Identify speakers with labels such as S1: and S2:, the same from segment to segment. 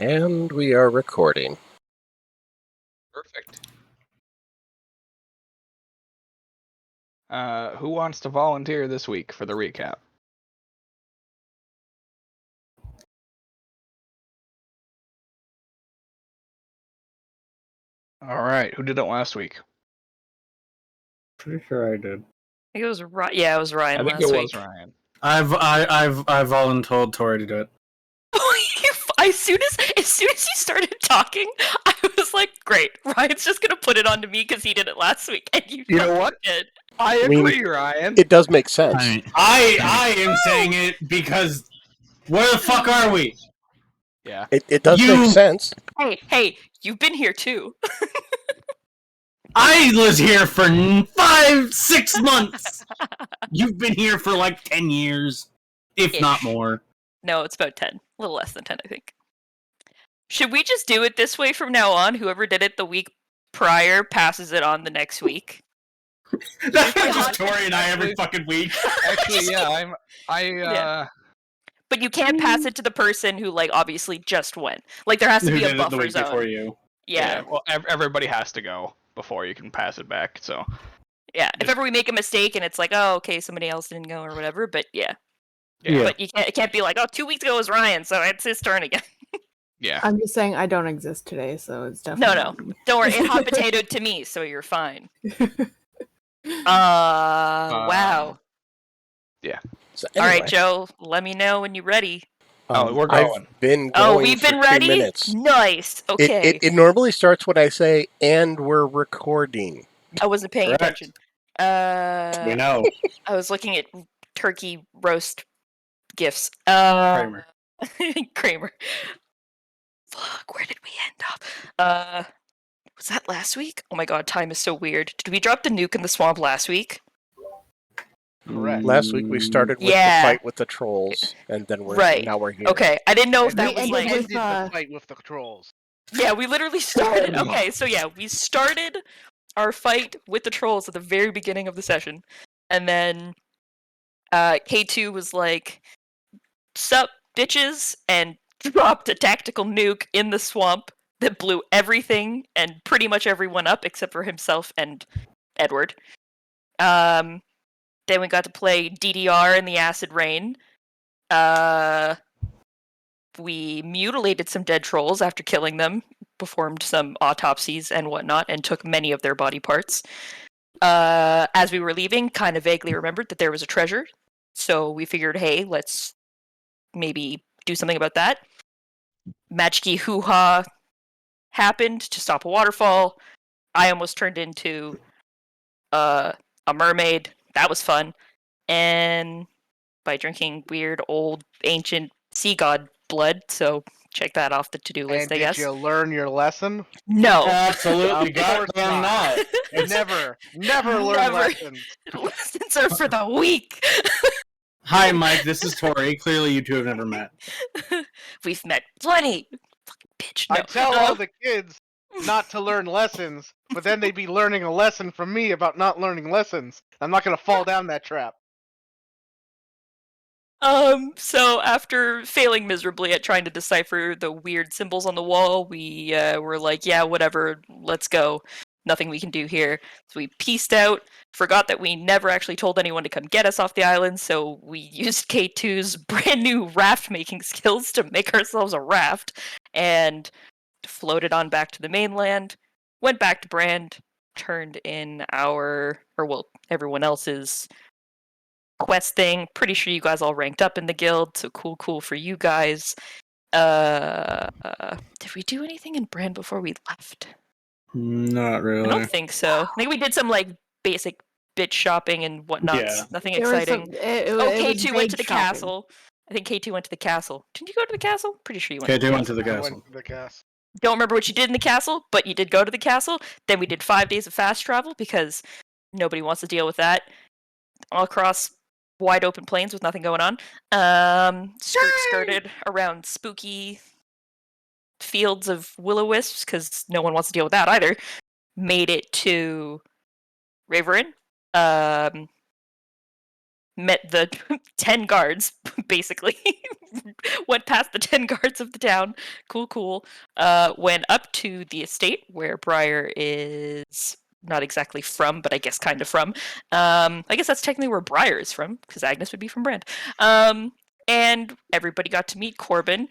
S1: And we are recording.
S2: Perfect. Who wants to volunteer this week for the recap? All right. Who did it last week?
S3: Pretty sure I did.
S4: I think it was Ryan. Yeah, it was Ryan.
S2: I think
S4: last
S2: it
S4: week.
S2: was Ryan.
S3: I've volunteered Tori to do it.
S4: as soon as you started talking, I was like, "Great, Ryan's just gonna put it on to me because he did it last week." And you
S2: know what?
S4: Did.
S2: I agree, Ryan.
S1: It does make sense.
S3: I am saying it because where the fuck are we?
S2: Yeah.
S1: It does make sense.
S4: Hey, you've been here too.
S3: I was here for 5-6 months. You've been here for like 10 years, if not more.
S4: No, it's about 10. A little less than 10, I think. Should we just do it this way from now on? Whoever did it the week prior passes it on the next week.
S3: That's just Tori and I every fucking week.
S2: Actually, yeah, Yeah.
S4: But you can't pass it to the person who, like, obviously just went. Like, there has to be a buffer
S3: the week
S4: zone.
S3: before you.
S4: Yeah.
S2: Well, everybody has to go before you can pass it back. So.
S4: Yeah. If ever we make a mistake and it's like, oh, okay, somebody else didn't go or whatever. But yeah. But it can't be like, oh, 2 weeks ago was Ryan, so it's his turn again.
S2: Yeah.
S5: I'm just saying I don't exist today, so it's definitely
S4: No. Don't worry. It hot potatoed to me, so you're fine. Wow.
S2: Yeah.
S1: So
S4: All right, Joe. Let me know when you're ready.
S2: We're going.
S1: I've been going
S4: we've been
S1: for 2
S4: ready?
S1: minutes.
S4: Nice. Okay.
S1: It normally starts when I say, and we're recording.
S4: I wasn't paying attention.
S3: We know.
S4: I was looking at turkey roast gifts.
S3: Kramer.
S4: Kramer. Fuck, where did we end up? Was that last week? Oh my god, time is so weird. Did we drop the nuke in the swamp last week?
S2: Correct.
S1: Last week we started with the fight with the trolls, and then now we're here.
S4: Okay, I didn't know if that was
S5: ended
S4: like...
S5: with,
S6: the fight with the trolls.
S4: Yeah, we literally started... Okay, so yeah, we started our fight with the trolls at the very beginning of the session. And then K2 was like, sup, bitches, and dropped a tactical nuke in the swamp that blew everything and pretty much everyone up except for himself and Edward. Then we got to play DDR in the acid rain. We mutilated some dead trolls after killing them, performed some autopsies and whatnot, and took many of their body parts. As we were leaving, kind of vaguely remembered that there was a treasure, so we figured, hey, let's maybe do something about that. Magic-y hoo-ha happened to stop a waterfall. I almost turned into a mermaid. That was fun. And by drinking weird, old, ancient sea god blood, so check that off the to-do list, I guess.
S6: Did you learn your lesson?
S4: No.
S3: Absolutely. Goddamn not.
S6: Never learn lessons.
S4: Lessons are for the weak.
S3: Hi, Mike. This is Tori. Clearly, you two have never met.
S4: We've met plenty. Fucking bitch. No.
S6: I tell all the kids not to learn lessons, but then they'd be learning a lesson from me about not learning lessons. I'm not going to fall down that trap.
S4: So after failing miserably at trying to decipher the weird symbols on the wall, we were like, yeah, whatever, let's go. Nothing we can do here. So we peaced out, forgot that we never actually told anyone to come get us off the island, so we used K2's brand new raft making skills to make ourselves a raft, and floated on back to the mainland, went back to Brand, turned in everyone else's quest thing. Pretty sure you guys all ranked up in the guild, so cool for you guys. Did we do anything in Brand before we left?
S3: Not really.
S4: I don't think so. I think we did some like basic bitch shopping and whatnot.
S3: Yeah.
S4: Nothing exciting. K2 went to the castle. I think K2 went to the castle. Didn't you go to the castle? Pretty sure you went.
S3: K2 went to the
S6: I
S3: castle.
S6: went to the castle.
S4: Don't remember what you did in the castle, but you did go to the castle. Then we did 5 days of fast travel because nobody wants to deal with that. All across wide open plains with nothing going on. Skirted around spooky fields of will-o-wisps because no one wants to deal with that either. Made it to Raverin. Met the 10 guards, basically. went past the 10 guards of the town. Cool. Went up to the estate where Briar is not exactly from, but I guess kind of from. I guess that's technically where Briar is from, because Agnes would be from Brand. And everybody got to meet Corbin.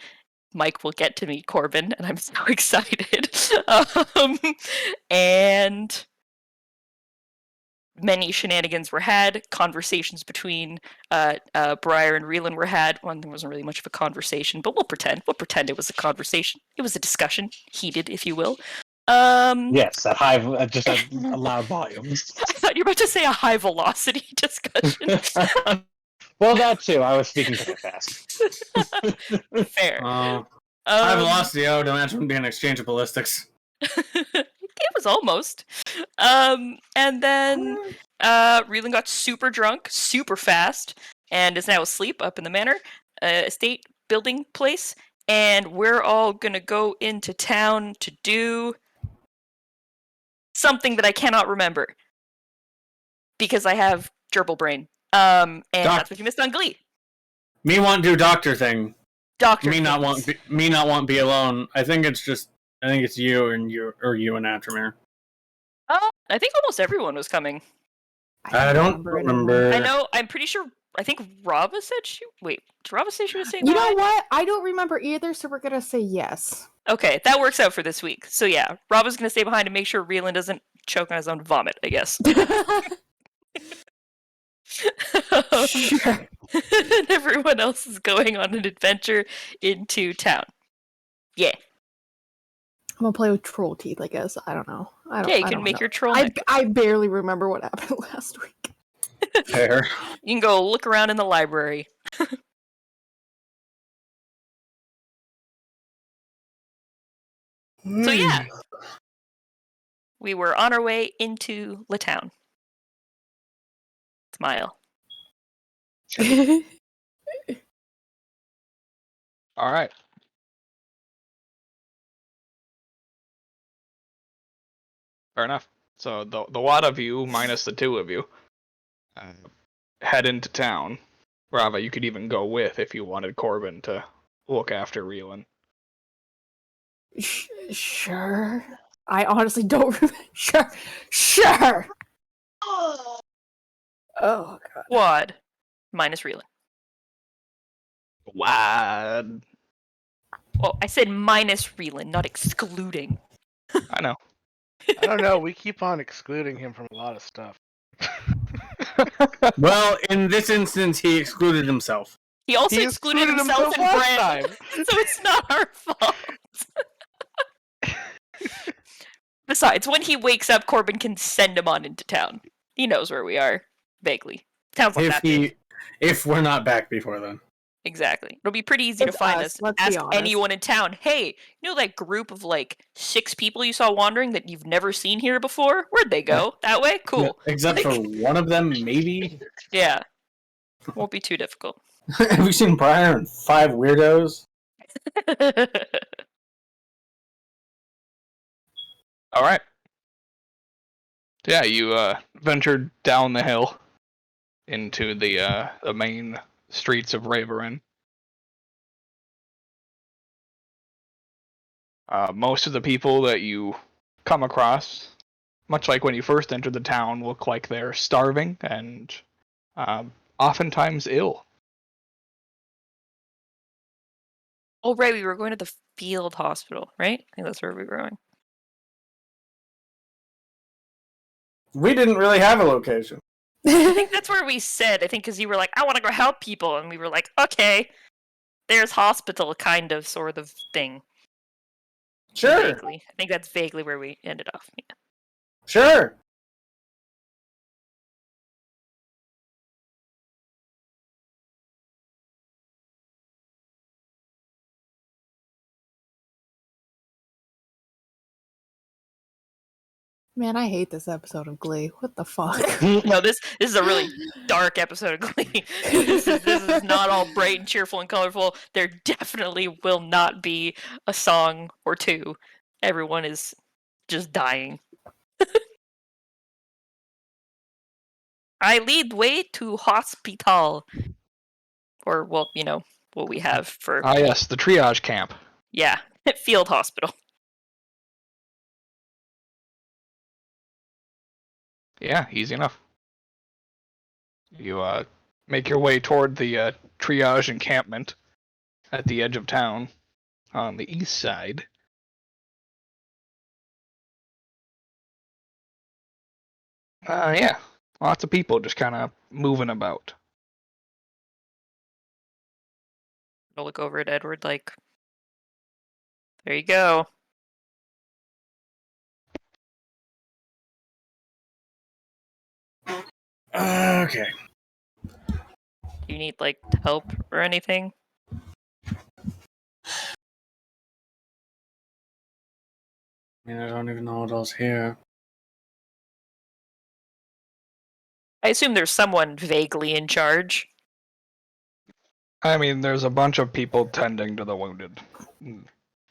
S4: Mike will get to meet Corbin, and I'm so excited. And many shenanigans were had. Conversations between Briar and Reelan were had. One thing wasn't really much of a conversation, but we'll pretend. We'll pretend it was a conversation. It was a discussion, heated, if you will.
S7: Yes, at high, just at loud volumes.
S4: I thought you were about to say a high velocity discussion.
S7: Well, that too. I was speaking pretty fast.
S4: Fair.
S3: High velocity, I would imagine, would be an exchange of ballistics.
S4: It was almost. And then Reelan got super drunk, super fast, and is now asleep up in the manor estate building place. And we're all gonna go into town to do something that I cannot remember because I have gerbil brain. And that's what you missed on Glee.
S3: Me want do doctor thing.
S4: Doctor.
S3: Me not want be alone. I think it's you and you and Atramir.
S4: I think almost everyone was coming.
S3: I don't remember.
S4: I know. I'm pretty sure. I think Rava said she. Wait, did Rava say she was saying?
S5: You know what? I don't remember either, so we're gonna say yes.
S4: Okay, that works out for this week. So yeah, Rava's gonna stay behind and make sure Reelan doesn't choke on his own vomit, I guess.
S5: Sure.
S4: And everyone else is going on an adventure into town. Yeah.
S5: I'm gonna play with troll teeth, I guess. I don't know.
S4: Yeah, you can make your troll
S5: I,
S4: neck.
S5: I barely remember what happened last week.
S3: Fair.
S4: You can go look around in the library. So yeah. We were on our way into the town. Smile.
S2: All right. Fair enough. So the lot of you, minus the two of you, head into town. Rava, you could even go with if you wanted Corbin to look after Reelan.
S5: Sure. I honestly don't remember. Sure. Oh god.
S4: Wad. Minus Reelan.
S2: Wad.
S4: Well, I said minus Reelan, not excluding.
S2: I know.
S6: I don't know. We keep on excluding him from a lot of stuff.
S3: Well, in this instance, he excluded himself.
S4: He also
S6: He
S4: excluded
S6: excluded
S4: himself in
S6: last
S4: Brand,
S6: time.
S4: so it's not our fault. Besides, when he wakes up, Corbin can send him on into town. He knows where we are, vaguely. Sounds like that.
S3: If we're not back before then.
S4: Exactly. It'll be pretty easy to
S5: It's
S4: find
S5: us,
S4: us.
S5: let's be
S4: Ask
S5: honest.
S4: anyone in town, hey, you know that group of like 6 people you saw wandering that you've never seen here before? Where'd they go? That way? Cool.
S3: Yeah, except for one of them, maybe.
S4: Yeah. Won't be too difficult.
S3: Have you seen Briar and 5 weirdos?
S2: All right. Yeah, you ventured down the hill into the main streets of Raverin. Most of the people that you come across, much like when you first entered the town, look like they're starving and oftentimes ill.
S4: Oh, right, we were going to the field hospital, right? I think that's where we were going.
S3: We didn't really have a location.
S4: I think that's where we said, I think because you were like, I want to go help people, and we were like, okay, there's hospital kind of sort of thing.
S3: Sure.
S4: Vaguely. I think that's vaguely where we ended off. Yeah.
S3: Sure.
S5: Man, I hate this episode of Glee. What the fuck?
S4: No, this is a really dark episode of Glee. This is not all bright and cheerful and colorful. There definitely will not be a song or two. Everyone is just dying. I lead way to hospital. Or, well, you know, what we have for
S2: Ah, yes, the triage camp.
S4: field hospital.
S2: Yeah, easy enough. You make your way toward the triage encampment at the edge of town on the east side. Yeah, lots of people just kind of moving about.
S4: I'll look over at Edward like, there you go.
S3: Okay.
S4: Do you need like help or anything?
S3: I mean, I don't even know what else here.
S4: I assume there's someone vaguely in charge.
S2: I mean, there's a bunch of people tending to the wounded.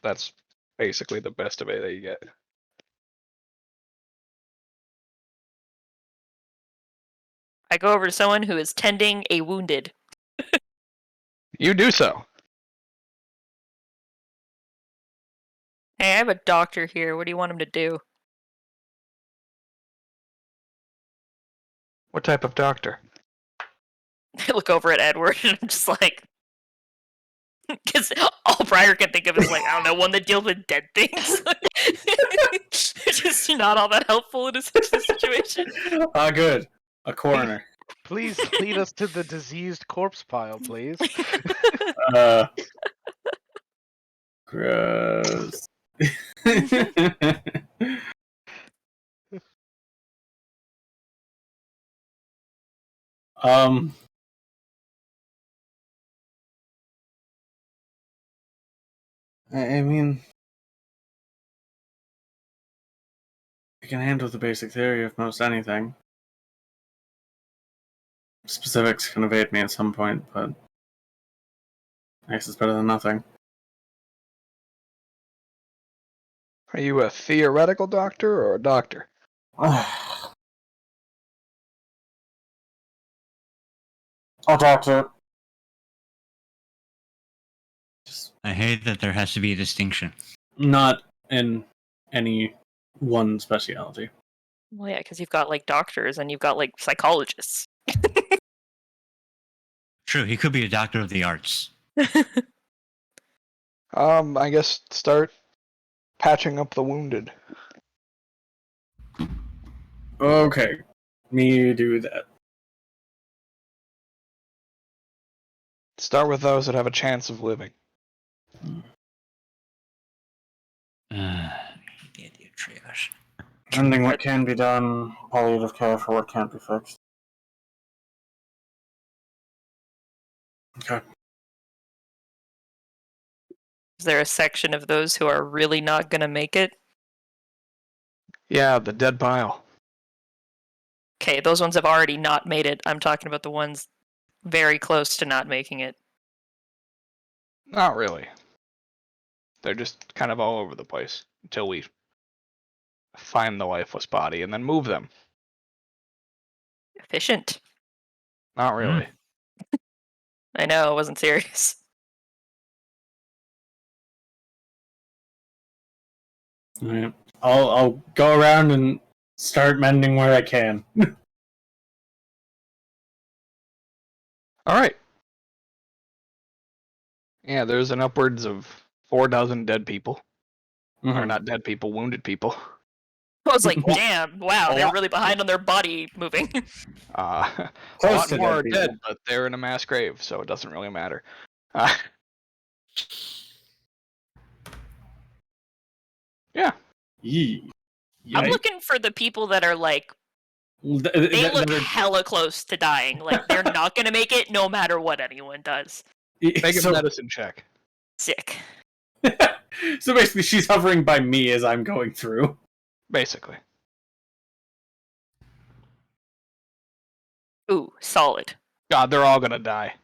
S2: That's basically the best of it that you get.
S4: I go over to someone who is tending a wounded.
S2: You do so.
S4: Hey, I have a doctor here. What do you want him to do?
S2: What type of doctor?
S4: I look over at Edward and I'm just like, because all Briar can think of is like, I don't know, one that deals with dead things. Just not all that helpful in a situation.
S3: Ah, good. A coroner.
S6: Please lead us to the diseased corpse pile, please.
S3: Gross. I mean, I can handle the basic theory of most anything. Specifics can evade me at some point, but I guess it's better than nothing.
S2: Are you a theoretical doctor or a doctor?
S3: Oh, doctor.
S8: I hate that there has to be a distinction.
S3: Not in any one specialty.
S4: Well, yeah, because you've got like doctors and you've got like psychologists.
S8: True, he could be a doctor of the arts.
S2: I guess start patching up the wounded.
S3: Okay, me do that.
S2: Start with those that have a chance of living.
S8: The idiot triage.
S3: Ending what can be done, palliative care for what can't be fixed. Okay.
S4: Is there a section of those who are really not going to make it?
S2: Yeah, the dead pile.
S4: Okay, those ones have already not made it. I'm talking about the ones very close to not making it.
S2: Not really. They're just kind of all over the place until we find the lifeless body and then move them.
S4: Efficient.
S2: Not really.
S4: I know, I wasn't serious.
S3: Alright. I'll go around and start mending where I can.
S2: Alright. Yeah, there's an upwards of 4 dozen dead people. Or not dead people, wounded people.
S4: I was like, damn, wow, they're really behind on their body moving.
S2: A
S3: Close
S2: lot
S3: to
S2: more
S3: dead
S2: are
S3: people.
S2: dead, but they're in a mass grave, so it doesn't really matter. Yeah.
S3: Yee.
S4: I'm
S3: Yikes.
S4: looking for the people that are like,
S3: Th-
S4: they
S3: th-
S4: look
S3: th-
S4: hella close to dying. Like, they're not going to make it no matter what anyone does.
S2: Make a
S3: so,
S2: medicine check.
S4: Sick.
S3: so basically, she's hovering by me as I'm going through.
S2: Basically.
S4: Ooh, solid.
S2: God, they're all gonna die.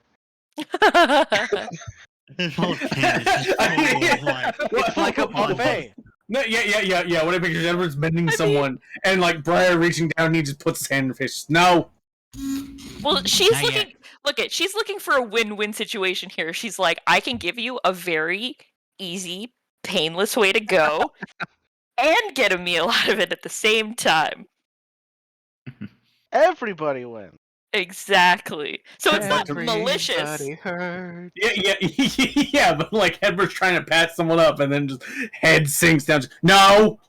S8: This whole can is just full of, like,
S1: It's like a buffet.
S3: No, yeah. When I picture Edward's bending someone, and like Briar reaching down, he just puts his hand in her face. No.
S4: Well, she's
S8: Not
S4: looking Look at, she's looking for a win-win situation here. She's like, I can give you a very easy, painless way to go and get a meal out of it at the same time.
S6: Everybody wins.
S4: Exactly. So it's not malicious.
S6: Everybody hurt.
S3: Yeah, but like Edward's trying to pat someone up and then just head sinks down. No!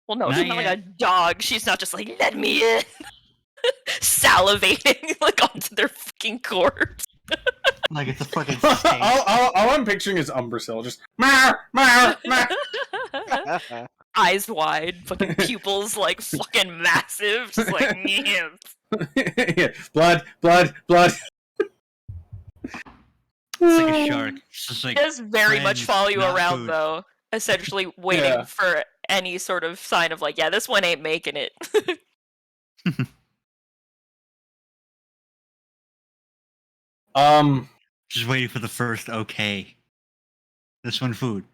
S4: Well, no,
S8: Not
S4: she's not like
S8: yet.
S4: a dog. She's not just like, let me in. Salivating like onto their fucking corpse.
S8: Like it's a fucking
S3: all,
S8: steak.
S3: all I'm picturing is Umbrasyl just mar, mar, mar.
S4: Eyes wide, fucking pupils like fucking massive, just like yeah.
S3: Yeah, blood, blood, blood.
S8: It's like a shark. It's just like
S4: It does very much
S8: friends,
S4: follow you
S8: not
S4: around
S8: food.
S4: though, essentially waiting
S3: Yeah.
S4: for any sort of sign of like, yeah, this one ain't making it.
S8: just waiting for the first okay. This one food.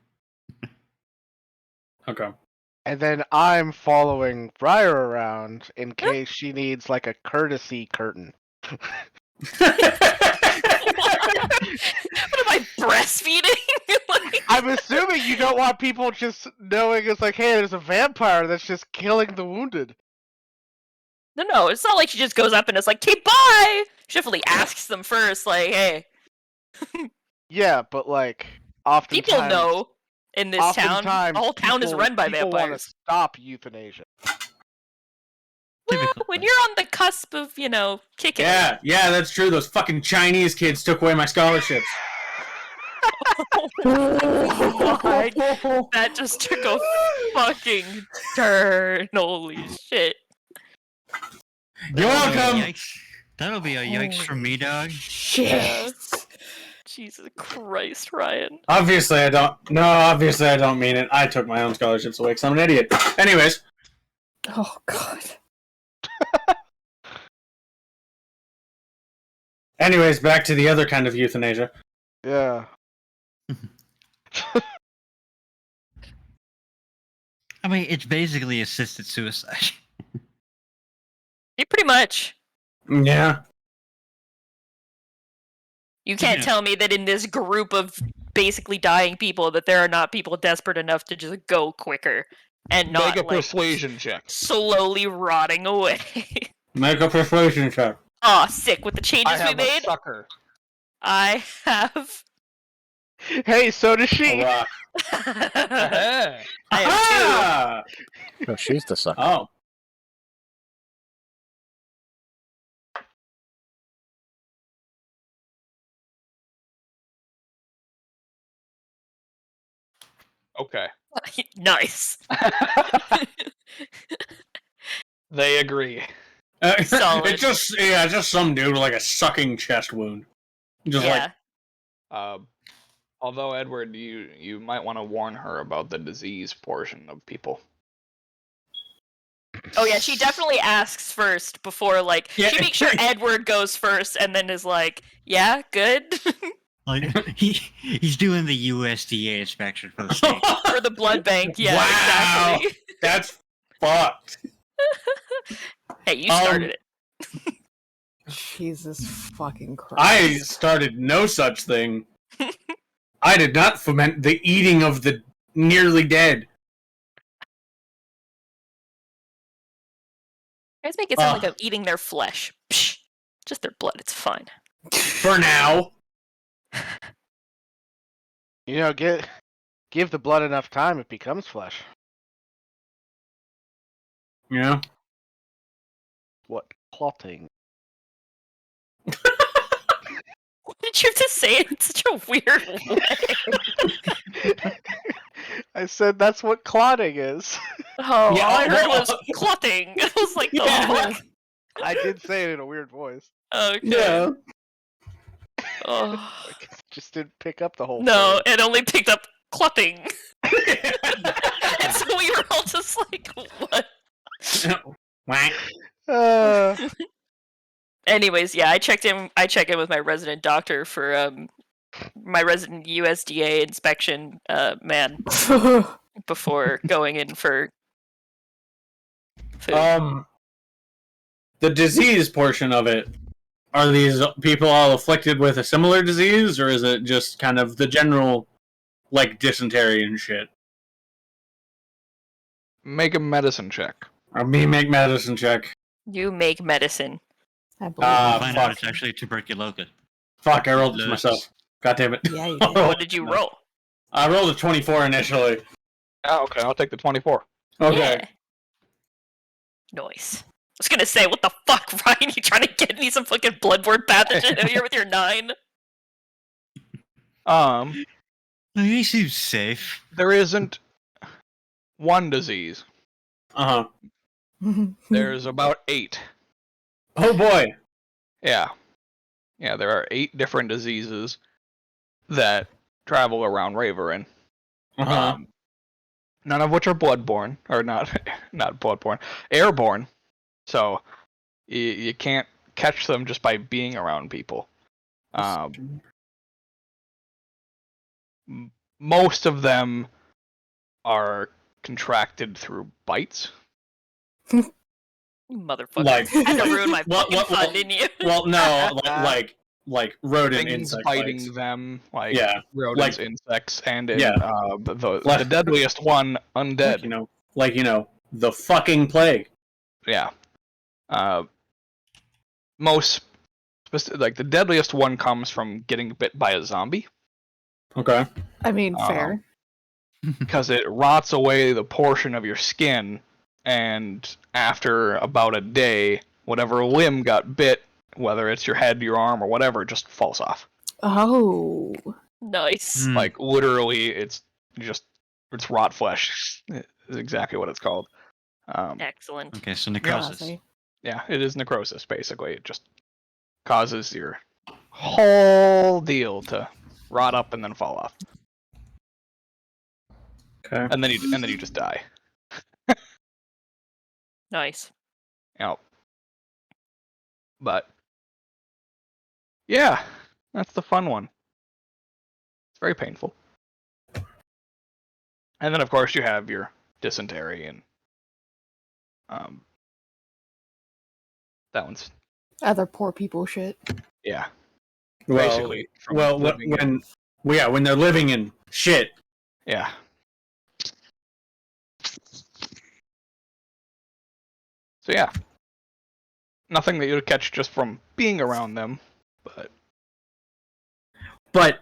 S3: Okay.
S6: And then I'm following Briar around in case she needs like a courtesy curtain.
S4: What am I breastfeeding? Like-
S6: I'm assuming you don't want people just knowing it's like, hey, there's a vampire that's just killing the wounded.
S4: No, it's not like she just goes up and is like, "Okay, bye." She definitely asks them first, like, "Hey."
S6: Yeah, but like, oftentimes
S4: People know in this town.
S6: oftentimes
S4: The whole town is run by
S6: people want to
S4: vampires.
S6: stop euthanasia.
S4: Well,
S8: Typical.
S4: when you're on the cusp of, kicking.
S3: Yeah, that's true. Those fucking Chinese kids took away my scholarships.
S4: God, that just took a fucking turn. Holy shit.
S3: You're welcome.
S8: Yikes. That'll be a yikes from me, dog.
S4: Shit. Jesus Christ, Ryan.
S3: Obviously, I don't. No, obviously, I don't mean it. I took my own scholarships away because I'm an idiot. Anyways.
S5: Oh god.
S3: Anyways, back to the other kind of euthanasia.
S6: Yeah.
S8: I mean, it's basically assisted suicide.
S4: Yeah, pretty much.
S3: Yeah.
S4: You can't
S8: Yeah.
S4: tell me that in this group of basically dying people that there are not people desperate enough to just go quicker and not
S2: Make a
S4: like
S2: persuasion check.
S4: slowly rotting away.
S3: Make a persuasion check.
S4: Aw, sick with the
S2: I
S4: changes we
S2: have a
S4: made.
S2: sucker.
S4: I have
S6: Hey, so does she.
S3: Rock.
S4: I have
S3: Ah!
S1: No, she's the sucker.
S3: Oh.
S2: Okay.
S4: two. Nice.
S2: They agree.
S4: Solid.
S3: It's just some dude with like a sucking chest wound. Just
S4: Yeah.
S2: Although Edward, you might want to warn her about the disease portion of people.
S4: Oh yeah, she definitely asks first before
S3: Yeah.
S4: she makes sure Edward goes first and then is like, yeah, good.
S8: Like he's doing the USDA inspection for the state.
S4: For the blood bank, yeah,
S3: Wow.
S4: exactly.
S3: That's fucked.
S4: Hey, you started it.
S5: Jesus fucking Christ.
S3: I started no such thing. I did not foment the eating of the nearly dead.
S4: You guys make it sound like I'm eating their flesh. Psh, just their blood, it's fine.
S3: For now.
S6: You know, give the blood enough time, it becomes flesh.
S3: Yeah.
S6: What clotting?
S4: Why did you have to say it in such a weird way?
S6: I said that's what clotting is.
S4: Oh,
S3: Yeah,
S4: all I heard
S3: well-
S4: was clotting. I was like, the
S3: Yeah.
S4: fuck?
S6: I did say it in a weird voice.
S4: Okay.
S3: Yeah.
S4: Oh.
S6: Just didn't pick up the whole
S4: No,
S6: phrase.
S4: it only picked up clotting. And so we were all just like, what?
S3: Whack.
S4: Anyways, yeah, I check in with my resident doctor for my resident USDA inspection man before going in for food.
S3: The disease portion of it, Are these people all afflicted with a similar disease, or is it just kind of the general, like, dysentery and shit?
S2: Make a medicine check.
S3: Or me make medicine check.
S4: You make medicine.
S5: I believe
S3: Ah,
S5: in
S8: Find
S3: fuck.
S8: out it's actually tuberculosis.
S3: Fuck, I rolled it for myself. God damn it.
S5: Yeah, you did.
S4: What did you roll?
S3: I rolled a 24 initially.
S2: Oh, okay, I'll take the 24.
S3: Okay.
S4: Yeah. Nice. I was gonna say, what the fuck, Ryan? You trying to get me some fucking bloodborne pathogen out here with your 9?
S8: No, he seems safe.
S2: There isn't one disease.
S3: Uh-huh.
S2: There's about 8.
S3: Oh boy.
S2: Yeah. Yeah, there are 8 different diseases that travel around Raverin.
S3: Uh-huh.
S2: None of which are bloodborne, or not bloodborne, airborne. So you can't catch them just by being around people. Most of them are contracted through bites.
S4: You motherfucker.
S3: Like,
S4: Had to ruin my
S3: Well,
S4: fucking
S3: well,
S4: fun, didn't you?
S3: well, no, like rodent
S2: Things
S3: insect
S2: biting
S3: bites.
S2: them, like
S3: Yeah,
S2: rodents,
S3: like-
S2: insects, and in,
S3: Yeah.
S2: the deadliest one, undead.
S3: Like, the fucking plague.
S2: Yeah. Like the deadliest one comes from getting bit by a zombie
S3: Okay.
S5: I mean, fair.
S2: because it rots away the portion of your skin, and after about a day, whatever limb got bit, whether it's your head, your arm, or whatever, just falls off.
S5: Oh.
S4: Nice.
S8: Hmm.
S2: Like literally, it's rot flesh. Is exactly what it's called.
S4: Excellent.
S8: Okay, so
S5: Yeah,
S8: necrosis.
S5: see.
S2: Yeah, it is necrosis basically. It just causes your whole deal to rot up and then fall off,
S3: Okay.
S2: and then you just die.
S4: Nice.
S2: But yeah, that's the fun one. It's very painful. And then of course you have your dysentery and that one's
S5: Other poor people shit.
S2: yeah.
S3: Well,
S2: Basically from living in-
S3: when they're living in shit.
S2: yeah. So yeah. Nothing that you'd catch just from being around them, but
S3: But,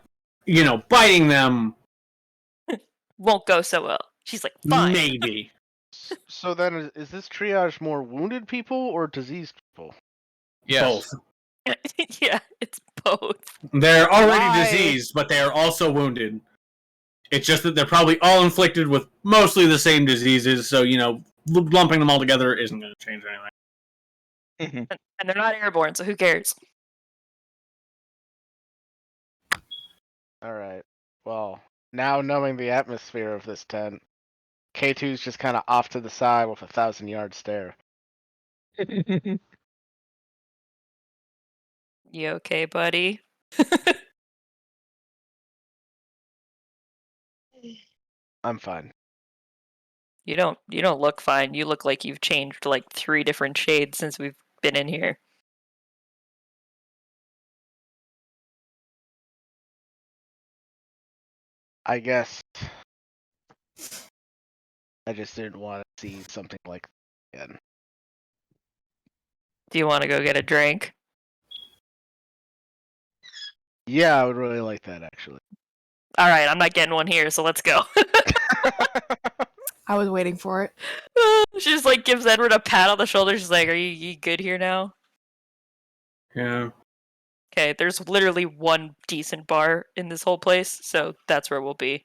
S3: biting them,
S4: Won't go so well. She's like, fine.
S3: maybe.
S6: So then, is this triage more wounded people or diseased people?
S2: yes.
S3: Both.
S4: Yeah, it's both.
S3: They're already
S6: Why?
S3: diseased, but they are also wounded. It's just that they're probably all inflicted with mostly the same diseases, so, lumping them all together isn't going to change anything.
S4: And they're not airborne, so who cares?
S6: Alright. Well, now knowing the atmosphere of this tent, K2's just kind of off to the side with a 1,000-yard stare.
S4: You okay, buddy?
S6: I'm fine.
S4: You don't look fine. You look like you've changed like 3 different shades since we've been in here.
S6: I guess I just didn't want to see something like that again.
S4: Do you want to go get a drink?
S6: Yeah, I would really like that, actually.
S4: All right, I'm not getting one here, so let's go.
S5: I was waiting for it.
S4: She just like gives Edward a pat on the shoulder. She's like, "Are you good here now?"
S3: Yeah.
S4: Okay, there's literally one decent bar in this whole place, so that's where we'll be.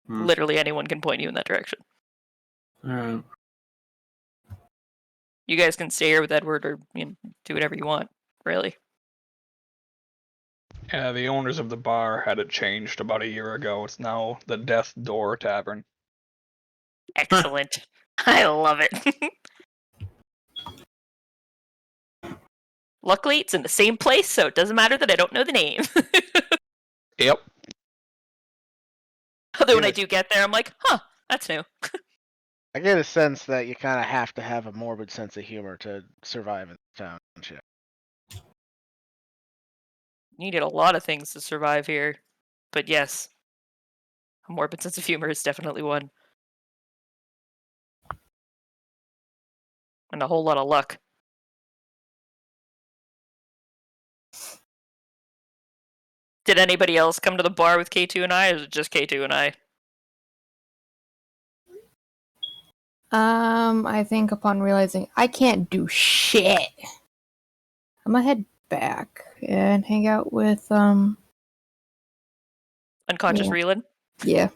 S3: Hmm.
S4: Literally anyone can point you in that direction.
S3: Alright.
S4: You guys can stay here with Edward or do whatever you want, really.
S2: Yeah, the owners of the bar had it changed about a year ago. It's now the Death Door Tavern.
S4: Excellent. I love it. Luckily, it's in the same place, so it doesn't matter that I don't know the name.
S2: Yep.
S4: Although when I do get there, I'm like, huh, that's new.
S6: I get a sense that you kind of have to have a morbid sense of humor to survive in the township.
S4: needed a lot of things to survive here. But yes, a morbid sense of humor is definitely one. And a whole lot of luck. Did anybody else come to the bar with K2 and I, or is it just K2 and I?
S5: I think upon realizing I can't do shit, I'm gonna head back and hang out with
S4: Unconscious
S5: Yeah.
S4: Reelan?
S5: yeah.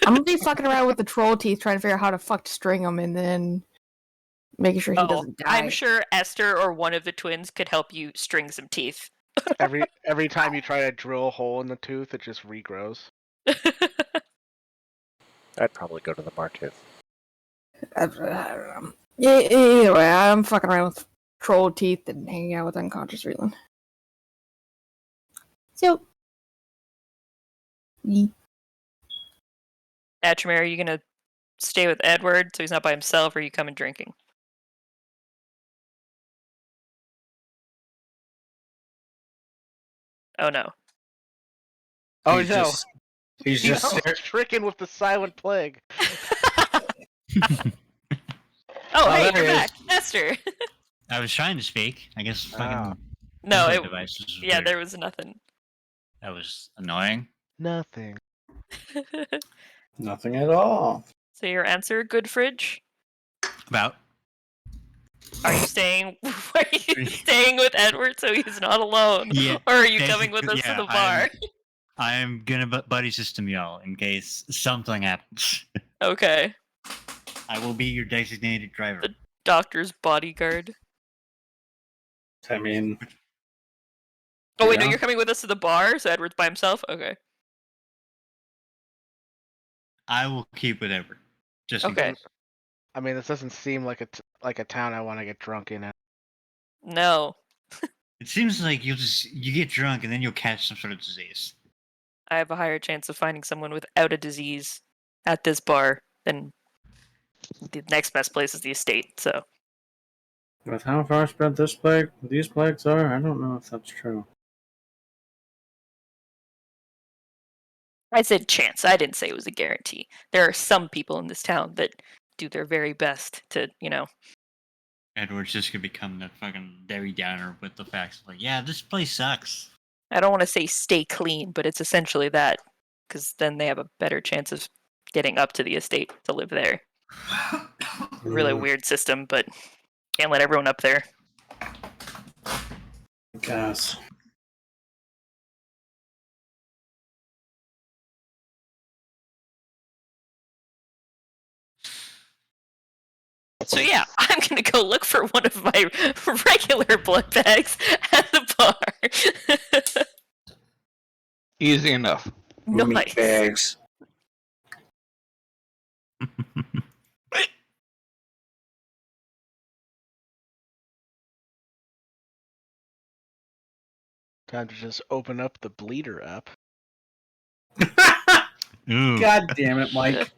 S5: I'm gonna be fucking around with the troll teeth, trying to figure out how to fuck to string him, and then making sure he doesn't die.
S4: I'm sure Esther or one of the twins could help you string some teeth.
S6: Every time you try to drill a hole in the tooth, it just regrows.
S1: I'd probably go to the bar too.
S5: I don't know. Either way, I'm fucking around with troll teeth and hanging out with unconscious Reelan. So,
S4: Atrimere, are you gonna stay with Edward so he's not by himself, or are you coming drinking? Oh no.
S6: Oh
S3: He's
S6: no!
S3: just- He's just
S6: stricken with the silent plague.
S4: Oh, hey,
S3: there
S4: you're
S3: he is.
S4: back, Esther.
S8: I was trying to speak. I guess fucking
S4: No,
S8: input devices was
S4: yeah,
S8: weird.
S4: there was nothing.
S8: That was annoying.
S6: Nothing.
S3: Nothing at all.
S4: So your answer, good fridge?
S8: About
S4: Are you staying? Are you staying with Edward so he's not alone?
S8: Yeah,
S4: Or are you coming with
S8: basically,
S4: us to
S8: yeah,
S4: the bar?
S8: I'm gonna buddy system y'all in case something happens.
S4: Okay.
S8: I will be your designated driver.
S4: The doctor's bodyguard.
S3: I mean,
S4: Oh wait, no,
S3: Yeah.
S4: you're coming with us to the bar, so Edward's by himself? Okay.
S8: I will keep with Edward. Just in
S4: Okay.
S8: case.
S6: I mean, this doesn't seem like a town I want to get drunk in.
S4: No.
S8: It seems like you get drunk and then you'll catch some sort of disease.
S4: I have a higher chance of finding someone without a disease at this bar than the next best place is the estate, so
S3: with how far spread these plagues are, I don't know if that's true.
S4: I said chance. I didn't say it was a guarantee. There are some people in this town that do their very best to,
S8: Edward's just gonna become that fucking Debbie Downer with the facts. Like, yeah, this place sucks.
S4: I don't want to say stay clean, but it's essentially that, because then they have a better chance of getting up to the estate to live there. Really weird system, but can't let everyone up there.
S3: Guess.
S4: So yeah, I'm gonna go look for one of my regular blood bags at the bar.
S2: Easy enough.
S4: Nice.
S3: Bags.
S6: Time to just open up the Bleeder app.
S8: Ooh.
S3: God damn it, Mike.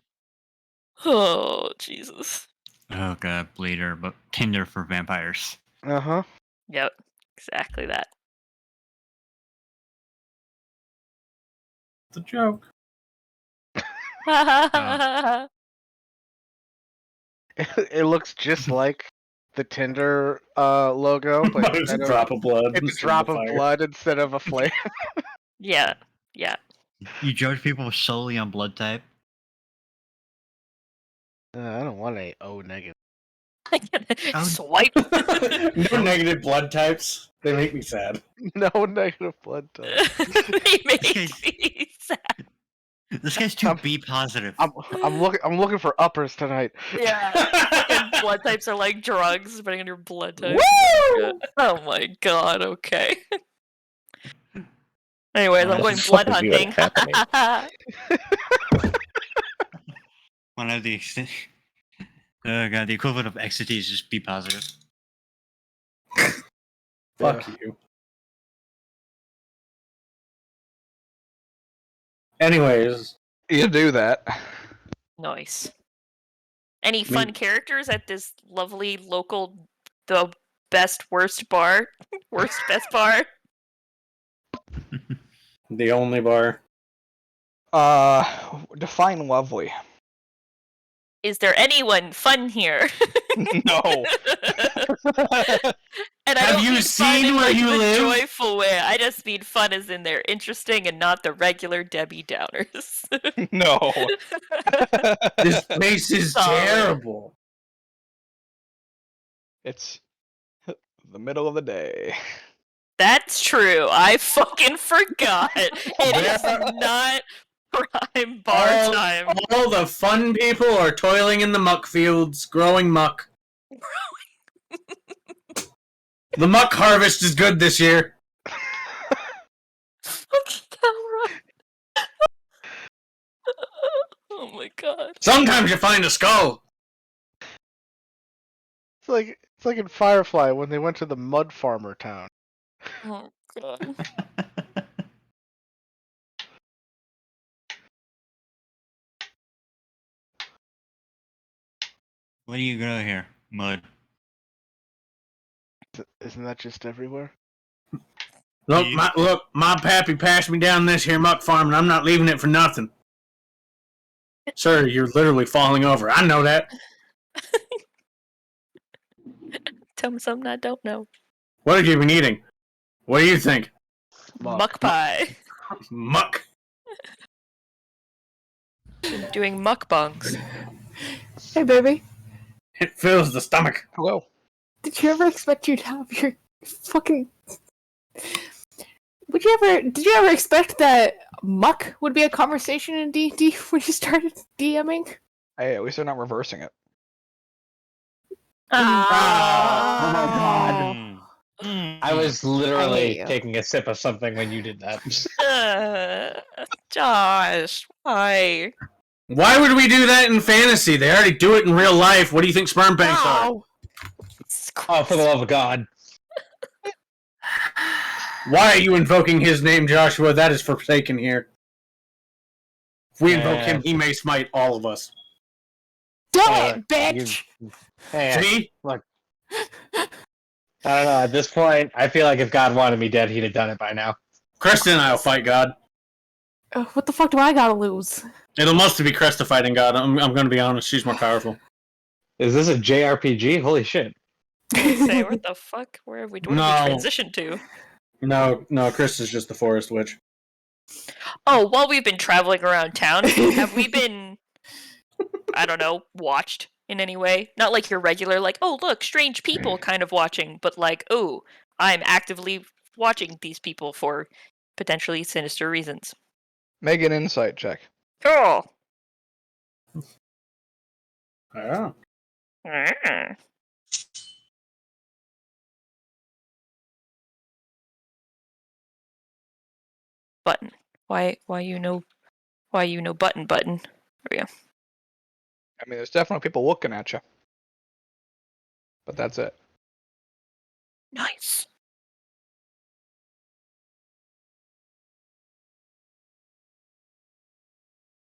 S4: Oh Jesus.
S8: Oh god, Bleeder, but Tinder for vampires.
S6: Uh-huh.
S4: Yep, exactly that.
S3: It's a joke.
S6: It looks just like the Tinder logo, but
S3: But it's a drop of blood.
S6: it's a drop of blood instead of a flame.
S4: Yeah.
S8: You judge people solely on blood type?
S6: I don't want a O negative.
S4: Swipe.
S3: No negative blood types. They make me sad.
S6: No negative blood type.
S4: They make me sad.
S8: This guy's too B positive.
S6: I'm looking for uppers tonight.
S4: Yeah. And blood types are like drugs, depending on your blood type.
S6: Woo!
S4: Oh my god, okay. Anyways, I'm
S8: What
S4: going
S1: the
S4: blood
S1: fuck is even
S4: hunting.
S1: happening?
S8: One of the extent. Oh god, the equivalent of ecstasy is just B positive.
S3: Fuck you. Anyways,
S2: You do that.
S4: Nice. Any fun characters at this lovely local, the best worst bar? Worst best bar?
S3: The only bar.
S2: Define lovely.
S4: Is there anyone fun here?
S2: No.
S4: And I
S3: Have
S4: don't
S3: you
S4: mean fun
S3: seen
S4: in,
S3: where
S4: like,
S3: you
S4: the
S3: live?
S4: joyful way. I just mean fun as in they're interesting and not the regular Debbie Downers.
S2: No.
S3: This place is
S4: Solid.
S3: terrible.
S2: It's the middle of the day.
S4: That's true. I fucking forgot. It is not prime bar time.
S3: All the fun people are toiling in the muck fields, growing muck. The muck harvest is good this year.
S4: Oh my god.
S3: Sometimes you find a skull.
S6: It's like in Firefly when they went to the mud farmer town.
S4: Oh god.
S8: What do you grow here? Mud.
S6: Isn't that just everywhere?
S3: Look, my pappy passed me down this here muck farm, and I'm not leaving it for nothing. Sir, you're literally falling over. I know that.
S4: Tell me something I don't know.
S3: What have you been eating? What do you think?
S4: Muck pie.
S3: Muck.
S4: Doing mukbangs.
S5: Hey, baby.
S3: It fills the stomach.
S2: Hello.
S5: Did you ever expect you to have your fucking... Did you ever expect that Muck would be a conversation in D&D when you started DMing?
S2: Hey, at least they're not reversing it.
S7: Oh my god. I was
S5: I
S7: literally
S5: hate you.
S7: taking a sip of something when you did that.
S4: Josh, why?
S3: Why would we do that in fantasy? They already do it in real life. What do you think sperm banks are?
S5: Wow.
S7: Oh, for the love of God.
S3: Why are you invoking his name, Joshua? That is forsaken here. If we invoke him, he may smite all of us.
S5: Do
S7: Uh,
S5: it, bitch!
S7: Hey,
S3: See?
S7: I don't know. At this point, I feel like if God wanted me dead, he'd have done it by now.
S3: Krista and I will fight God.
S5: What the fuck do I gotta lose?
S3: It'll mostly be Krista fighting God. I'm going to be honest. She's more powerful.
S7: Is this a JRPG? Holy shit.
S4: Say, what the fuck? Where have we
S3: No.
S4: transitioned to?
S3: No, Krista's just the forest witch.
S4: Oh, while we've been traveling around town, have we been, I don't know, watched in any way? Not like your regular, like, oh, look, strange people kind of watching, but like, oh, I'm actively watching these people for potentially sinister reasons.
S2: Make an insight check.
S4: Oh.
S3: Yeah.
S4: Mm. Button. Why you know button? There we go.
S2: I mean, there's definitely people looking at you. But that's it.
S4: Nice.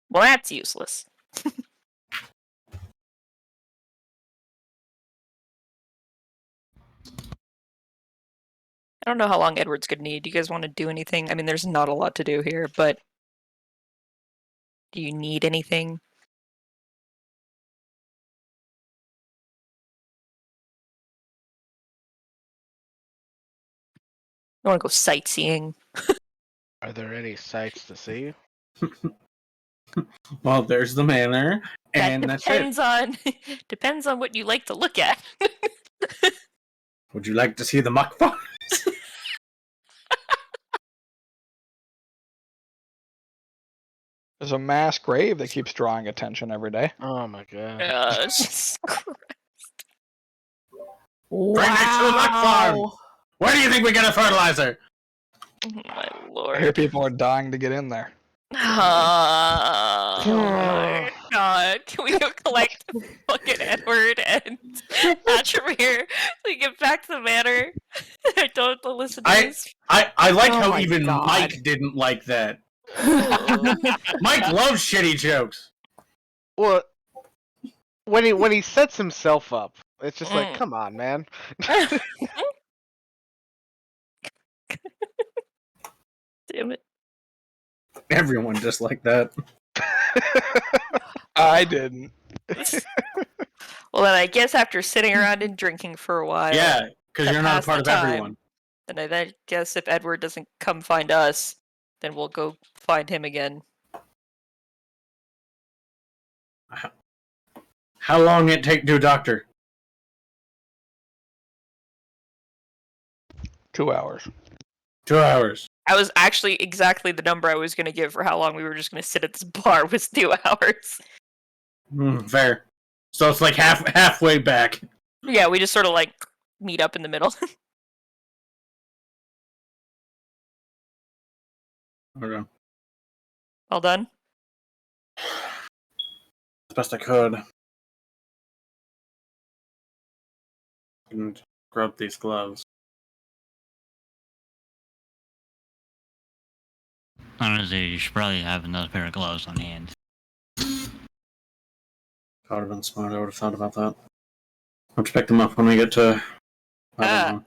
S4: Well, that's useless. I don't know how long Edward's gonna need. Do you guys want to do anything? I mean, there's not a lot to do here, but do you need anything? I want to go sightseeing.
S6: Are there any sights to see?
S3: Well, there's the manor, and
S4: That
S3: that's it.
S4: depends on depends on what you like to look at.
S3: Would you like to see the muck farm?
S2: There's a mass grave that keeps drawing attention every day.
S6: Oh my god.
S4: Jesus Christ.
S3: Right next to the muck farm. Where do you think we get a fertilizer?
S4: Oh my
S2: I hear
S4: lord.
S2: people are dying to get in there.
S4: Oh my god. Can we go collect fucking Edward and Atramir so we get back to the manor? I don't listen to this.
S3: I like
S5: Oh
S3: how
S5: my
S3: even
S5: God.
S3: Mike didn't like that. Mike loves shitty jokes.
S6: Well, when he sets himself up, it's just like,
S4: Mm.
S6: come on, man.
S4: damn it.
S3: Everyone just like that.
S2: I didn't.
S4: Well, then I guess after sitting around and drinking for a while,
S3: Yeah, because
S4: to
S3: you're not a
S4: pass
S3: part
S4: the
S3: of
S4: time.
S3: everyone.
S4: then I then guess if Edward doesn't come find us, then we'll go find him again.
S3: How long it take to doctor?
S2: 2 hours.
S3: 2 hours.
S4: I was actually exactly the number I was going to give for how long we were just going to sit at this bar was 2 hours.
S3: Fair. So it's like halfway back.
S4: Yeah, we just sort of like meet up in the middle.
S3: Okay.
S4: All done?
S3: As best I could. And grab these gloves.
S8: Honestly, you should probably have another pair of gloves on hand.
S3: That would have been smart. I would have thought about that. I'll just pick them up when we get to. I don't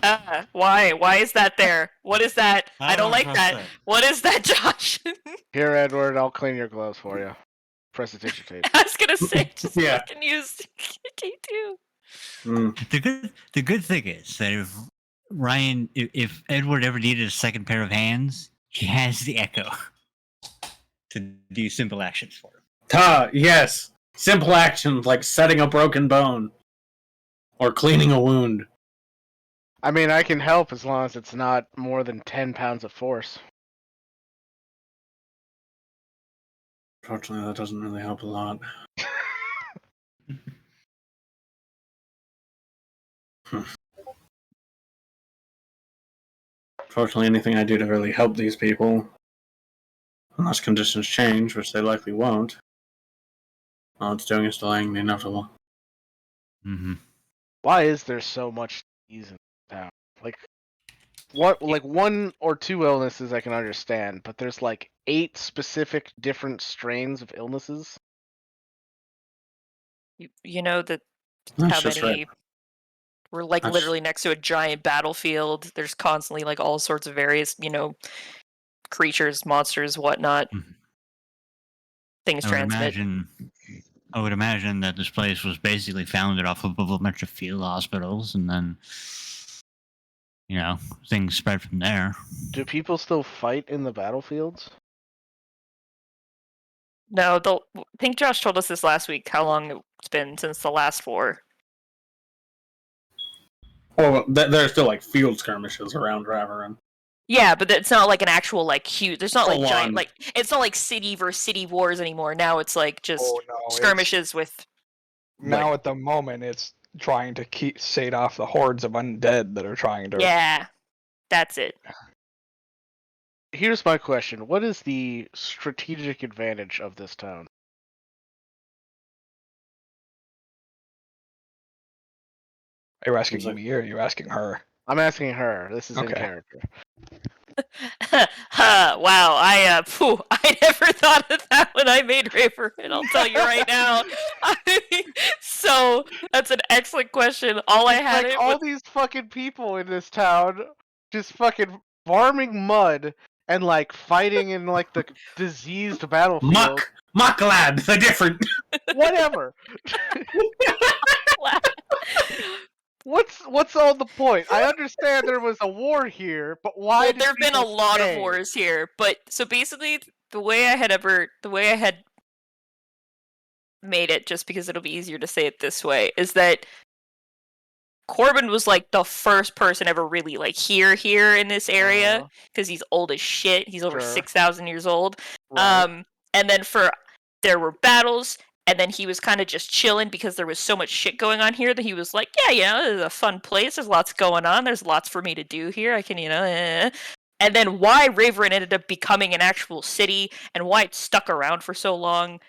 S3: know.
S4: Why? Why is that there? What is that? I don't like that.
S8: trust
S4: What is that, Josh?
S6: Here, Edward, I'll clean your gloves for you. Press the tissue tape.
S4: I was gonna say, just
S3: Yeah.
S4: fucking use K2.
S8: The good thing is that if Edward ever needed a second pair of hands, he has the Echo to do simple actions for him.
S3: Yes. Simple actions like setting a broken bone. Or cleaning a wound.
S6: I mean, I can help as long as it's not more than 10 pounds of force.
S3: Fortunately, that doesn't really help a lot. Fortunately, anything I do to really help these people, unless conditions change, which they likely won't, all it's doing is delaying the inevitable.
S8: Mm-hmm.
S6: Why is there so much disease in town? Like 1 or 2 illnesses I can understand, but there's like 8 specific different strains of illnesses.
S4: You know that
S3: That's
S4: how
S3: just
S4: many
S3: right.
S4: we're like
S3: That's-
S4: literally next to a giant battlefield. There's constantly like all sorts of various, creatures, monsters, whatnot.
S8: Mhm.
S4: Things transmit.
S8: I would imagine that this place was basically founded off of a bunch of field hospitals, and then, things spread from there.
S6: Do people still fight in the battlefields?
S4: No, I think Josh told us this last week how long it's been since the last war.
S3: Well, there's still like field skirmishes around Raverin.
S4: Yeah, but it's not like an actual like huge. There's not like
S3: Full
S4: giant
S3: on.
S4: like it's not like city versus city wars anymore. Now it's like just
S2: Oh, no,
S4: skirmishes with.
S2: Now at the moment, it's trying to sate off the hordes of undead that are trying to.
S4: Yeah, that's it.
S6: Here's my question. What is the strategic advantage of this town?
S2: Are you asking me or are you asking her?
S6: I'm asking her. This is in
S2: Okay.
S6: character.
S4: Wow, I never thought of that when I made Raven. I'll tell you right now. So that's an excellent question. All I had
S6: Like
S4: it
S6: all
S4: was,
S6: these fucking people in this town just fucking farming mud and like fighting in like the diseased battlefield.
S3: Muck lad, the different.
S6: Whatever. What's all the point? I understand there was a war here, but why?
S4: well,
S6: did
S4: there have been a
S6: people
S4: lot
S6: stay?
S4: of wars here, but so basically the way I had made it, just because it'll be easier to say it this way, is that Corbin was like the first person ever really like here in this area because he's old as shit. He's over
S6: Sure.
S4: 6,000 years old.
S6: Right.
S4: And then there were battles, and then he was kind of just chilling because there was so much shit going on here that he was like, yeah, this is a fun place. There's lots going on. There's lots for me to do here. I can, And then why Raverin ended up becoming an actual city and why it stuck around for so long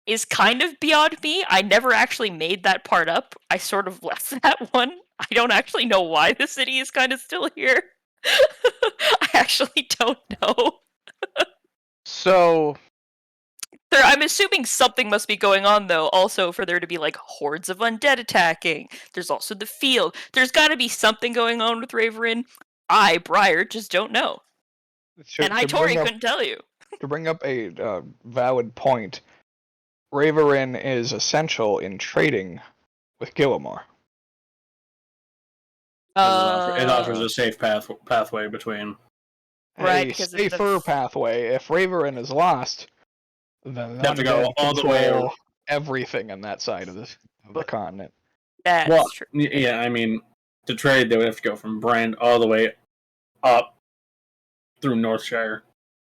S4: is kind of beyond me. I never actually made that part up. I sort of left that one. I don't actually know why the city is kind of still here. I actually don't know.
S6: So
S4: I'm assuming something must be going on, though, also for there to be, like, hordes of undead attacking. There's also the field. There's gotta be something going on with Raverin. I, Briar, just don't know. And Tori couldn't tell you.
S2: To bring up a valid point, Raverin is essential in trading with Gillimore.
S3: It offers a safe pathway between.
S4: Right,
S2: A
S4: because
S2: safer pathway. If Raverin is lost, then
S3: have to go all the way
S2: control everything on that side of the continent.
S4: That's true.
S3: Yeah, I mean, to trade, they would have to go from Brand all the way up through Northshire.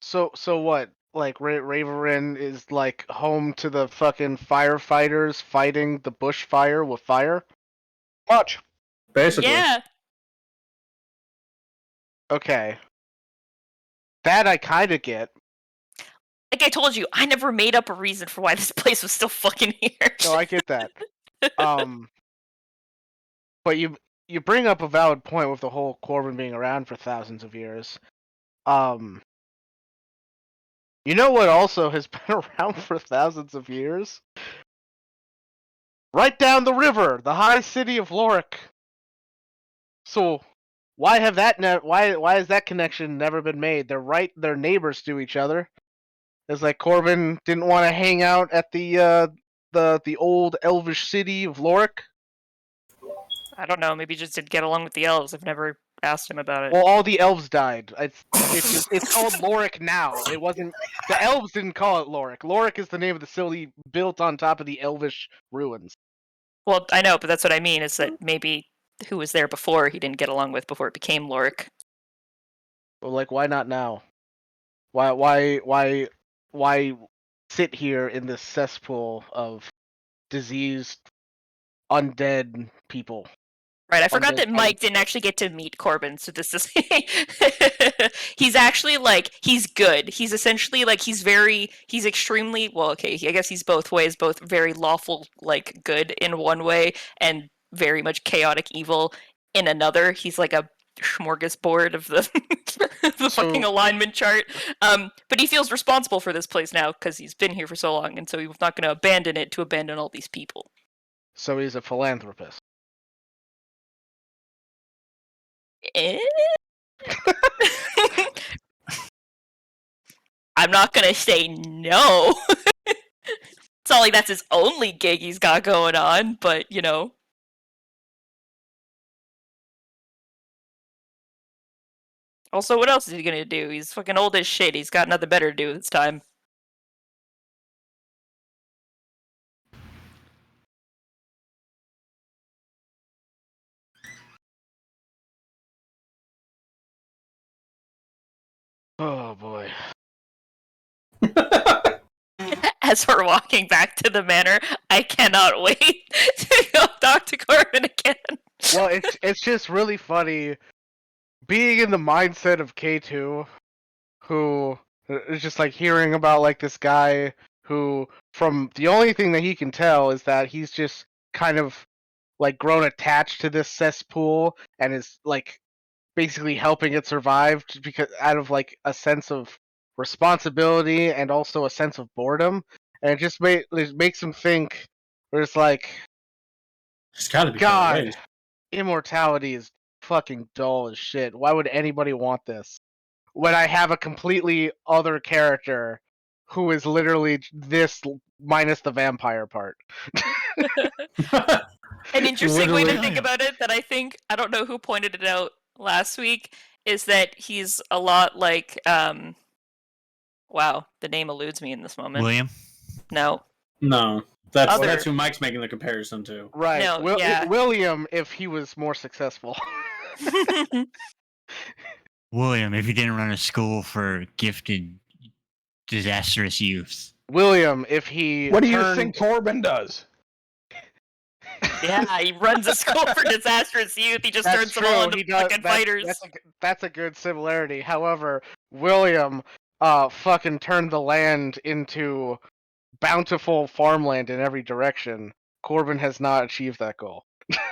S6: So what? Like Raverin is like home to the fucking firefighters fighting the bushfire with fire?
S2: Much.
S3: Basically.
S4: Yeah.
S6: Okay. That I kind of get.
S4: Like I told you, I never made up a reason for why this place was still fucking here.
S6: No, I get that. But you bring up a valid point with the whole Corbin being around for thousands of years. You know what also has been around for thousands of years? Right down the river, the high city of Lorik. So why have why has that connection never been made? They're neighbors to each other. It's like Corbin didn't want to hang out at the old elvish city of Lorik.
S4: I don't know. Maybe just didn't get along with the elves. I've never asked him about it.
S6: Well, all the elves died. It's called Lorik now. It wasn't. The elves didn't call it Lorik. Lorik is the name of the city built on top of the elvish ruins.
S4: Well, I know, but that's what I mean. Is that maybe who was there before he didn't get along with before it became Lorik?
S6: Well, like, why not now? Why sit here in this cesspool of diseased, undead people?
S4: Right, I forgot that Mike didn't actually get to meet Corbin, so this is... he's actually, like, he's good. He's essentially, like, he's extremely, well, okay, I guess he's both ways, both very lawful, like, good in one way, and very much chaotic evil in another. He's like a smorgasbord of the fucking alignment chart. But he feels responsible for this place now, because he's been here for so long, and so he's not going to abandon it to abandon all these people.
S6: So he's a philanthropist.
S4: I'm not gonna say no. It's not like that's his only gig he's got going on, but you know. Also, what else is he gonna do? He's fucking old as shit. He's got nothing better to do this time.
S6: Oh boy.
S4: As we're walking back to the manor, I cannot wait to go talk to Corbin again.
S6: Well, it's just really funny being in the mindset of K2, who is just like hearing about like this guy who, from the only thing that he can tell is that he's just kind of like grown attached to this cesspool and is like basically helping it survive because out of like a sense of responsibility and also a sense of boredom, and it just makes him think. Where it's like,
S3: It's gotta be
S6: God, immortality is fucking dull as shit. Why would anybody want this? When I have a completely other character who is literally this minus the vampire part.
S4: An interesting way to think about it that I don't know who pointed it out last week, is that he's a lot like, wow, the name eludes me in this moment.
S8: William?
S4: No.
S3: No. That's who Mike's making the comparison to.
S6: Right.
S4: No,
S6: William, if he was more successful.
S8: William, if he didn't run a school for gifted, disastrous youths.
S6: William, if he.
S2: What do you think Corbin does?
S4: Yeah, he runs a school for disastrous youth. He just turns them all into fucking fighters.
S6: That's a good similarity. However, William fucking turned the land into bountiful farmland in every direction. Corbin has not achieved that goal.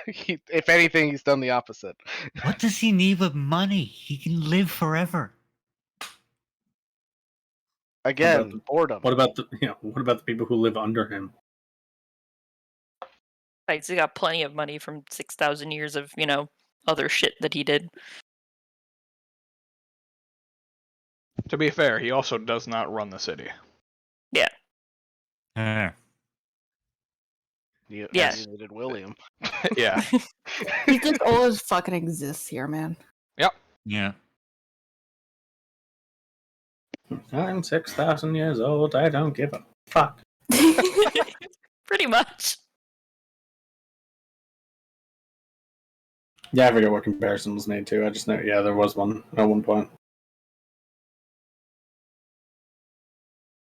S6: If anything, he's done the opposite.
S8: What does he need with money? He can live forever.
S6: Again, boredom.
S3: What about the people who live under him?
S4: He's got plenty of money from 6,000 years of, other shit that he did.
S2: To be fair, he also does not run the city.
S4: Yes.
S6: Neither did William.
S2: Yeah.
S5: He just always fucking exists here, man.
S8: Yeah.
S3: I'm 6,000 years old. I don't give a fuck.
S4: Pretty much.
S3: Yeah, I forget what comparison was made to. I just know, yeah, there was one at one point.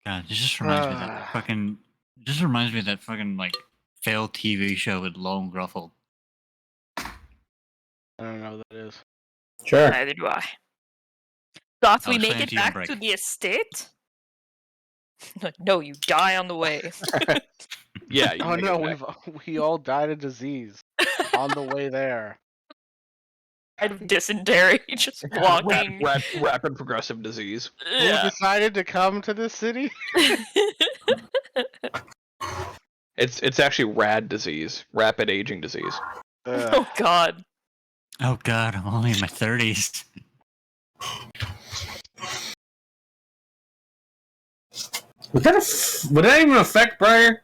S8: God, this just reminds me of that fucking. Just reminds me of that fucking like failed TV show with Lone Gruffle.
S6: I don't know what that is.
S3: Sure.
S4: Neither do I. Doth we
S8: I'll
S4: make
S8: explain
S4: it
S8: it to you on
S4: back
S8: break.
S4: to the estate? No, you die on the way.
S2: Yeah. You
S6: Oh
S2: make it
S6: no,
S2: back.
S6: we all died of disease on the way there.
S4: Out of dysentery, just walking.
S2: Rapid progressive disease.
S6: Who
S4: Yeah.
S6: decided to come to this city?
S2: It's actually rad disease, rapid aging disease.
S4: Oh God.
S8: Oh God, I'm only in my 30s.
S3: Would that even affect Briar?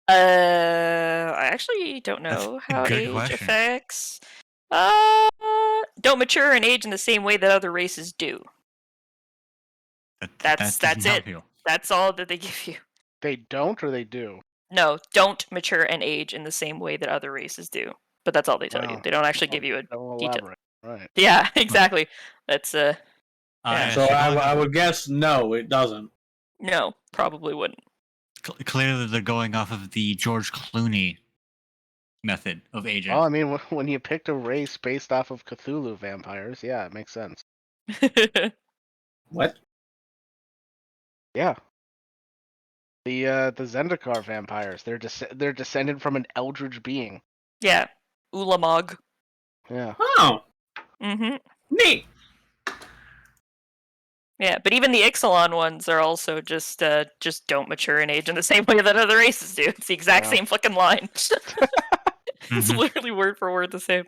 S4: I actually don't know
S8: That's a
S4: how
S8: good
S4: age
S8: question.
S4: affects. Don't mature and age in the same way that other races do. That's
S8: doesn't help
S4: it.
S8: you.
S4: That's all that they give you.
S6: They don't or they do?
S4: No, don't mature and age in the same way that other races do. But that's all they tell you.
S6: Wow.
S4: They don't actually give you a
S6: Don't
S4: detail.
S6: elaborate. Right.
S4: Yeah, exactly. That's Yeah.
S3: So I would guess no, it doesn't.
S4: no, probably wouldn't.
S8: Clearly, they're going off of the George Clooney method of aging.
S6: Well, I mean, when you picked a race based off of Cthulhu vampires, yeah, it makes sense.
S3: What?
S6: Yeah. The Zendikar vampires, they're descended from an eldritch being.
S4: Yeah, Ulamog.
S6: Yeah.
S3: Oh,
S4: Mm-hmm.
S3: neat.
S4: Yeah, but even the Ixalan ones are also just don't mature and age in the same way that other races do. It's the exact
S6: Yeah.
S4: same fucking line. It's
S8: Mhm.
S4: literally word for word the same.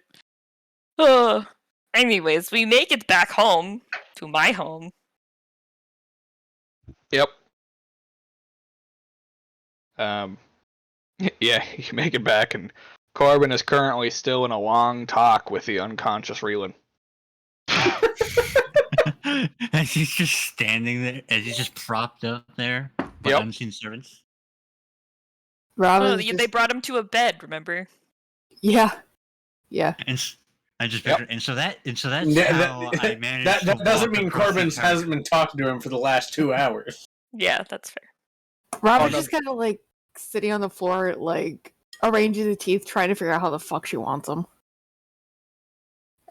S4: Anyways, we make it back home to my home.
S2: Yep. Yeah, you make it back, and Corbin is currently still in a long talk with the unconscious Reelan.
S8: As he's just standing there, as he's just propped up there by
S2: Yep.
S8: unseen servants.
S5: Robin's
S4: They
S5: just-
S4: brought him to a bed. Remember?
S5: Yeah. Yeah.
S8: And I just
S2: Yep.
S8: picture, and so that's
S3: Yeah,
S8: how I managed.
S3: that
S8: to
S3: doesn't
S8: walk
S3: mean
S8: across the
S3: Corbin's
S8: entire-
S3: hasn't been talking to him for the last 2 hours.
S4: Yeah, that's fair.
S5: Robin's
S3: no.
S5: just kind of like sitting on the floor, like arranging the teeth, trying to figure out how the fuck she wants them.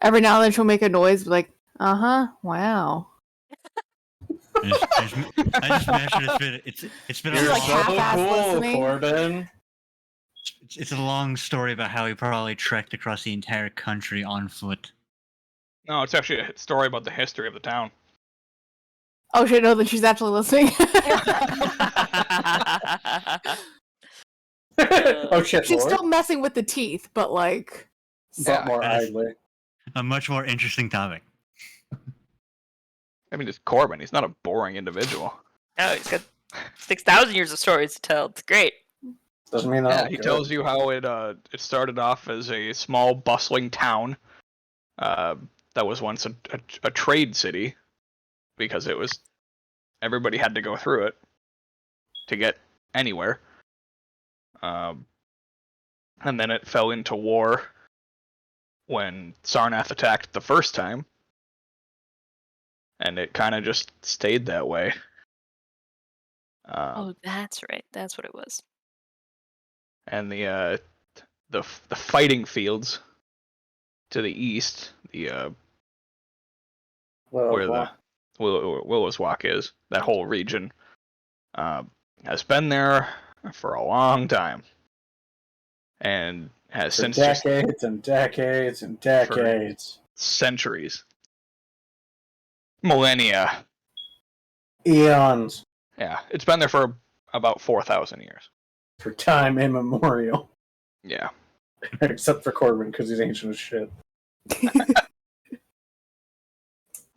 S5: Every now and then she'll make a noise, be like, wow.
S8: I just imagine it's been a
S3: You're
S5: like
S8: long,
S3: so
S5: half-ass
S3: cool,
S5: listening.
S3: Corbin.
S8: it's a long story about how he probably trekked across the entire country on foot.
S2: No, it's actually a story about the history of the town.
S5: Oh shit, no, then she's actually listening.
S3: Oh shit,
S5: She's
S3: Lord.
S5: still messing with the teeth, but like,
S3: But more
S8: Yes.
S3: idly.
S8: A much more interesting topic.
S2: I mean, it's Corbin. He's not a boring individual.
S4: No, he's got 6,000 years of stories to tell. It's great.
S3: Doesn't mean that.
S2: Yeah, he tells you how it started off as a small, bustling town that was once a trade city, because it was everybody had to go through it to get anywhere. And then it fell into war when Sarnath attacked the first time, and it kind of just stayed that way.
S4: Oh, that's right. That's what it was.
S2: And the fighting fields to the east, where the Willow's Walk is, that whole region, has been there for a long time, and has
S3: For
S2: since just
S3: decades and decades and decades.
S2: centuries, millennia.
S3: Eons.
S2: Yeah, it's been there for about 4,000 years.
S3: For time immemorial.
S2: Yeah.
S3: Except for Corbin, because he's ancient as shit.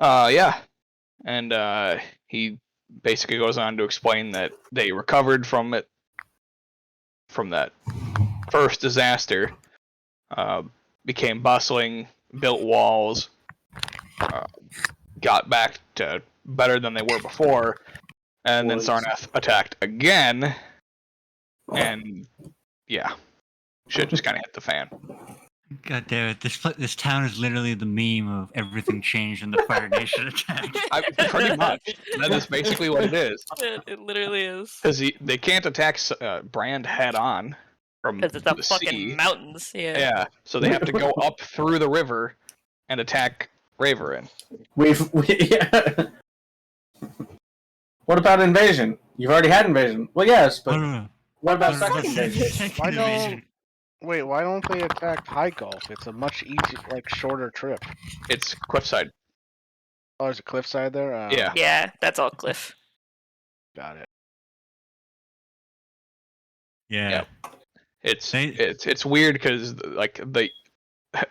S2: Yeah. and he basically goes on to explain that they recovered from that first disaster, became bustling, built walls, got back to better than they were before, and then Sarnath attacked again, and yeah, shit just kind of hit the fan.
S8: God damn it! This town is literally the meme of everything changed when the Fire Nation attacked.
S2: Pretty much. That is basically what it is.
S4: It literally is.
S2: Because they can't attack Brand head on from
S4: Because it's
S2: the
S4: up fucking
S2: sea.
S4: mountains. Yeah.
S2: Yeah, so they have to go up through the river and attack Raverin.
S3: Yeah. What about invasion? You've already had invasion. Well, yes, but what about second invasion?
S6: Why don't they attack High Gulf? It's a much easier, shorter trip.
S2: It's cliffside.
S6: Oh, there's a cliffside there?
S2: Yeah.
S4: Yeah, that's all cliff.
S6: Got it.
S8: Yeah.
S2: It's weird because the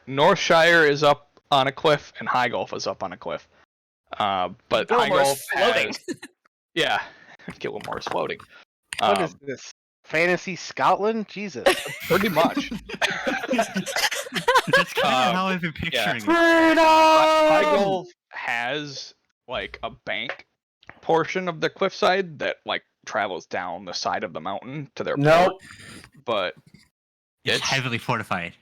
S2: Northshire is up on a cliff and High Gulf is up on a cliff. But High Gulf
S4: floating.
S2: Yeah, Gilmore is floating.
S6: What is this? Fantasy Scotland? Jesus.
S2: Pretty much.
S8: That's kind of how I've been picturing it.
S2: High Gulf has a bank portion of the cliffside that travels down the side of the mountain to their port, but
S8: it's heavily fortified.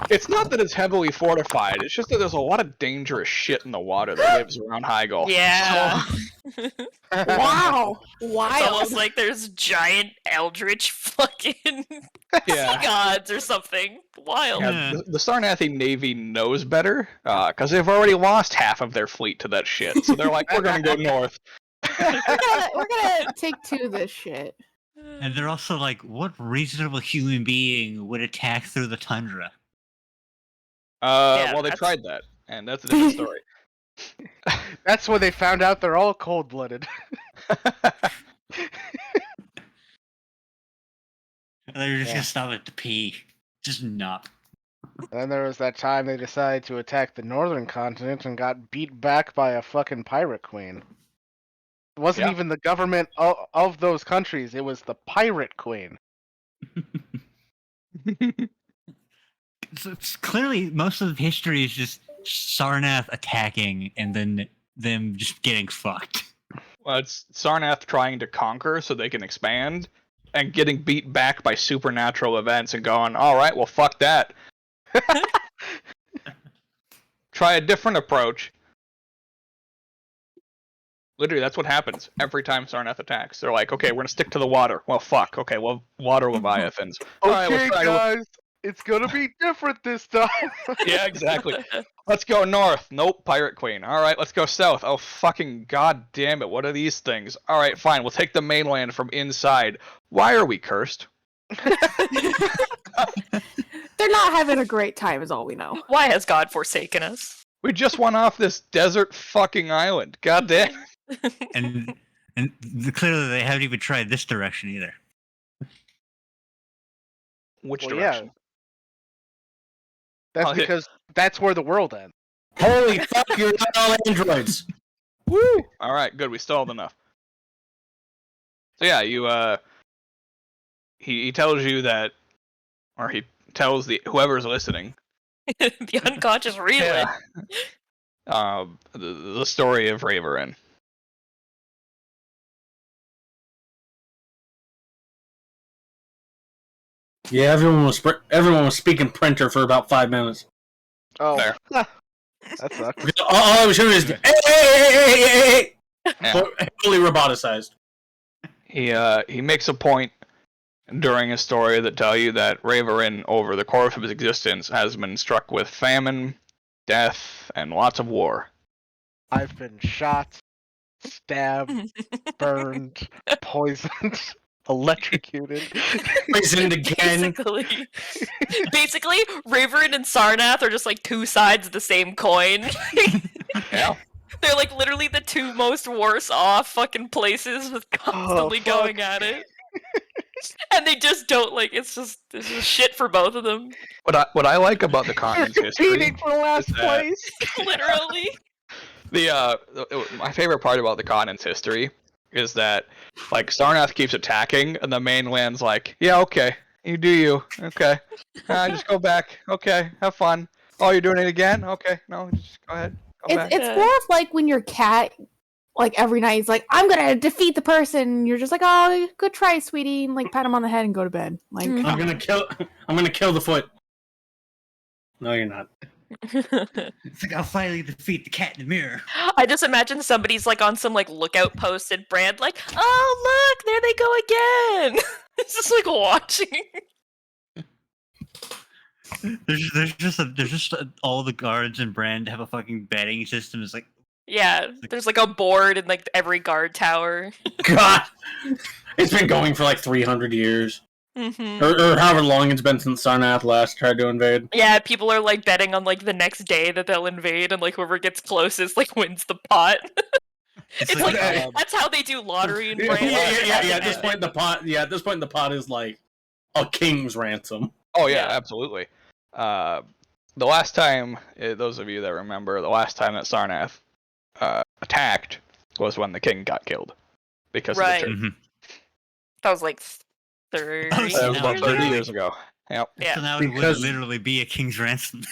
S2: It's not that it's heavily fortified. It's just that there's a lot of dangerous shit in the water that lives around High Gulf.
S4: Yeah.
S5: Wow.
S4: It's
S5: Wild.
S4: almost like there's giant eldritch fucking
S2: Yeah.
S4: gods or something. Wild.
S2: Yeah, the Sarnathi Navy knows better because they've already lost half of their fleet to that shit. So they're like, we're gonna go north.
S5: We're gonna take two this shit.
S8: And they're also like, what reasonable human being would attack through the tundra?
S2: Well, they tried that, and that's a different story.
S6: That's when they found out they're all cold-blooded.
S8: They're just gonna stop at the pee. Just not.
S6: Then there was that time they decided to attack the northern continent and got beat back by a fucking pirate queen. It wasn't even the government of those countries, it was the pirate queen.
S8: So it's clearly, most of history is just Sarnath attacking and then them just getting fucked.
S2: Well, it's Sarnath trying to conquer so they can expand, and getting beat back by supernatural events and going, alright, well fuck that. Try a different approach. Literally, that's what happens every time Sarnath attacks. They're like, okay, we're gonna stick to the water. Well, fuck. Okay, well, water leviathans.
S6: Okay, guys, it's gonna be different this time.
S2: Yeah, exactly. Let's go north. Nope, Pirate Queen. Alright, let's go south. Oh, fucking god damn it, what are these things? Alright, fine, we'll take the mainland from inside. Why are we cursed?
S5: They're not having a great time, is all we know.
S4: Why has God forsaken us?
S2: We just went off this desert fucking island. God damn.
S8: and clearly they haven't even tried this direction either.
S2: Which
S6: Well,
S2: direction?
S6: yeah. That's because that's where the world ends.
S3: Holy fuck, you're not all androids.
S2: Woo! Alright, good, we stalled enough. So yeah, you he tells you that, or he tells whoever's listening.
S4: The unconscious relay.
S2: Yeah. The story of Raverin.
S3: Yeah, everyone was speaking printer for about 5 minutes.
S6: Oh,
S2: There.
S6: that sucks.
S3: All I was hearing is hey.
S2: Yeah.
S3: Fully roboticized.
S2: He makes a point during his story that tell you that Raverin, over the course of his existence, has been struck with famine, death, and lots of war.
S6: I've been shot, stabbed, burned, poisoned, electrocuted.
S3: Poisoned again.
S4: Basically, Raverin and Sarnath are just like two sides of the same coin.
S2: Yeah.
S4: They're like literally the two most worse off fucking places with constantly going at it. And they just don't it's just shit for both of them.
S2: What I like about the continent's history
S6: Competing for last
S2: is that
S6: place.
S4: Literally.
S2: My favorite part about the continent's history is that like Sarnath keeps attacking, and the mainland's like, yeah, okay, you do you, okay, just go back, okay, have fun. Oh, you're doing it again? Okay, no, just go ahead, go back.
S5: It's more of like when your cat, like every night, he's like, "I'm gonna defeat the person." And you're just like, "Oh, good try, sweetie," and like pat him on the head and go to bed. Like,
S3: I'm gonna kill the foot. No, you're not.
S8: It's like I'll finally defeat the cat in the mirror.
S4: I just imagine somebody's like on some like lookout post at Brand, like, oh look, there they go again. It's just like watching.
S8: There's just all the guards and Brand have a fucking betting system. It's like,
S4: Yeah, there's like a board in like every guard tower.
S3: God, it's been going for like 300 years,
S4: Mm-hmm.
S3: or however long it's been since Sarnath last tried to invade.
S4: Yeah, people are like betting on like the next day that they'll invade, and like whoever gets closest like wins the pot. It's like that's how they do lottery in Brand.
S3: Yeah. At this point, the pot is like a king's ransom.
S2: Oh yeah, absolutely. The last time, those of you that remember, the last time that Sarnath attacked was when the king got killed because of the church.
S8: Mm-hmm.
S4: That was like 30
S2: That was about 30 years ago. Yep.
S4: Yeah.
S8: So now it would literally be a king's ransom.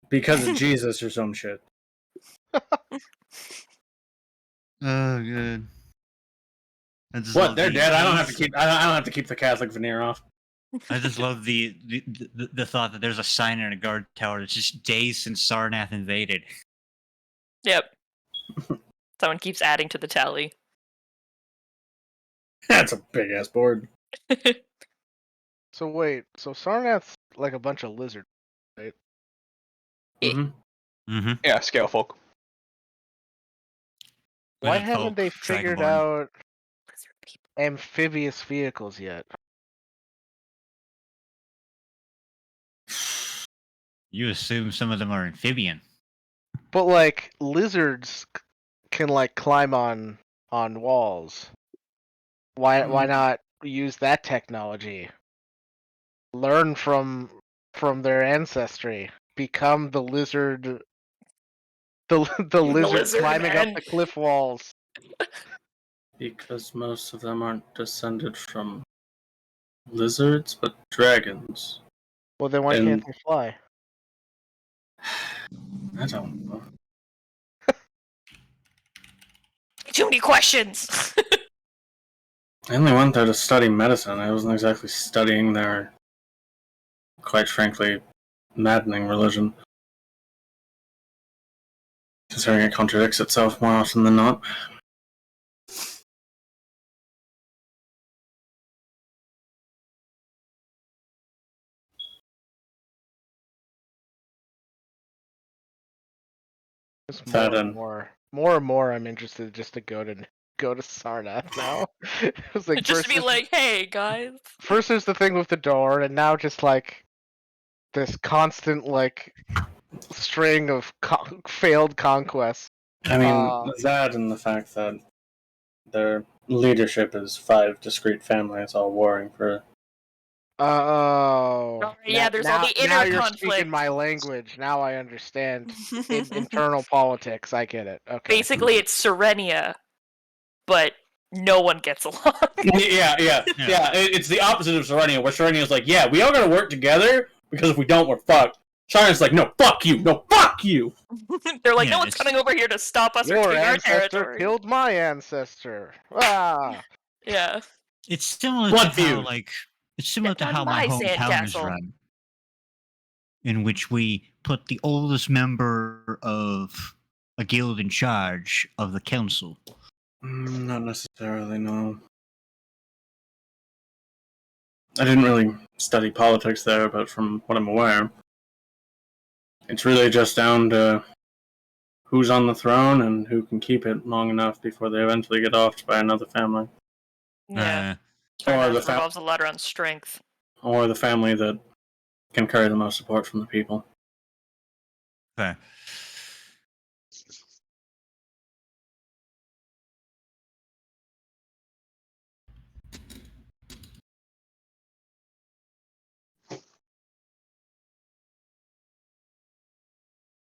S3: Because of Jesus or some shit.
S8: Oh, good.
S3: What? They're dead. I don't have to keep the Catholic veneer off.
S8: I just love the thought that there's a sign in a guard tower that's just days since Sarnath invaded.
S4: Yep. Someone keeps adding to the tally.
S3: That's a big ass board.
S6: So wait, so Sarnath's like a bunch of lizards, right?
S3: Mm-hmm.
S8: Mm-hmm.
S2: Yeah, scale folk.
S6: Why haven't they figured
S8: Dragonborn.
S6: out amphibious vehicles yet?
S8: You assume some of them are amphibian.
S6: But like lizards can like climb on walls. Why not use that technology? Learn from their ancestry. Become the lizard. The lizard
S4: lizard
S6: climbing
S4: man.
S6: up the cliff walls.
S3: Because most of them aren't descended from lizards, but dragons.
S6: Well, then why can't they fly?
S3: I don't know.
S4: Too many questions.
S3: I only went there to study medicine. I wasn't exactly studying their, quite frankly, maddening religion. Considering it contradicts itself more often than not.
S6: Just
S3: That and-
S6: more and more, I'm interested just to go to Sarnath now. It's like
S4: Just to be
S6: first-
S4: like, hey guys.
S6: First there's the thing with the door, and now just like this constant like string of failed conquests.
S3: I mean, that and the fact that their leadership is 5 discrete families all warring for...
S6: Oh.
S4: Yeah, there's all the inner
S6: now you're
S4: conflict.
S6: speaking my language. Now I understand. Internal politics. I get it. Okay.
S4: Basically, it's Serenia, but no one gets along.
S3: Yeah. It's the opposite of Serenia, where Serenia's like, yeah, we all gotta work together, because if we don't, we're fucked. Sarnath's like, no, fuck you! No, fuck you!
S4: They're like,
S8: Yeah,
S4: no one's coming over here to stop us or
S6: Your
S4: take our
S6: ancestor
S4: territory.
S6: killed my ancestor. Ah.
S4: Yeah.
S8: It's similar
S3: Blood
S8: to how,
S3: feud.
S8: like, it's similar to
S4: On
S8: how my
S4: my
S8: hometown is
S4: sandcastle.
S8: run, in which we put the oldest member of a guild in charge of the council.
S3: Not necessarily, no. I didn't really study politics there, but from what I'm aware, it's really just down to who's on the throne and who can keep it long enough before they eventually get offed by another family.
S4: Yeah.
S3: Or
S4: Sarnath
S3: the
S4: revolves a lot around strength.
S3: Or the family that can carry the most support from the people.
S8: Okay.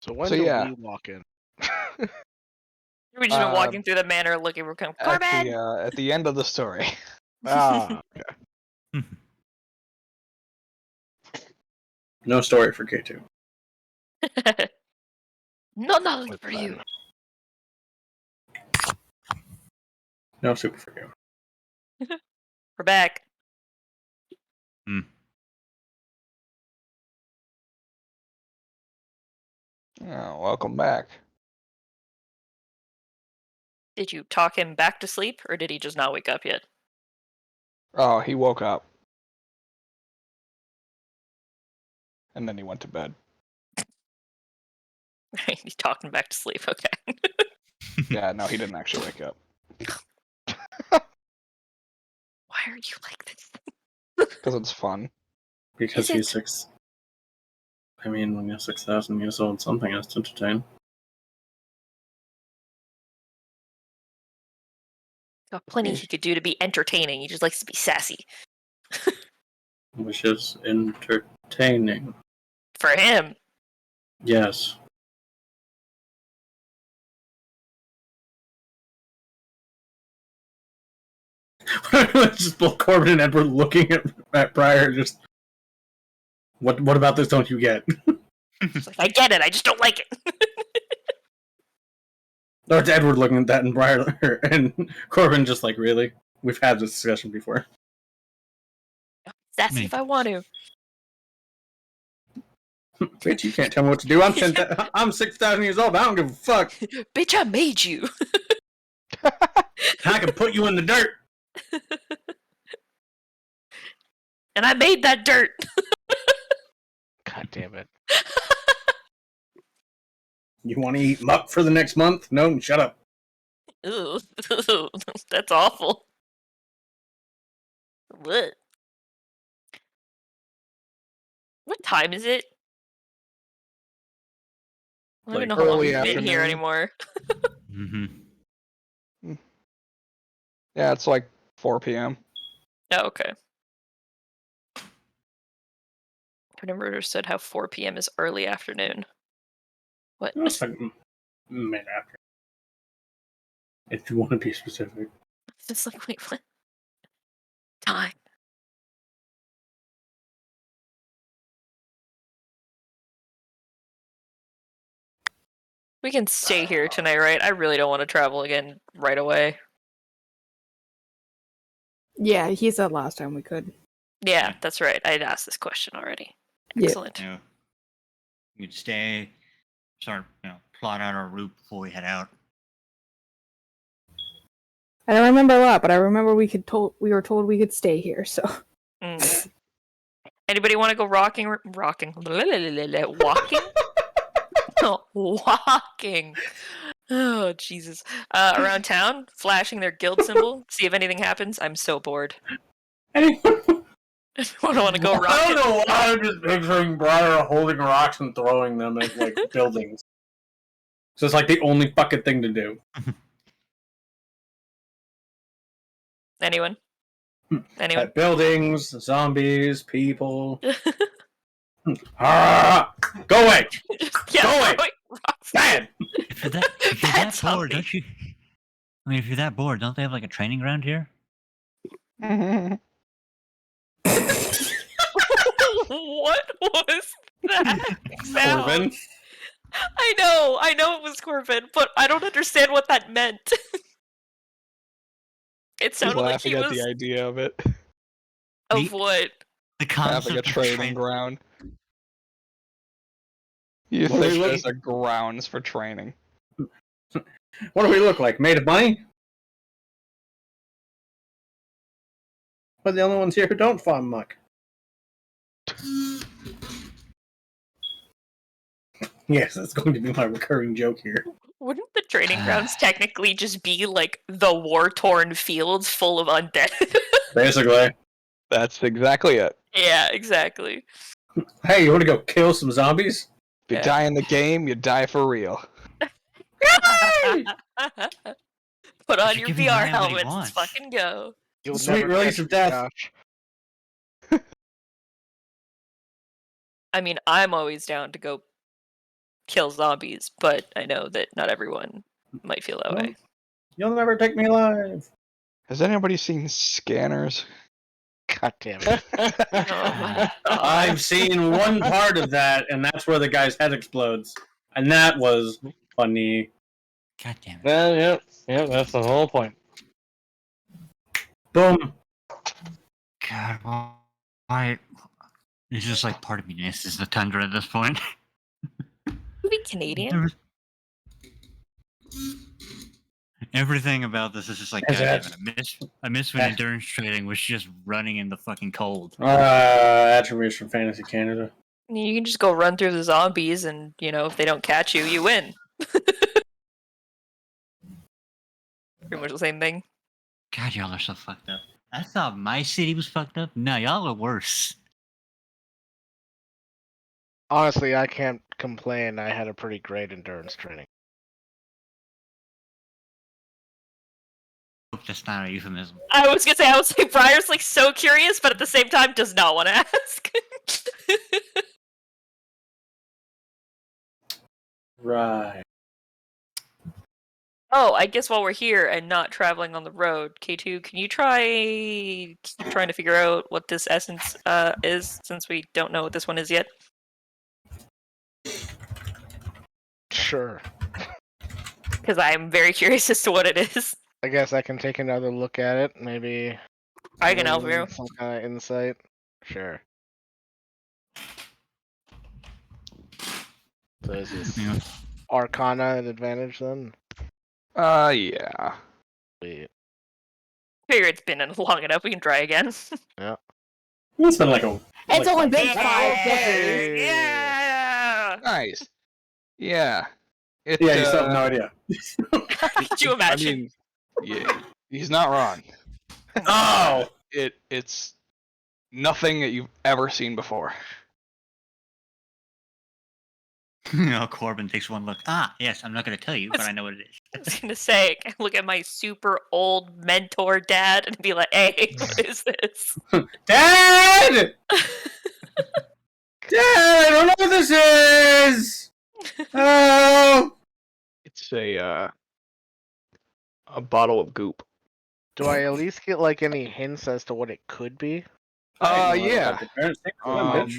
S6: So when
S2: So,
S6: do
S2: yeah.
S6: we walk in?
S4: We've just been walking through the manor looking for Corbin!
S2: At the end of the story.
S6: Ah,
S3: No story for K2.
S4: No knowledge
S6: with
S4: for you.
S6: fun.
S3: No super for you.
S4: We're back.
S2: Oh, welcome back.
S4: Did you talk him back to sleep, or did he just not wake up yet?
S2: Oh, he woke up. And then he went to bed.
S4: You talked him back to sleep, okay.
S2: Yeah, no, he didn't actually wake up.
S4: Why are you like this?
S2: Because it's fun.
S3: Because
S4: Is
S3: he's
S4: it?
S3: 6. I mean, when you're 6,000 years old, something has to entertain.
S4: Got plenty he could do to be entertaining. He just likes to be sassy.
S3: Which is entertaining.
S4: For him.
S3: Yes. Just both Corbin and Edward looking at Briar, just what about this don't you get?
S4: It's like, I get it, I just don't like it.
S3: Or it's Edward looking at that and Briar and Corbin just like, really? We've had this discussion before.
S4: Sassy if I want to.
S3: Bitch, you can't tell me what to do. I'm 6,000 years old. I don't give a fuck.
S4: Bitch, I made you.
S3: I can put you in the dirt.
S4: And I made that dirt.
S6: God damn it.
S3: You want to eat muck for the next month? No, shut up.
S4: Ew. That's awful. What? What time is it? I don't even know how long
S2: early
S4: we've been here
S2: afternoon.
S4: anymore.
S8: Mm-hmm.
S2: Yeah, it's like 4 p.m.
S4: Oh, okay. I've never understood how 4 p.m. is early afternoon. What?
S3: It's like mid after. If you want to be specific.
S4: It's like, wait, what? Time. We can stay here tonight, right? I really don't want to travel again right away.
S5: Yeah, he said last time we could.
S4: Yeah, that's right. I had asked this question already.
S5: Yeah.
S4: Excellent.
S8: You know, we could stay, start, plot out our route before we head out.
S5: I don't remember a lot, but I remember we were told we could stay here, so.
S4: Mm. Anybody want to go walking? Walking. No, walking. Oh, Jesus. Around town, flashing their guild symbol, see if anything happens. I'm so bored.
S3: Anyone?
S4: I don't want to go
S3: I
S4: rocking.
S3: don't know why I'm just picturing Briar holding rocks and throwing them at like buildings. So it's like the only fucking thing to do.
S4: Anyone? Anyone?
S3: At buildings, zombies, people. Ah, go away!
S4: Yeah,
S3: Go away!
S4: throwing rocks.
S3: Bad!
S8: If you're that
S4: Bad
S8: bored,
S4: zombie.
S8: don't you? I mean, if you're that bored, don't they have like a training ground here?
S4: What was that sound?
S3: Corbin?
S4: I know it was Corbin, but I don't understand what that meant. It
S2: He's
S4: sounded like
S2: laughing
S4: he
S2: at
S4: was
S2: the idea of it.
S4: of what?
S8: The
S2: Having a
S8: concept of
S2: training ground. You
S3: What are we
S2: think there's
S3: looking-
S2: a grounds for training.
S3: What do we look like? Made of money? We're the only ones here who don't farm muck. Yes, that's going to be my recurring joke here.
S4: Wouldn't the training grounds technically just be like the war-torn fields full of undead?
S3: Basically.
S2: That's exactly it.
S4: Yeah, exactly.
S3: Hey, you want to go kill some zombies?
S2: If you
S4: Yeah.
S2: die in the game, you die for real.
S4: Put on
S8: you're
S4: your
S8: giving
S4: VR
S8: Ryan what he
S4: helmets. Let's
S8: wants.
S4: fucking go.
S6: You'll
S3: Sweet
S6: never
S3: release
S6: catch
S3: of
S6: me,
S3: death.
S6: Josh.
S4: I mean, I'm always down to go kill zombies, but I know that not everyone might feel that way.
S3: You'll never take me alive.
S2: Has anybody seen Scanners?
S6: God damn it.
S4: Oh my god.
S3: I've seen one part of that, and that's where the guy's head explodes. And that was funny.
S8: God damn it.
S7: Yeah, that's the whole point.
S3: Boom.
S8: God, why? It's just like part of me misses the tundra at this point.
S4: Maybe Canadian.
S8: Everything about this is just like,
S3: Is
S8: God
S3: that-
S8: damn it. I miss when endurance training was just running in the fucking cold.
S3: Attributes from Fantasy Canada.
S4: You can just go run through the zombies, and if they don't catch you, you win. Pretty much the same thing.
S8: God, y'all are so fucked up. I thought my city was fucked up. No, y'all are worse.
S6: Honestly, I can't complain. I had a pretty great endurance training.
S8: Hope that's not a euphemism.
S4: I was gonna say, Briar's like so curious, but at the same time does not want to ask.
S3: Right.
S4: Oh, I guess while we're here and not traveling on the road, K2, can you keep trying to figure out what this essence is, since we don't know what this one is yet?
S6: Sure.
S4: Because I'm very curious as to what it is.
S6: I guess I can take another look at it. Maybe
S4: I can help you.
S6: some kind of insight. Sure. So is this
S8: Yeah.
S6: Arcana an advantage then?
S2: Yeah.
S6: Sweet.
S4: Figure it's been long enough. We can try again.
S3: It's been like a.
S5: It's only been 5
S6: Hey.
S5: days.
S4: Yeah.
S2: Nice. Yeah. It,
S3: Yeah, you still have no idea.
S4: Could you
S2: I
S4: imagine?
S2: mean, yeah, he's not wrong.
S3: Oh!
S2: It's nothing that you've ever seen before.
S8: Corbin takes one look. Ah, yes, I'm not going to tell you, but I know what it is.
S4: I was gonna say, I look at my super old mentor dad and be like, "Hey, what is this?"
S3: Dad! Dad, I don't know what this is! Oh!
S2: It's a bottle of goop.
S6: Do I at least get like any hints as to what it could be?
S2: Yeah.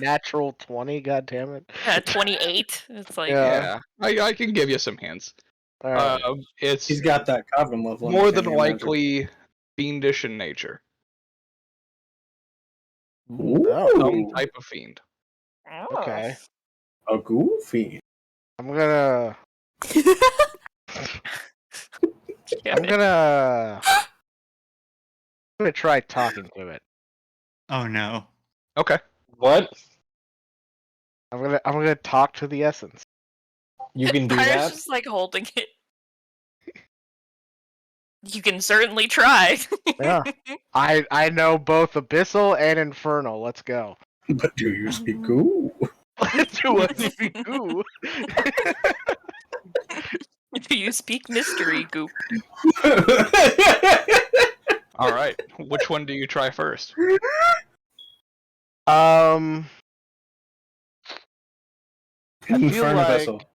S6: Natural 20, god damn it.
S4: 28. It's like,
S6: Yeah.
S2: I can give you some hints.
S6: Alright.
S2: It's
S3: He's got that coven level.
S2: more than likely fiendish in nature. Some
S3: Ooh,
S2: type of fiend.
S6: Okay.
S3: a goofy.
S6: I'm gonna
S4: Yeah,
S6: I'm gonna try talking to it.
S8: Oh, no.
S2: Okay.
S7: What?
S6: I'm gonna talk to the essence.
S7: You can do
S4: Briar's
S7: that?
S4: just like holding it. You can certainly try.
S6: Yeah. I know both abyssal and infernal. Let's go.
S3: But do you speak goo?
S6: Do I speak goo?
S4: Do you speak mystery, Goop?
S2: All right. Which one do you try first?
S6: I feel
S3: Infernabyssal.
S6: like...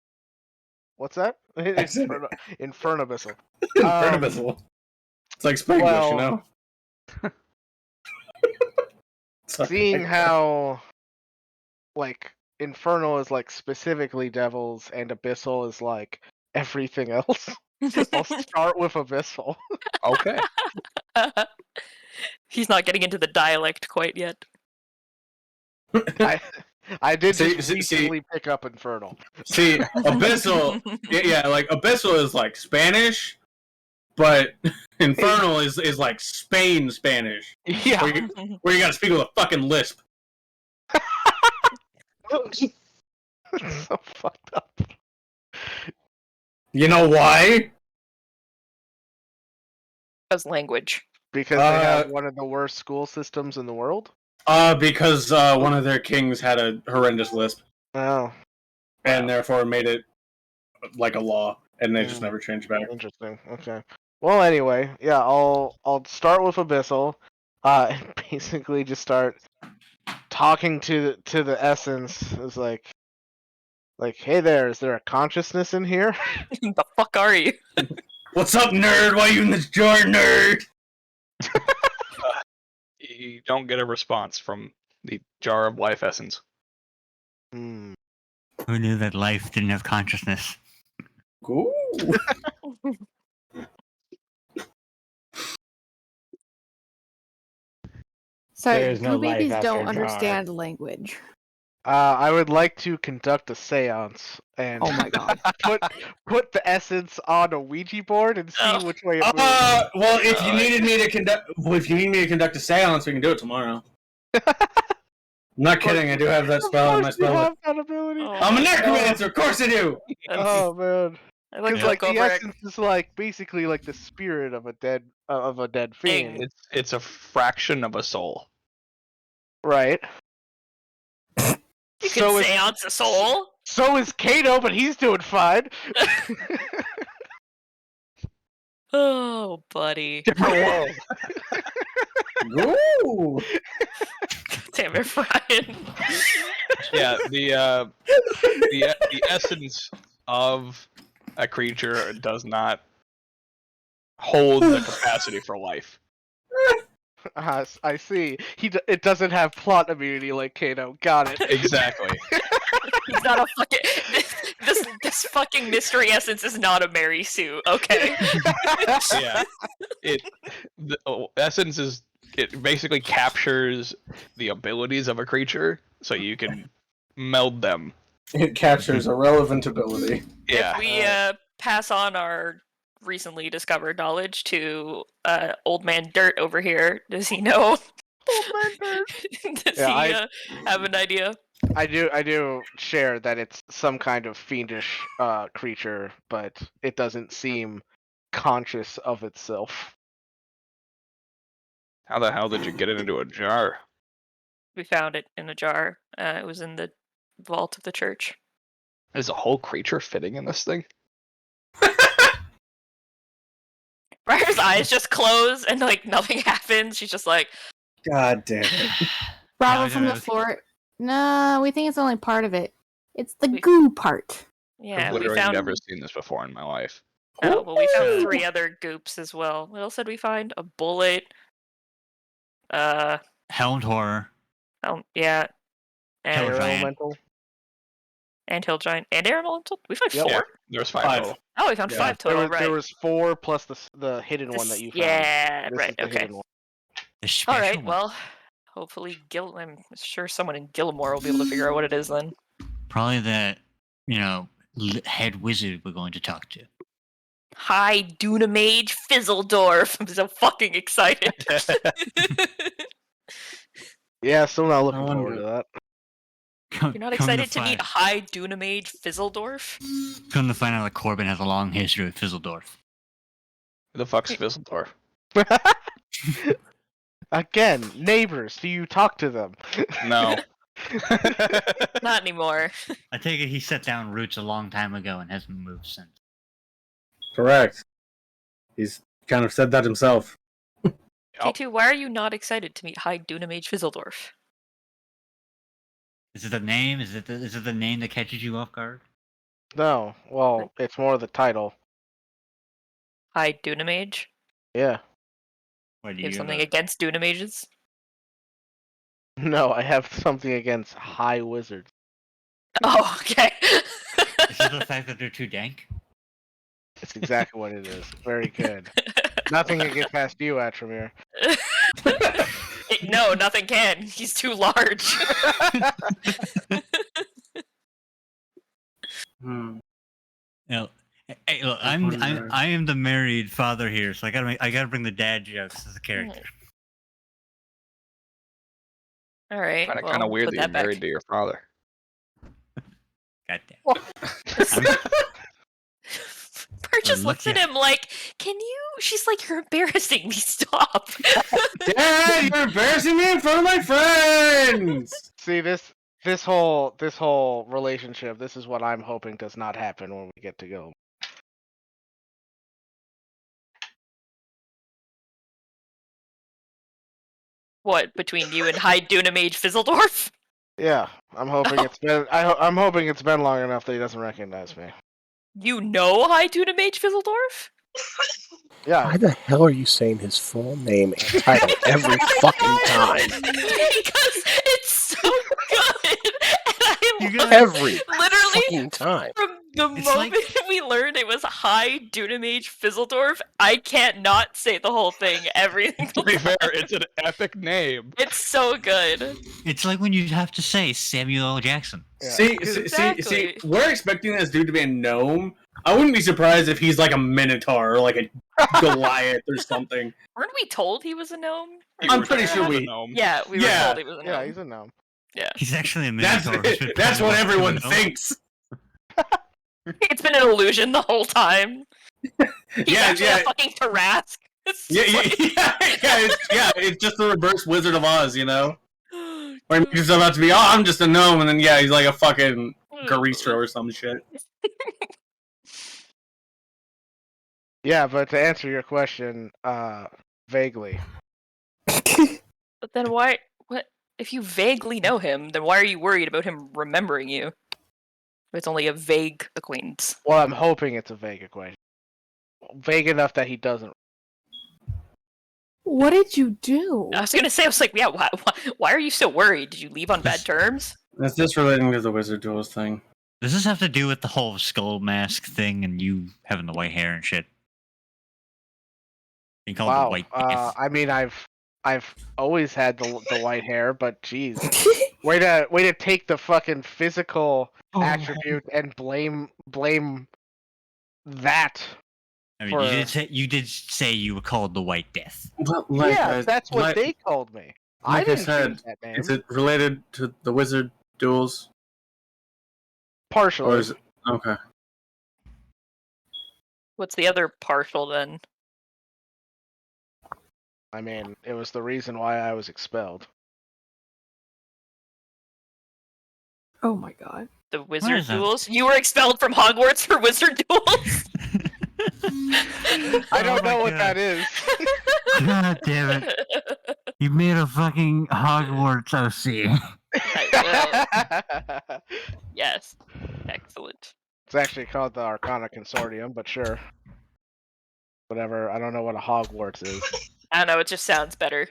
S6: What's that?
S3: Excellent.
S6: Infernabyssal.
S3: Infernabyssal. It's like Spanglish,
S6: well-
S3: you know? Sorry.
S6: Seeing how, like, infernal is like specifically devils, and abyssal is like everything else. I'll start with abyssal.
S2: Okay.
S4: He's not getting into the dialect quite yet.
S6: I did
S3: See-
S6: just
S3: see-
S6: recently pick up infernal.
S3: See, Abyssal, yeah, like Abyssal is like Spanish, but Infernal is like Spain Spanish,
S6: Yeah.
S3: where you gotta speak with a fucking lisp.
S6: So fucked up.
S3: You know why?
S4: As language.
S6: Because they have one of the worst school systems in the world?
S3: Because one of their kings had a horrendous lisp,
S6: Oh,
S3: and therefore made it like a law, and they just
S6: Mm.
S3: never changed back.
S6: interesting. Okay. Well, anyway, yeah, I'll start with abyssal, and basically just start talking to the essence. It's like, Like, hey there, is there a consciousness in here?
S4: The fuck are you?
S3: What's up, nerd? Why you in this jar, nerd?
S2: You don't get a response from the jar of life essence.
S6: Hmm.
S8: Who knew that life didn't have consciousness?
S3: Ooh.
S5: Sorry,
S7: There is no
S5: goo
S7: life
S5: babies
S7: after
S5: don't
S7: jar.
S5: understand language.
S6: I would like to conduct a séance and
S5: Oh my god.
S6: put the essence on a Ouija board and see
S4: Oh.
S6: which way it moves.
S3: Well, if you needed me to conduct, a seance, we can do it tomorrow. I'm not kidding. I do have that spell in my
S6: Of course you
S3: spell.
S6: have that ability.
S4: Oh
S3: I'm a
S4: my
S3: necromancer. Of course I do.
S4: God.
S6: Oh man.
S4: I like
S6: Because
S4: to
S6: like
S4: look
S6: the
S4: over it.
S6: essence is like basically like the spirit of a dead
S4: Thing.
S6: fiend,
S2: It's a fraction of a soul.
S6: right?
S4: You
S6: So
S4: can
S6: is
S4: seance a soul.
S6: so is Kato, but he's doing fine.
S4: Oh, buddy.
S2: Different world.
S3: Ooh.
S4: Damn it, Brian.
S2: Yeah, the essence of a creature does not hold the capacity for life.
S6: I see. It doesn't have plot immunity like Kato. Got it.
S2: Exactly.
S4: He's not a fucking. This fucking mystery essence is not a Mary Sue, okay?
S2: Yeah. Essence is it basically captures the abilities of a creature, so you can meld them.
S3: It captures a relevant ability.
S2: Yeah.
S4: If we pass on our recently discovered knowledge to Old Man Dirt over here, does he know?
S6: Old Man Dirt.
S4: Does
S6: Yeah,
S4: he have an idea?
S6: I do share that it's some kind of fiendish creature, but it doesn't seem conscious of itself.
S2: How the hell did you get it into a jar?
S4: We found it in a jar. It was in the vault of the church.
S2: Is a whole creature fitting in this thing?
S4: Briar's eyes just close and like nothing happens. She's just like,
S3: God damn it.
S5: Bravo
S8: No,
S5: from
S8: no,
S5: the
S8: no.
S5: floor. No, we think it's only part of it. It's the
S4: We-
S5: goo part.
S4: yeah,
S2: I've
S4: we
S2: literally
S4: found.
S2: never seen this before in my life.
S4: Oh, well, we found
S8: Ooh.
S4: 3 other goops as well. What else did we find? A bullet.
S8: Helmed horror.
S4: Yeah,
S8: Hill
S4: and
S8: giant.
S6: Elemental.
S4: hill giant and air elemental. We found
S6: Yep.
S4: 4.
S2: Yeah, there was 5
S3: 5.
S2: total.
S4: Oh, we found
S3: Yeah.
S4: 5 total.
S6: There
S4: Right.
S6: was 4 plus the hidden one that you found.
S4: Yeah,
S6: This
S4: right.
S6: is the
S4: Okay.
S6: hidden one.
S8: The special
S4: All right.
S8: one.
S4: Well, hopefully, I'm sure someone in Gilmore will be able to figure out what it is then.
S8: Probably the, head wizard we're going to talk to.
S4: Hi, Dunamage Fizzledorf. I'm so fucking excited.
S6: Yeah, still not looking
S3: I
S6: forward
S3: wonder-
S6: to that.
S4: You're not excited to meet Hi Dunamage Fizzledorf?
S8: Come to find out that Corbin has a long history with Fizzledorf.
S2: Who the fuck's Fizzledorf?
S6: Again, neighbors. Do you talk to them?
S2: No.
S4: Not anymore.
S8: I take it he set down roots a long time ago and hasn't moved since.
S3: Correct. He's kind of said that himself.
S4: K2, why are you not excited to meet Hi Dunamage Fizzledorf?
S8: Is it the name? Is it the name that catches you off guard?
S6: No. Well, it's more the title.
S4: Hi Dunamage?
S6: Yeah.
S8: Or do
S4: You have
S8: you
S4: something against Dunamages?
S6: No, I have something against high wizards.
S4: Oh, okay.
S8: Is it the fact that they're too dank?
S6: That's exactly what it is. Very good. Nothing can get past you, Atramir.
S4: No, nothing can. He's too large.
S3: Hmm.
S8: Hey, look,
S3: I wonder-
S8: I am the married father here, so I gotta bring the dad jokes as a character.
S4: All right.
S2: Kind of
S4: well,
S2: weird
S4: put
S2: that you're
S4: that back.
S2: married to your father.
S8: Goddamn.
S4: Bert just
S8: Look
S4: looks at
S8: at-
S4: him like, "Can you?" She's like, "You're embarrassing me. Stop."
S3: Dad, you're embarrassing me in front of my friends!
S6: See this whole relationship. This is what I'm hoping does not happen when we get to go.
S4: What between you and Hi Dunamage Fizzledorf?
S6: Yeah, I'm hoping it's been. I'm hoping it's been long enough that he doesn't recognize me.
S4: You know High Tuna Mage Fizzledorf?
S6: Yeah,
S1: Why the hell are you saying his full name and title every fucking time?
S4: Because it's so good. And I am
S8: You guys-
S1: Every
S4: literally
S1: fucking time.
S4: from the
S8: It's
S4: moment
S8: like-
S4: we learned it was High Dunamage Fizzledorf, I can't not say the whole thing every
S2: To
S4: single
S2: be
S4: time.
S2: fair, it's an epic name.
S4: It's so good.
S8: It's like when you have to say Samuel L. Jackson.
S6: Yeah.
S3: See,
S4: Exactly.
S3: we're expecting this dude to be a gnome. I wouldn't be surprised if he's like a minotaur or like a Goliath or something.
S4: Weren't we told he was a gnome?
S2: You
S3: I'm
S2: were
S3: pretty
S2: told
S3: sure
S2: he was a
S3: we-
S2: gnome.
S4: Yeah, we were
S3: Yeah.
S4: told he was a gnome.
S6: yeah, he's a gnome.
S8: He's actually a
S3: That's
S8: minotaur. who's been
S3: that's what
S8: promoted to a
S3: everyone
S8: gnome.
S3: thinks.
S4: It's been an illusion the whole time. He's
S3: Yeah,
S4: actually
S3: yeah.
S4: a fucking Tarrasque. It's
S3: Yeah,
S4: just
S3: it's just the reverse Wizard of Oz, you know?
S4: like-
S3: Or he's just about to be, I'm just a gnome, and then he's like a fucking Garistro or some shit.
S6: Yeah, but to answer your question, vaguely.
S4: But then why? What? If you vaguely know him, then why are you worried about him remembering you? If it's only a vague acquaintance.
S6: Well, I'm hoping it's a vague equation. Vague enough that he doesn't.
S5: What did you do?
S4: I was gonna say, I was like, yeah, why are you so worried? Did you leave on bad terms?
S3: That's just relating to the Wizard Duels thing.
S8: Does this have to do with the whole skull mask thing and you having the white hair and shit? You call it the
S6: Wow.
S8: white death.
S6: I mean, I've always had the white hair, but geez, way to take the fucking physical
S8: Oh,
S6: attribute and blame that.
S8: I mean,
S6: for-
S8: you did say you were called the White Death.
S3: But
S6: Yeah, that's what
S3: like,
S6: they called me. I
S3: like I
S6: didn't
S3: said,
S6: choose that name.
S3: is it related to the Wizard Duels?
S6: Partially.
S3: Or is it... Okay.
S4: What's the other partial then?
S6: I mean, it was the reason why I was expelled.
S5: Oh my god.
S4: The wizard
S8: is that?
S4: duels? You were expelled from Hogwarts for wizard duels?
S6: I don't
S8: Oh my
S6: know what
S8: God.
S6: that is.
S8: God damn it. You made a fucking Hogwarts OC.
S4: Yes. Excellent.
S6: It's actually called the Arcana Consortium, but sure. Whatever. I don't know what a Hogwarts is.
S4: I don't know, it just sounds better.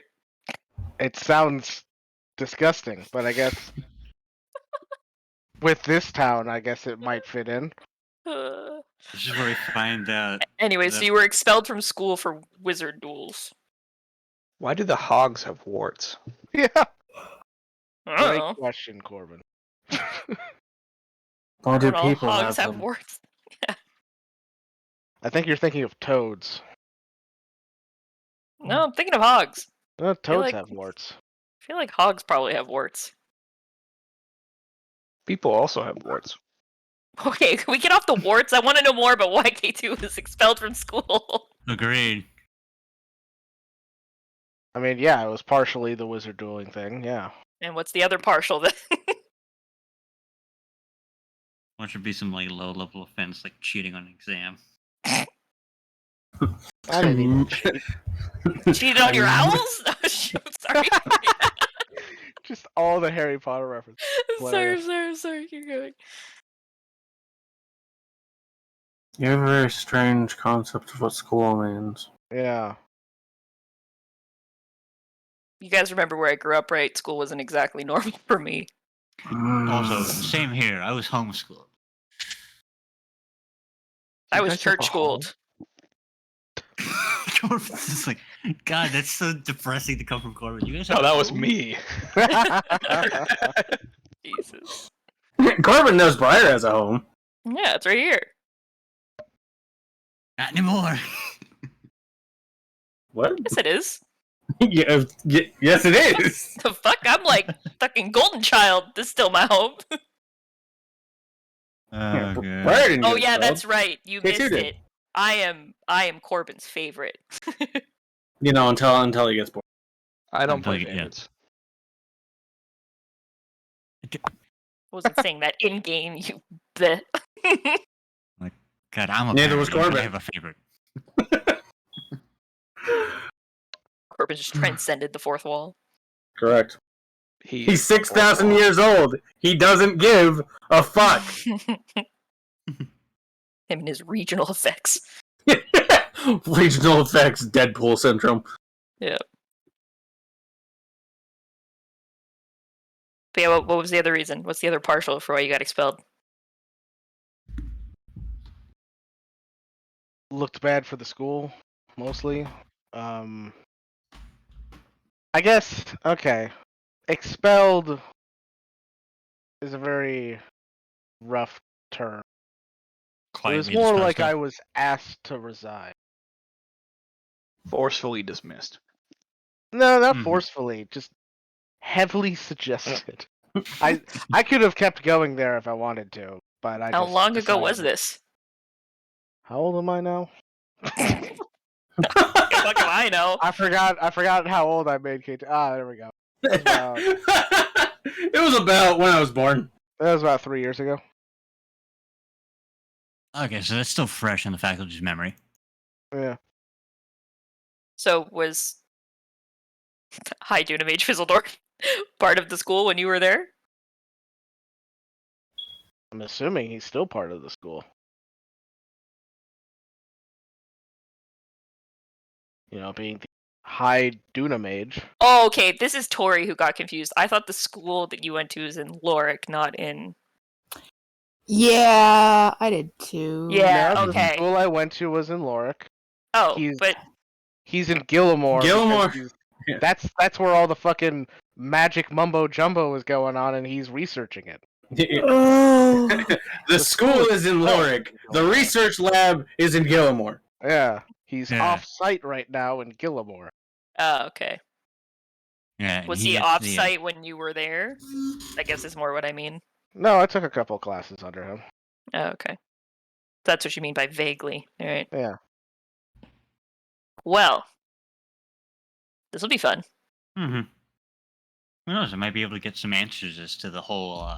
S6: It sounds disgusting, but I guess with this town, I guess it might fit in.
S8: This is where we find out.
S4: Anyway, so you were expelled from school for wizard duels.
S2: Why do the hogs have warts?
S6: Yeah.
S4: I don't
S6: Great
S4: know.
S6: question, Corbin.
S3: Why do
S4: Not all
S3: people
S4: hogs
S3: have
S4: have
S3: them?
S4: warts.
S6: I think you're thinking of toads.
S4: No, I'm thinking of hogs.
S6: Toads
S4: like-
S6: have warts.
S4: I feel like hogs probably have warts.
S2: People also have warts.
S4: Okay, can we get off the warts? I want to know more about why K2 was expelled from school.
S8: Agreed.
S6: I mean, yeah, it was partially the wizard dueling thing, yeah.
S4: And what's the other partial then?
S8: What should be some like low level offense like cheating on an exam?
S6: I didn't even cheat.
S4: Cheated on your owls? Oh, shoot, sorry.
S6: Just all the Harry Potter references.
S4: sorry, keep going.
S3: You have a very strange concept of what school means.
S6: Yeah.
S4: You guys remember where I grew up, right? School wasn't exactly normal for me.
S8: Also, same here. I was homeschooled.
S4: I
S2: You
S4: was
S2: guys have a
S4: church schooled.
S8: Corbin's just like, God, that's so depressing to come from Corbin. You guys
S2: No,
S8: have
S2: that was
S8: home?
S2: me.
S4: Jesus.
S3: Corbin knows Briar has a home.
S4: Yeah, it's right here.
S8: Not anymore.
S3: What?
S4: Yes, it is.
S3: Yes, it is.
S4: The fuck? I'm like fucking golden child. This is still my home.
S3: Yeah,
S8: Oh,
S3: Briar didn't
S4: Oh
S3: get
S4: yeah,
S3: expelled.
S4: that's right. You
S3: K2
S4: missed
S3: did.
S4: it. I am Corbin's favorite.
S3: You know, until he gets bored.
S2: I don't
S8: Until
S2: play
S8: you- yeah.
S2: favorites.
S4: I wasn't saying that in game, you bet.
S8: God, I'm a
S3: Neither
S8: parent,
S3: was
S8: but I
S3: Corbin.
S8: have a favorite.
S4: Corbin just transcended the fourth wall.
S3: Correct. He's 6,000 years old. He doesn't give a fuck.
S4: Him and his regional effects.
S3: Regional effects, Deadpool syndrome.
S4: Yeah. But yeah, what was the other reason? What's the other partial for why you got expelled?
S6: Looked bad for the school, mostly. I guess, okay. Expelled is a very rough term. It was
S8: Quietly
S6: more
S8: disposed
S6: like
S8: of.
S6: I was asked to resign.
S2: Forcefully dismissed.
S6: No, not
S8: Mhm.
S6: forcefully, just heavily suggested. I could have kept going there if I wanted to, but I
S4: How
S6: just
S4: long ago was
S6: decided-
S4: this?
S6: How old am I now?
S4: Fuck am I know?
S6: I forgot how old I made KT. There we go.
S3: It was about when I was born.
S6: That was about 3 years ago.
S8: Okay, so that's still fresh in the faculty's memory.
S6: Yeah.
S4: So was High Dunamage Fizzledorf part of the school when you were there?
S6: I'm assuming he's still part of the school. You know, being the High Dunamage.
S4: Oh, okay. This is Tori who got confused. I thought the school that you went to was in Lorik, not in.
S5: Yeah, I did too.
S4: Yeah,
S6: No,
S4: okay.
S6: The school I went to was in Lorik.
S4: Oh,
S6: He's-
S4: but
S6: He's in Gillimore. because
S3: Gillimore. Yeah.
S6: That's where all the fucking magic mumbo jumbo is going on, and he's researching it.
S5: Oh.
S3: The school is in Lorik. The research lab is in Gillimore.
S6: Yeah, he's
S8: Yeah.
S6: off site right now in Gillimore.
S4: oh, okay.
S8: Yeah. and
S4: Was he
S8: gets
S4: off
S8: the,
S4: site when you were there? I guess is more what I mean.
S6: No, I took a couple classes under him.
S4: Oh, okay. That's what you mean by vaguely. All right.
S6: Yeah.
S4: Well, this will be fun.
S8: Mm-hmm. Who knows? I might be able to get some answers as to the whole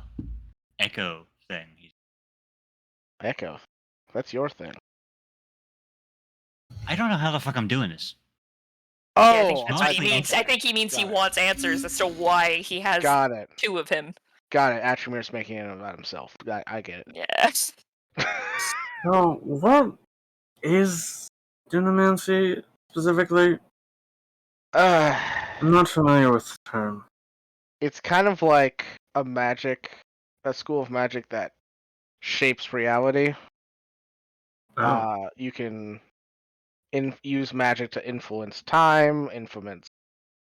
S8: echo thing.
S6: Echo. That's your thing.
S8: I don't know how the fuck I'm doing this.
S4: Yeah, I
S6: Oh,
S4: think that's what he
S8: honestly,
S4: means. I think he means he
S6: Got it.
S4: wants answers as to why he has
S6: got it.
S4: two of him.
S6: Got it. Atramir's making it about himself. I get it.
S4: Yes.
S3: So, what is Dunamancy specifically? I'm not familiar with the term.
S6: It's kind of like a school of magic that shapes reality.
S3: Oh.
S6: You can use magic to influence time, influence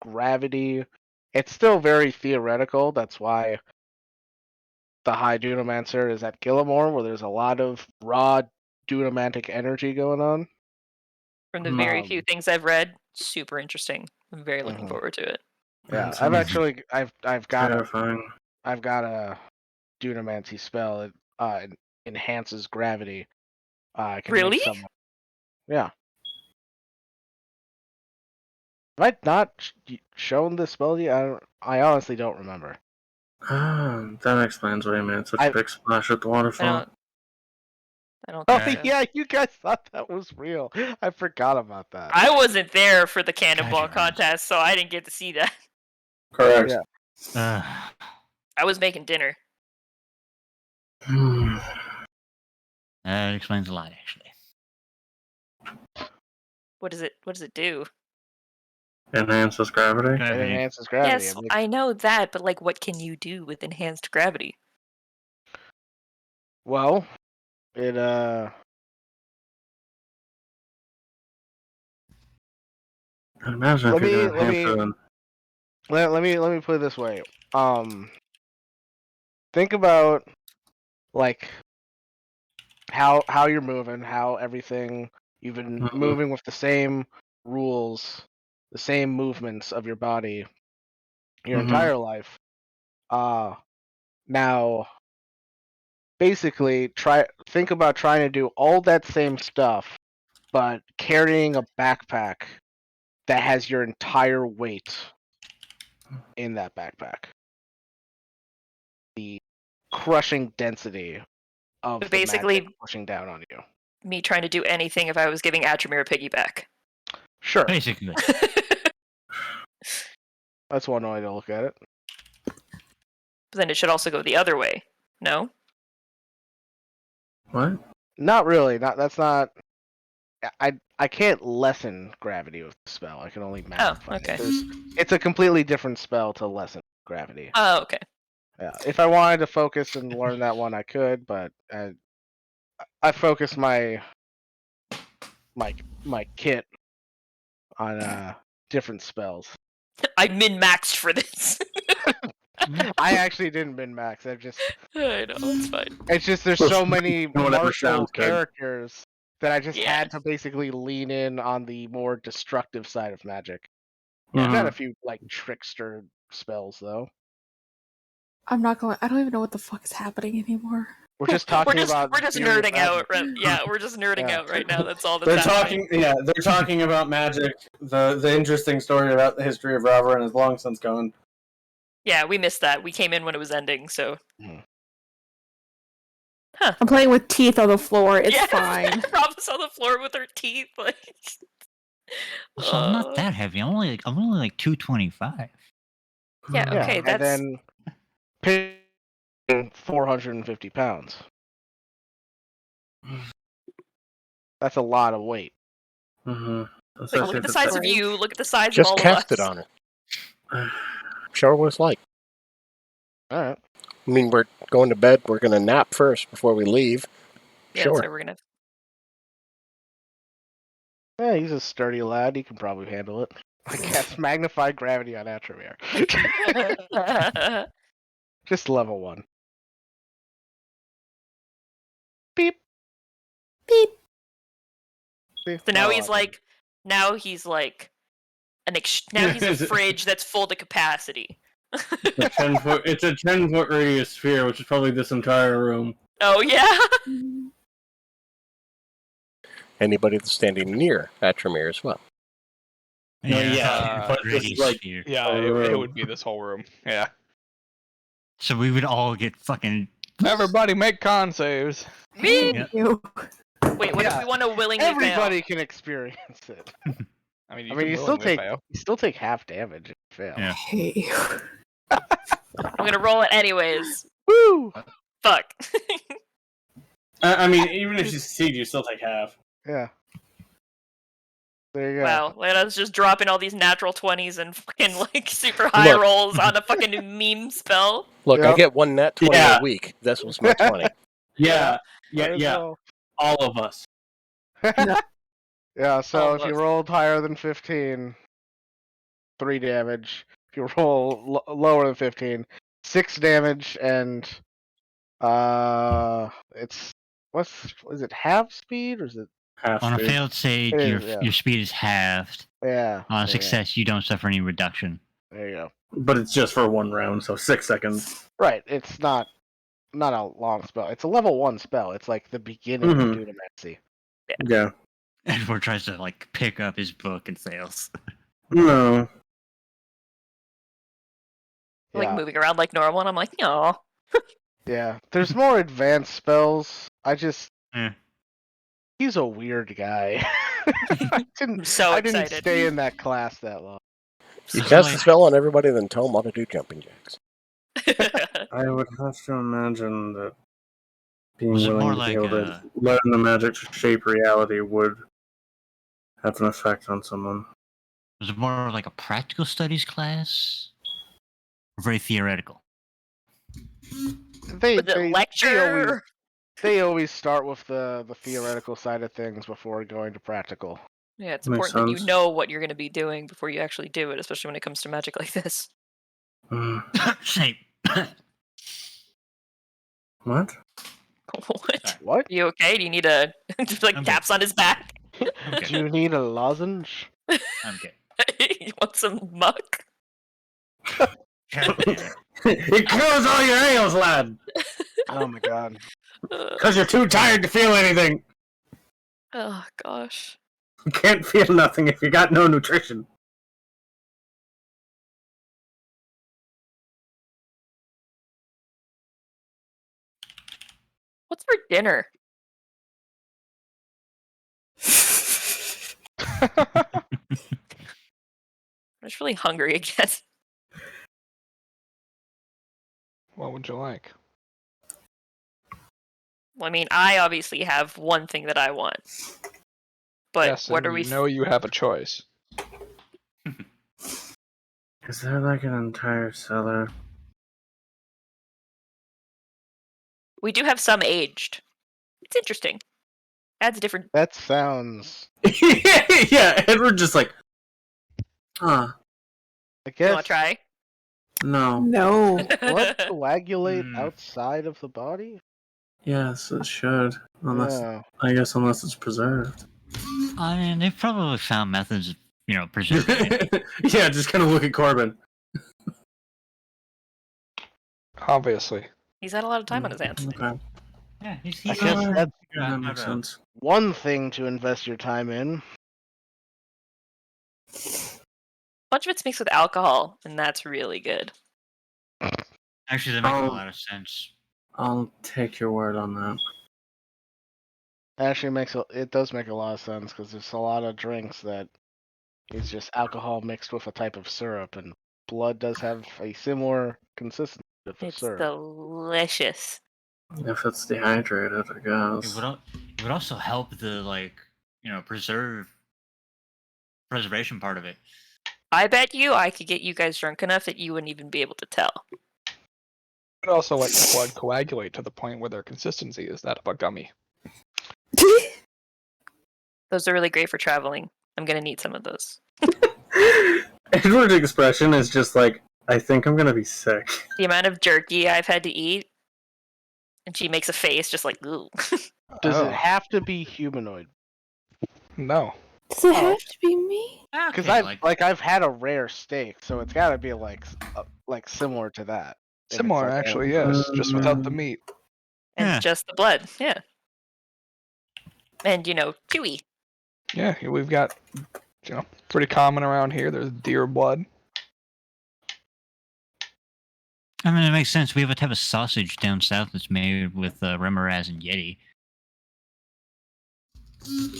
S6: gravity. It's still very theoretical. That's why the High Dunamancer is at Gillimore, where there's a lot of raw Dunamantic energy going on.
S4: From the very
S6: Um,
S4: few things I've read, super interesting. I'm very looking
S6: Mhm.
S4: forward to it.
S6: Yeah,
S3: That
S6: I've
S3: sounds
S6: got
S3: terrifying.
S6: a Dunamancy spell. It enhances gravity. Can make
S4: Really?
S6: someone- Yeah. Have I not shown this spell yet? I honestly don't remember.
S3: That explains why you made such
S6: I-
S3: a big splash at the waterfall.
S4: I don't
S6: Oh
S4: think so.
S6: yeah, you guys thought that was real. I forgot about that.
S4: I wasn't there for the cannonball
S8: Gotcha.
S4: contest, so I didn't get to see that.
S3: Correct.
S6: Yeah.
S4: I was making dinner.
S3: Hmm.
S8: That explains a lot, actually.
S4: What does it do?
S3: Enhances gravity.
S6: It
S8: Gravity.
S6: enhances gravity.
S4: Yes,
S6: It makes-
S4: I know that, but like, what can you do with enhanced gravity?
S6: Well, it
S3: I imagine
S6: Let
S3: if you're
S6: me-
S3: gonna
S6: let
S3: enhance
S6: me-
S3: it, then
S6: let me put it this way. Think about like how you're moving, how everything you've been
S3: Mhm.
S6: moving with the same rules, the same movements of your body your
S3: Mhm.
S6: entire life. Now basically think about trying to do all that same stuff but carrying a backpack that has your entire weight in that backpack. The crushing density of
S4: But
S6: the
S4: basically-
S6: magic pushing down on you.
S4: Me trying to do anything if I was giving Atramir a piggyback.
S6: Sure,
S8: Basically.
S6: that's one way to look at it.
S4: But then it should also go the other way. No?
S3: What?
S6: Not really. That's not. I can't lessen gravity with the spell. I can only magnify
S4: okay.
S6: it. It's a completely different spell to lessen gravity.
S4: Oh, okay.
S6: Yeah. If I wanted to focus and learn that one, I could, but I focus my kit on different spells.
S4: I min-maxed for this.
S6: I actually didn't min max.
S4: I know, it's fine.
S6: It's just there's so many
S3: Whatever
S6: martial
S3: sounds good.
S6: characters that I just
S4: Yeah.
S6: had to basically lean in on the more destructive side of magic.
S3: Mhm.
S6: I've got a few like trickster spells though.
S5: I'm not going. I don't even know what the fuck is happening anymore.
S6: We're just talking about.
S4: We're just
S6: theory of
S4: nerding out.
S6: magic.
S4: Right? Yeah, we're just nerding
S6: Yeah.
S4: out right now. That's all
S3: They're
S4: that's happening.
S3: talking. Yeah, they're talking about magic. The interesting story about the history of Ravaran is long since gone.
S4: Yeah, we missed that. We came in when it was ending, so.
S5: I'm playing with teeth on the floor. It's
S4: yeah,
S5: fine.
S4: Robin's on the floor with her teeth. Like.
S8: So I'm not that heavy. I'm only like 225.
S4: Yeah. Okay.
S6: And
S4: That's.
S6: then picking 450 pounds. That's a lot of weight.
S3: Mm-hmm.
S4: Like, look at the size of you. Look at the size
S1: Just
S4: of all
S1: cast
S4: of
S1: it
S4: us.
S1: on it. Show her what it's like.
S6: All right.
S1: I mean, we're going to bed. We're going to nap first before we leave.
S4: Yeah,
S1: Sure.
S4: so we're gonna.
S6: Yeah, he's a sturdy lad. He can probably handle it. I cast magnified gravity on Atramir. Just level 1. Beep.
S5: Beep.
S4: So now
S6: Oh,
S4: he's like, now he's a fridge that's full to capacity.
S3: It's a 10-foot radius sphere, which is probably this entire room.
S4: Oh yeah.
S1: Anybody that's standing near Atramir as well.
S3: Yeah, but this is like
S8: sphere.
S2: Yeah,
S3: Oh,
S2: it
S3: room.
S2: would be this whole room. Yeah.
S8: So we would all get fucking.
S2: Everybody make con saves.
S4: Me.
S8: Yeah.
S5: You.
S4: Wait, what if we want to willingly
S6: everybody can experience it.
S2: I mean,
S6: I mean, you still take half damage if you fail.
S8: Yeah.
S5: Hey.
S4: fail? I'm gonna roll it anyways.
S6: Woo!
S4: Fuck.
S3: I mean, even if you succeed, you still take half.
S6: Yeah. There you go.
S4: Wow, Lana's just dropping all these natural 20s and fucking like super high
S1: Look.
S4: rolls on a fucking meme spell.
S1: Look, I
S6: Yep.
S1: get one net 20
S3: Yeah.
S1: a week. This was my 20.
S3: Yeah,
S6: Might as
S3: yeah,
S6: well.
S3: all of us.
S6: Yeah, so
S4: All
S6: if you
S4: of us.
S6: rolled higher than 15, 3 damage. If you roll lower than 15, 6 damage, and it's is it half speed or is it?
S3: Half
S8: On a
S3: speed.
S8: failed save,
S6: It
S8: your
S6: is, yeah.
S8: your speed is halved.
S6: Yeah.
S8: On a
S6: there you go.
S8: success, you don't suffer any reduction.
S6: There you go.
S3: But it's just for one round, so 6 seconds.
S6: Right, it's not a long spell. It's a level 1 spell. It's like the beginning of
S3: Mhm.
S6: Dunamancy.
S3: Yeah.
S8: Edward tries to like pick up his book and fails.
S3: No.
S4: Like
S6: Yeah.
S4: moving around like normal, and I'm like, no.
S6: Yeah, there's more advanced spells.
S8: Eh.
S6: He's a weird guy. I didn't,
S4: I'm so
S6: I didn't
S4: excited.
S6: stay in that class that long.
S1: You
S8: So,
S1: cast a
S8: like,
S1: spell on everybody, then tell them how to do jumping jacks.
S3: I would have to imagine that being
S8: Was it
S3: willing
S8: more
S3: to
S8: like
S3: be able to
S8: a-
S3: learn the magic to shape reality would have an effect on someone.
S8: Was it more like a practical studies class? Or very theoretical?
S6: They,
S4: Was it lecture?
S6: they always start with the theoretical side of things before going to practical.
S4: Yeah, it's
S3: Makes
S4: important that you
S3: sense.
S4: know what you're going to be doing before you actually do it, especially when it comes to magic like this.
S8: Snape.
S3: What?
S4: What?
S6: What?
S4: You okay? Do you need a just like
S8: I'm
S4: taps on his back?
S8: Okay.
S6: Do you need a lozenge?
S8: I'm good.
S4: You want some muck?
S8: God damn it.
S3: It cures all your ails, lad!
S6: Oh my god.
S3: Because you're too tired to feel anything!
S4: Oh gosh.
S3: You can't feel nothing if you got no nutrition.
S4: What's for dinner? I'm just really hungry again.
S2: What would you like?
S4: Well, I mean, I obviously have one thing that I want. But
S2: yes,
S4: what
S2: and
S4: are we?
S2: you know you have a choice.
S3: Is there like an entire cellar?
S4: We do have some aged. It's interesting. Adds a different.
S6: That sounds.
S3: Yeah, Edward just like, huh?
S6: I
S4: You
S6: guess
S4: want to try?
S3: No.
S5: No.
S6: blood coagulate
S8: Hmm.
S6: outside of the body.
S3: Yes, it should. Unless
S6: Yeah.
S3: I guess unless it's preserved.
S8: I mean, they've probably found methods of, preserving it.
S3: Yeah, just kind of look at Corbin.
S2: Obviously.
S4: He's had a lot of time on his hands.
S3: Okay.
S8: Yeah,
S6: I
S8: he's
S6: guess
S3: Alright.
S6: that's
S3: That makes sense.
S6: one thing to invest your time in.
S4: A bunch of it's mixed with alcohol, and that's really good.
S8: Actually, that makes a
S3: Oh.
S8: lot of sense.
S3: I'll take your word on that.
S6: Actually, it does make a lot of sense because there's a lot of drinks that is just alcohol mixed with a type of syrup, and blood does have a similar consistency of a
S4: It's
S6: syrup.
S4: delicious.
S3: If it's dehydrated, I
S8: It
S3: guess.
S8: would also help the preservation part of it.
S4: I bet you I could get you guys drunk enough that you wouldn't even be able to tell.
S2: But also let the blood coagulate to the point where their consistency is that of a gummy.
S4: Those are really great for traveling. I'm gonna need some of those.
S3: Edward's expression is just like, I think I'm gonna be sick.
S4: The amount of jerky I've had to eat, and she makes a face just like, ooh.
S6: Does
S2: Oh,
S6: it have to be humanoid?
S2: No.
S5: Does it have to be me?
S6: Because
S8: Okay,
S6: I've had a rare steak, so it's got to be like similar to that. If it's
S2: Similar,
S6: like
S2: actually,
S6: animal.
S2: yes. Just without the meat.
S4: And
S8: Yeah.
S4: just the blood, yeah. And chewy.
S2: Yeah, we've got, pretty common around here. There's deer blood.
S8: I mean, it makes sense. We have a type of sausage down south that's made with remoraz and yeti.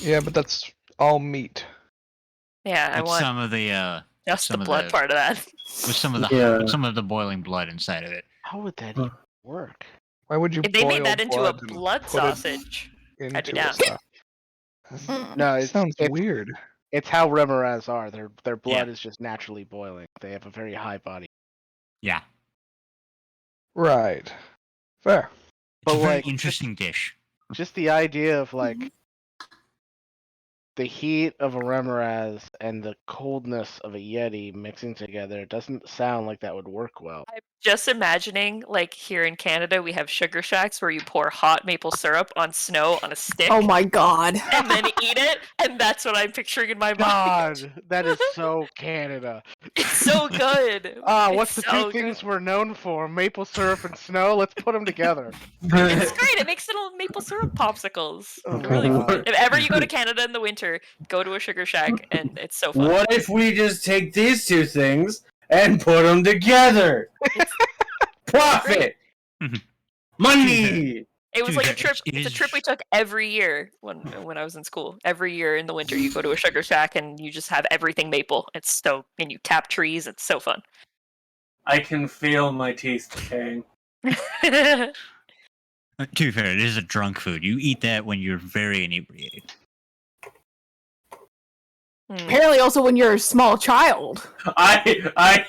S2: Yeah, but that's all meat.
S4: Yeah, I
S8: With
S4: want
S8: some of the
S4: just the
S8: some of
S4: blood
S8: the-
S4: part of that.
S8: with some of the
S3: Yeah.
S8: some of the boiling blood inside of it.
S6: How would that even work?
S2: Why would you
S4: If they
S2: boil
S4: made that into a
S2: blood and
S4: blood
S2: put it
S4: sausage, I'd be
S2: into
S4: down.
S2: stuff?
S6: No,
S2: It sounds
S6: it's
S2: weird.
S6: It's how remoraz are. Their blood
S8: Yeah.
S6: is just naturally boiling. They have a very high body.
S8: Yeah,
S2: Right. Fair.
S8: it's
S6: But,
S8: a very
S6: like,
S8: interesting dish.
S6: Just the idea of like the heat of a remoraz and the coldness of a yeti mixing together doesn't sound like that would work well.
S4: I'm just imagining, like here in Canada, we have sugar shacks where you pour hot maple syrup on snow on a stick
S5: Oh my god.
S4: and then eat it, and that's what I'm picturing in my mind.
S6: God, that is so Canada.
S4: It's so good.
S6: What's
S4: It's
S6: the
S4: so
S6: two things
S4: good.
S6: we're known for? Maple syrup and snow. Let's put them together.
S4: It's great. It makes little maple syrup popsicles.
S6: Oh,
S4: Really
S6: God.
S4: fun. If ever you go to Canada in the winter, go to a sugar shack, and it's so fun.
S3: What if we just take these two things and put them together? Profit! Money!
S4: It was
S8: Dude,
S4: like a
S8: that
S4: trip. It's a trip we took every year when I was in school. Every year in the winter, you go to a sugar shack and you just have everything maple. And you tap trees. It's so fun.
S3: I can feel my teeth decaying.
S8: To be fair, it is a drunk food. You eat that when you're very inebriated.
S5: Apparently, also when you're a small child.
S3: I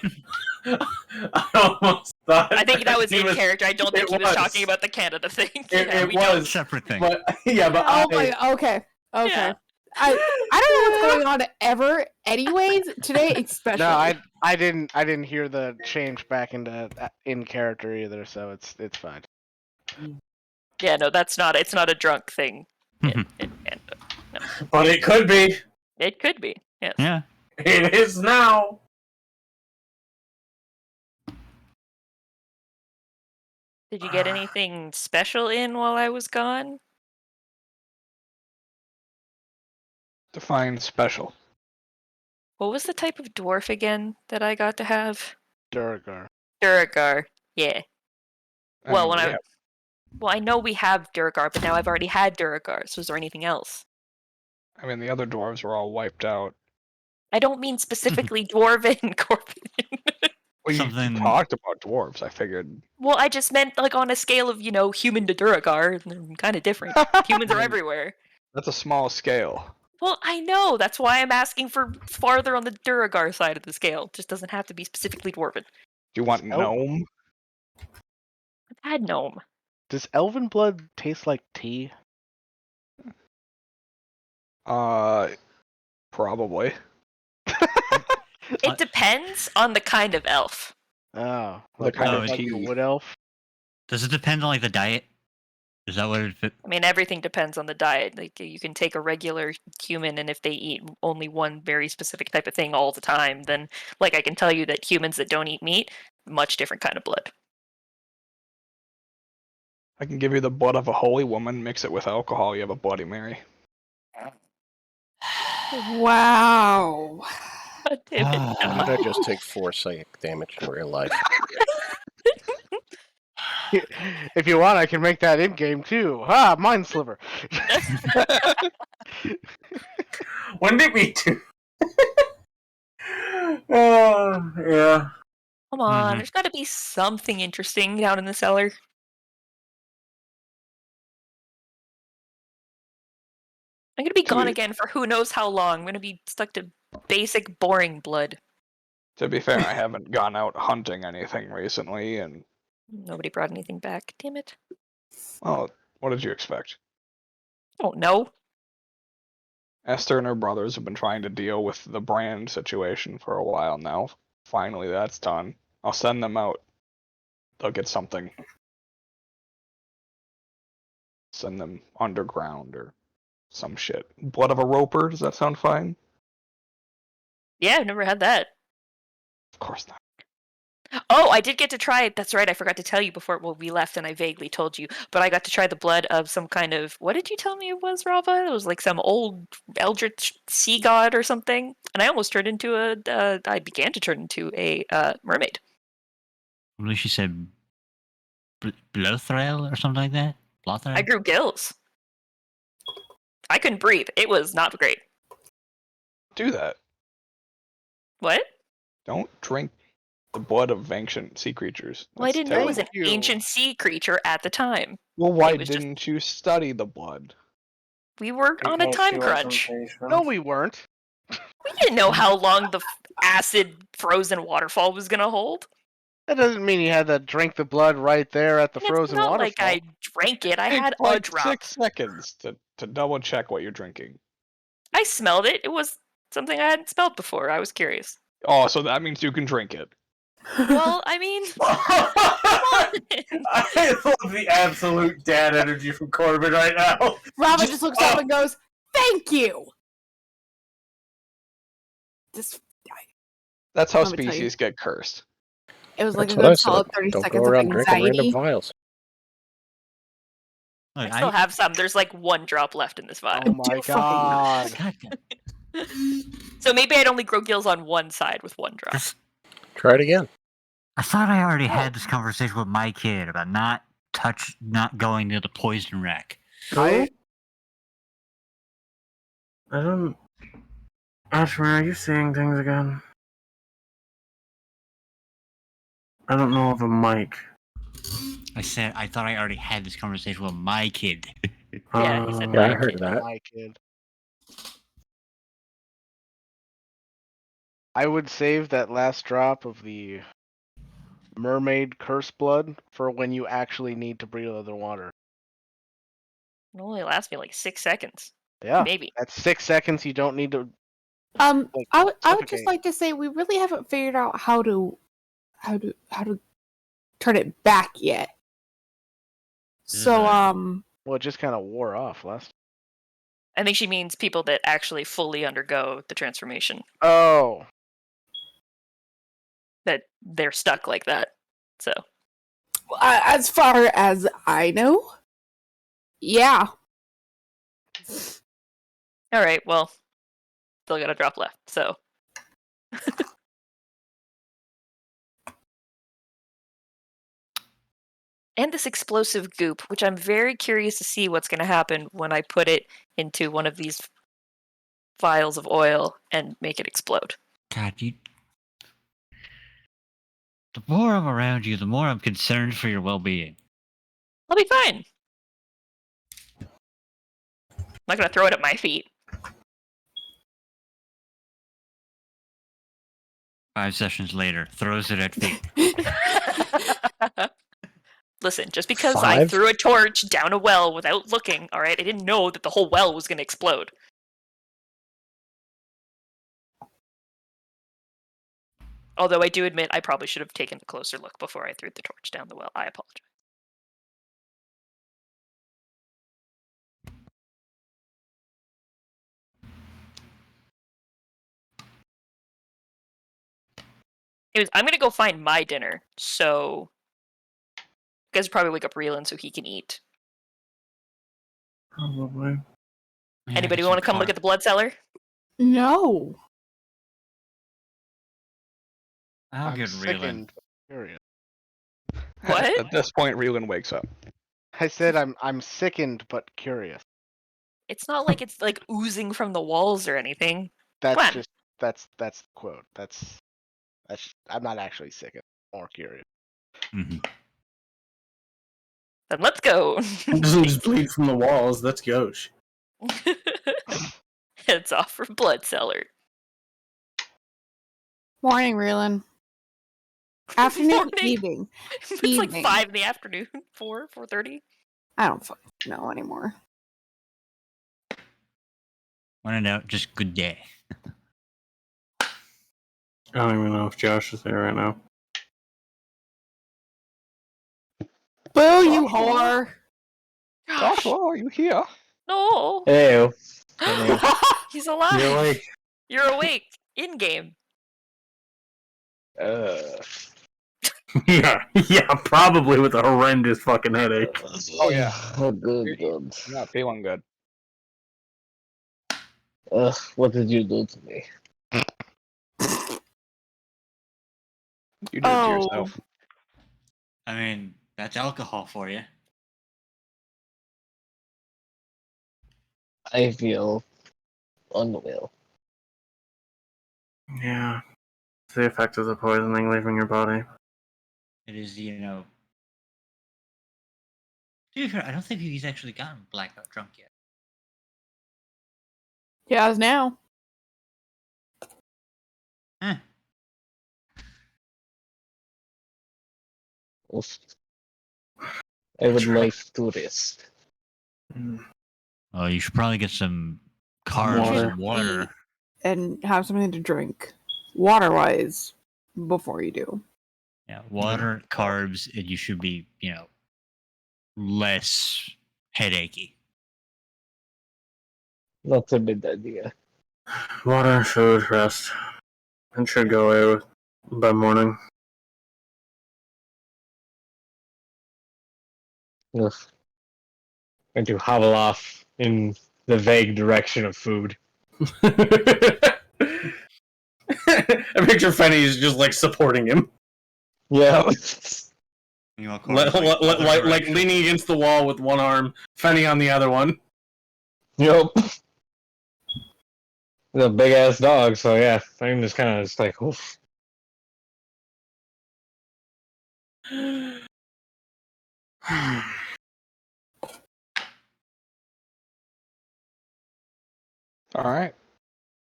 S3: almost thought.
S4: I think that was
S3: he
S4: in character. I don't think he was
S3: was.
S4: talking about the Canada thing.
S3: It
S4: we don't-
S3: was,
S8: Separate thing.
S3: but yeah, but
S5: Oh my. Okay. Okay.
S4: Yeah.
S5: I don't know what's going on ever. Anyways, today especially.
S6: No, I didn't hear the change back into in character either, so it's fine.
S4: Yeah, no, that's not. It's not a drunk thing in Canada.
S3: But it could be.
S4: It could be. Yes.
S8: Yeah.
S3: It is now.
S4: Did you get anything special in while I was gone?
S2: Define special.
S4: What was the type of dwarf again that I got to have?
S6: Duragar.
S4: Duragar. Yeah. Well, when
S2: yeah.
S4: I know we have Duragar, but now I've already had Duragar. So is there anything else?
S2: I mean, the other dwarves were all wiped out.
S4: I don't mean specifically dwarven, Corbin.
S2: Well,
S8: something.
S2: you talked about dwarves. I figured.
S4: Well, I just meant like on a scale of, human to Duragar. They're kind of different. Humans are everywhere.
S2: That's a small scale.
S4: Well, I know. That's why I'm asking for farther on the Duragar side of the scale. It just doesn't have to be specifically dwarven.
S2: Do you want
S6: Oh.
S2: gnome?
S4: I've had gnome.
S6: Does elven blood taste like tea?
S2: Probably.
S4: It depends on the kind of elf.
S6: Oh,
S2: The
S6: like,
S2: kind
S8: of
S6: like
S2: tea.
S6: a wood elf?
S8: Does it depend on like the diet? Is that what it?
S4: I mean, everything depends on the diet. Like, you can take a regular human, and if they eat only one very specific type of thing all the time, then, like, I can tell you that humans that don't eat meat, much different kind of blood.
S2: I can give you the blood of a holy woman, mix it with alcohol, you have a Bloody Mary.
S5: Wow.
S4: God damn it.
S1: Why did I just take 4 psychic damage in real life?
S6: If you want, I can make that in game too. Ah, mind sliver.
S3: When did we do? Oh, yeah.
S4: Come on,
S8: Mhm.
S4: there's got to be something interesting down in the cellar. I'm going to be gone again for who knows how long. I'm going to be stuck to basic, boring blood.
S2: To be fair, I haven't gone out hunting anything recently, and
S4: Nobody brought anything back. Damn it.
S2: well, what did you expect?
S4: Oh, no.
S2: Esther and her brothers have been trying to deal with the brand situation for a while now. Finally, that's done. I'll send them out. They'll get something. Send them underground or some shit. Blood of a roper, does that sound fine?
S4: Yeah, I've never had that.
S2: Of course not.
S4: Oh, I did get to try it. That's right. I forgot to tell you before we left, and I vaguely told you. But I got to try the blood of some kind of. What did you tell me it was, Rava? It was like some old eldritch sea god or something. And I almost turned into a. I began to turn into a mermaid.
S8: I believe she said Blothrel or something like that. Blothrel.
S4: I grew gills. I couldn't breathe. It was not great.
S2: Do that.
S4: What?
S2: Don't drink the blood of ancient sea creatures.
S4: Well, I
S2: That's
S4: didn't know it was an
S2: terrible.
S4: ancient sea creature at the time.
S2: Well, why
S4: it was just-
S2: didn't you study the blood?
S4: We were on a time crunch.
S6: No, we weren't.
S4: We didn't know how long the acid frozen waterfall was going to hold.
S6: That doesn't mean you had to drink the blood right there at the
S4: And
S6: frozen
S4: it's not
S6: waterfall.
S4: like I drank it. I
S2: Take
S4: had a
S2: like
S4: drop.
S2: 6 seconds to double check what you're drinking.
S4: I smelled it. It was something I hadn't smelled before. I was curious.
S2: Oh, so that means you can drink it.
S4: Well, I mean,
S3: I love the absolute dad energy from Corbin right now.
S5: Robin just looks up and goes, "Thank you." Just,
S2: That's how
S5: Let me tell you.
S2: species get cursed.
S5: it was like
S1: That's
S5: a
S1: what I
S5: good
S1: said.
S5: solid 30
S1: Don't
S5: seconds
S1: go
S5: of
S1: around drinking random
S5: anxiety.
S1: vials.
S4: I still have some. There's like 1 drop left in this vial.
S6: Oh my
S5: Do fucking
S6: god.
S4: So maybe I'd only grow gills on one side with 1 drop.
S1: Try it again.
S8: I thought I already had this conversation with my kid about not going near the poison rack.
S3: I don't. Ashman, are you seeing things again? I don't know of a mic.
S8: I said I thought I already had this conversation with my kid.
S4: Yeah, he said
S1: Yeah, I
S4: my
S1: heard
S4: kid.
S1: that.
S6: My kid. I would save that last drop of the mermaid curse blood for when you actually need to breathe other water.
S4: It only lasts me like 6 seconds.
S6: Yeah.
S4: Maybe.
S6: That's 6 seconds you don't need to like,
S5: I would just
S6: suffocate.
S5: like to say we really haven't figured out how to turn it back yet. So
S6: Well, it just kind of wore off last.
S4: I think she means people that actually fully undergo the transformation.
S6: Oh.
S4: That they're stuck like that. So
S5: as far as I know, yeah.
S4: all right, well, still got a drop left. So and this explosive goop, which I'm very curious to see what's going to happen when I put it into one of these vials of oil and make it explode.
S8: God, you The more I'm around you, the more I'm concerned for your well-being.
S4: I'll be fine. I'm not gonna throw it at my feet.
S8: 5 sessions later, throws it at feet.
S4: Listen, just because I
S1: 5?
S4: threw a torch down a well without looking, alright, I didn't know that the whole well was gonna explode. Although I do admit I probably should have taken a closer look before I threw the torch down the well. I apologize. Anyways, I'm gonna go find my dinner, so you guys probably wake up Reelan so he can eat.
S3: Probably.
S8: Yeah,
S4: Anybody
S8: get
S4: want to
S8: some
S4: come look
S8: car-
S4: at the blood cellar?
S5: No.
S8: I'll
S6: I'm
S8: get Reelan.
S6: sickened, but curious.
S4: What?
S2: At this point, Reelan wakes up.
S6: I said I'm sickened but curious.
S4: It's not like it's like oozing from the walls or anything.
S6: That's
S4: Come on.
S6: just that's the quote. That's I'm not actually sickened. More curious.
S8: Mhm.
S4: Then let's go.
S3: It doesn't just bleed from the walls. That's gauche.
S4: Heads off for blood cellar.
S5: Morning, Reelan. Afternoon,
S4: Morning.
S5: evening.
S4: It's
S5: Evening.
S4: like 5 in the afternoon. 4:30.
S5: I don't fucking know anymore.
S8: When in doubt, just good day.
S3: I don't even know if Josh is there right now.
S5: Boo, you whore!
S4: Gosh,
S2: Joshua, are you here?
S4: no.
S7: Hey,
S4: He's alive.
S7: you're like,
S4: You're awake. In game.
S3: Yeah, probably with a horrendous fucking headache.
S2: Oh, yeah.
S7: Oh, good.
S2: I'm not feeling good.
S7: What did you do to me?
S2: You did it to
S5: Oh.
S2: yourself.
S8: I mean, that's alcohol for you.
S7: I feel unwell.
S3: Yeah. It's the effect of the poisoning leaving your body.
S8: It is, To be fair, I don't think he's actually gotten blackout drunk yet.
S5: Yeah, it's now.
S8: Eh.
S7: Oof. I would like to rest.
S8: Well, you should probably get some carbs
S3: Water.
S8: and water.
S5: And have something to drink, water-wise, before you do.
S8: Yeah, water, carbs, and you should be, less headachy.
S7: Not a bad idea.
S3: Water, food, rest. It should go away by morning.
S7: Ugh. Going to hobble off in the vague direction of food.
S3: I picture Fenny's just like supporting him,
S7: Yeah.
S3: like leaning against the wall with one arm, Fenny on the other one.
S7: Yep. He's a big ass dog, so yeah, I'm just kind of like, oof.
S2: All right.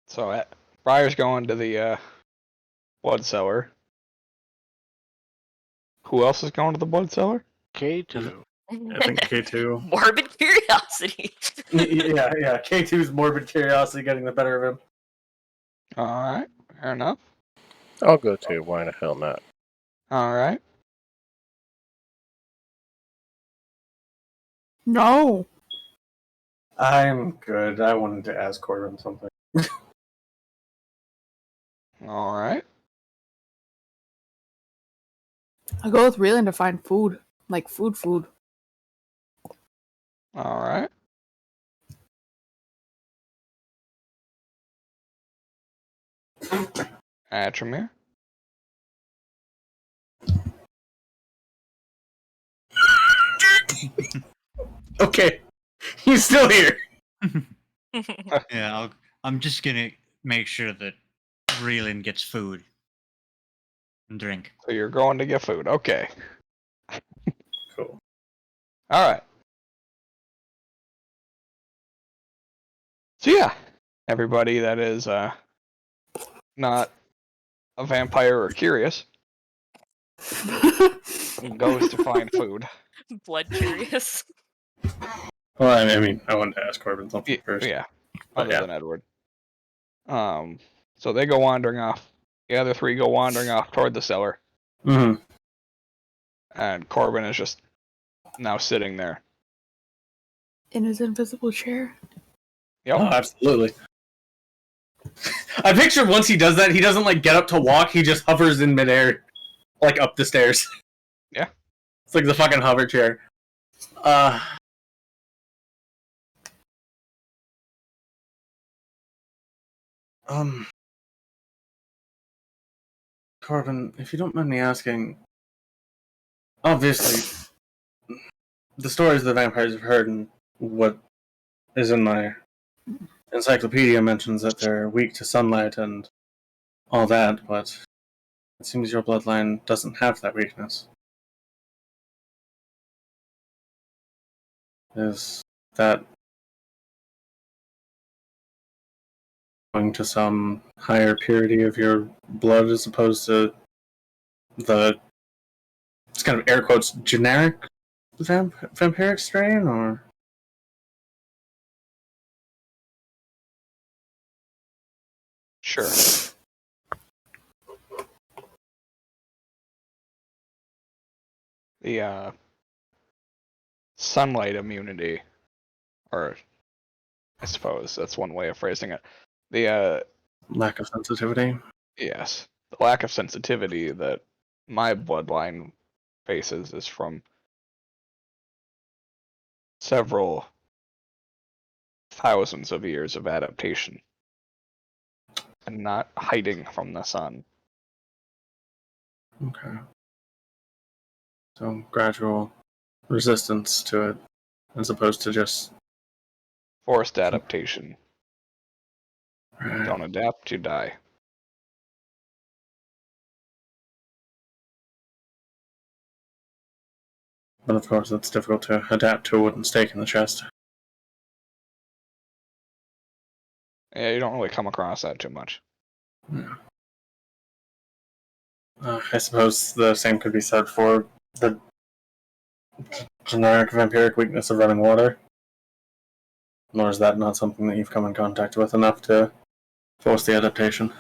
S2: So Briar's going to the blood cellar. Who else is going to the blood cellar?
S6: K2.
S3: I think K2.
S4: Morbid curiosity.
S3: yeah. K2's morbid curiosity getting the better of him.
S2: All right. Fair enough.
S1: I'll go too. Why the hell not?
S2: All right.
S5: No.
S3: I'm good. I wanted to ask Corbin something.
S2: All right.
S5: I'll go with Reelan to find food. Like food.
S2: All right. Atramir.
S3: Okay. He's still here.
S8: I'm just gonna make sure that Reelan gets food. Drink.
S2: So you're going to get food. Okay.
S3: Cool.
S2: All right. So yeah, everybody that is not a vampire or curious goes to find food.
S4: Blood curious.
S3: Well, I mean, I wanted to ask Corbin something first.
S2: Yeah,
S3: But
S2: other
S3: yeah.
S2: than Edward. So they go wandering off. The other three go wandering off toward the cellar,
S3: Mm-hmm.
S2: and Corbin is just now sitting there.
S5: In his invisible chair.
S2: Yep.
S3: Oh, absolutely. I picture once he does that, he doesn't like get up to walk. He just hovers in midair, like up the stairs.
S2: Yeah.
S3: It's like the fucking hover chair. Corbin, if you don't mind me asking, obviously, the stories the vampires have heard and what is in my encyclopedia mentions that they're weak to sunlight and all that, but it seems your bloodline doesn't have that weakness. Is that going to some higher purity of your blood as opposed to the, it's kind of air quotes, generic vampiric strain, or?
S2: Sure. The sunlight immunity, or I suppose that's one way of phrasing it. The
S3: Lack of sensitivity?
S2: yes, the lack of sensitivity that my bloodline faces is from several thousands of years of adaptation and not hiding from the sun.
S3: Okay. So gradual resistance to it, as opposed to just
S2: Forced adaptation.
S3: right.
S2: Don't adapt, you die.
S3: But of course, it's difficult to adapt to a wooden stake in the chest.
S2: Yeah, you don't really come across that too much.
S3: Yeah. I suppose the same could be said for the generic vampiric weakness of running water. Nor is that not something that you've come in contact with enough to force the adaptation.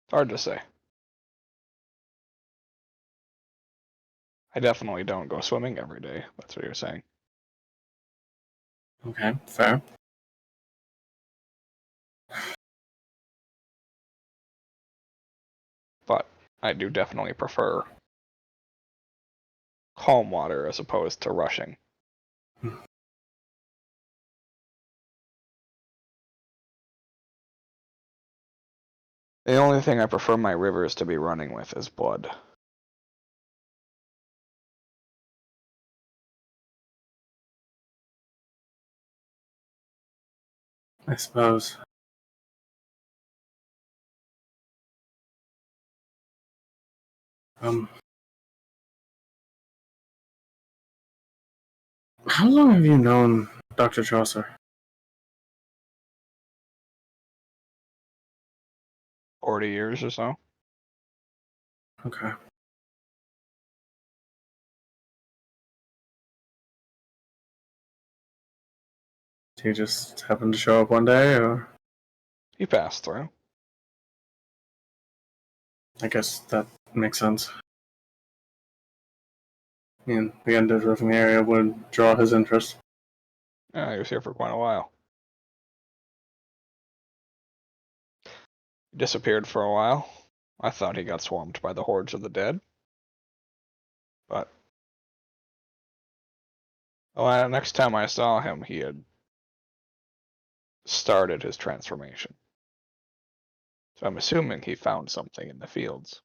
S2: It's hard to say. I definitely don't go swimming every day. That's what you're saying.
S3: Okay, fair.
S2: But I do definitely prefer calm water as opposed to rushing. The only thing I prefer my rivers to be running with is blood.
S3: I suppose. How long have you known Dr. Chaucer?
S2: 40 years or so.
S3: Okay. Did he just happen to show up one day, or?
S2: He passed through.
S3: I guess that makes sense. I mean, the individual from the area would draw his interest.
S2: Yeah, he was here for quite a while. He disappeared for a while. I thought he got swarmed by the hordes of the dead. But well, next time I saw him, he had started his transformation. So I'm assuming he found something in the fields.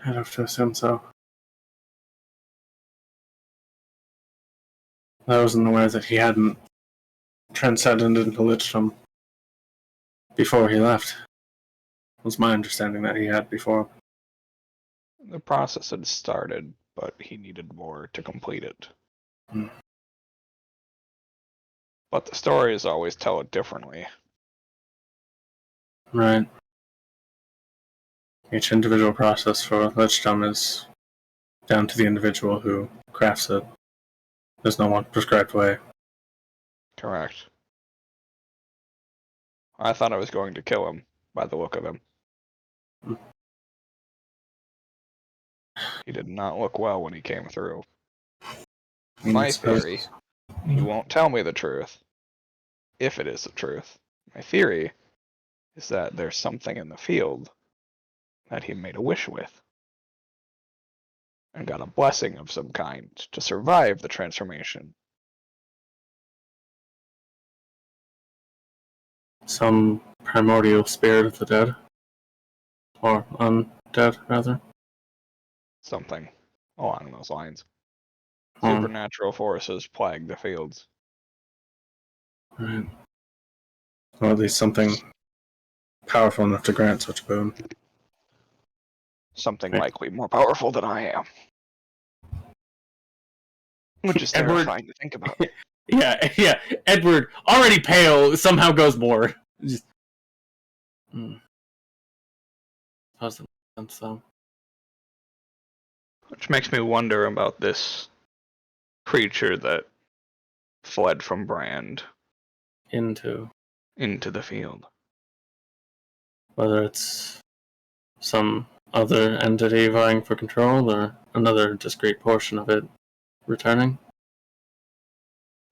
S3: I'd have to assume so. I wasn't aware that he hadn't transcended into Lichdom before he left. Was my understanding that he had before.
S2: The process had started, but he needed more to complete it.
S3: Hmm.
S2: But the stories always tell it differently.
S3: Right. Each individual process for Lichdom is down to the individual who crafts it. There's no one prescribed way.
S2: Correct. I thought I was going to kill him by the look of him.
S3: Hmm.
S2: He did not look well when he came through.
S3: I mean,
S2: My
S3: I suppose-
S2: theory, he won't tell me the truth, if it is the truth. My theory is that there's something in the field that he made a wish with, and got a blessing of some kind to survive the transformation.
S3: Some primordial spirit of the dead. Or undead, rather.
S2: Something along those lines.
S3: Hmm.
S2: Supernatural forces plague the fields.
S3: Right. Or at least something powerful enough to grant such a boon.
S2: Something
S3: Right.
S2: likely more powerful than I am. Which is
S3: Edward-
S2: terrifying to think about.
S3: Yeah. Edward, already pale, somehow goes more. Just... Doesn't make sense, though.
S2: Which makes me wonder about this creature that fled from Brand
S3: Into
S2: into the field.
S3: whether it's some other entity vying for control or another discrete portion of it returning.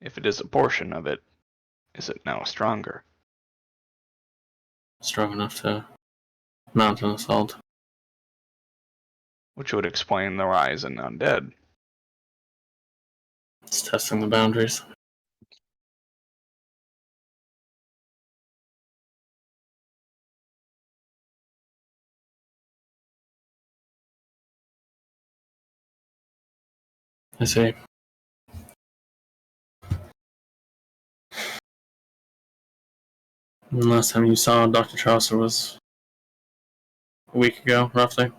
S2: If it is a portion of it, is it now stronger?
S3: Strong enough to mount an assault.
S2: Which would explain the rise in undead.
S3: It's testing the boundaries. I see. And the last time you saw Dr. Chaucer was a week ago, roughly.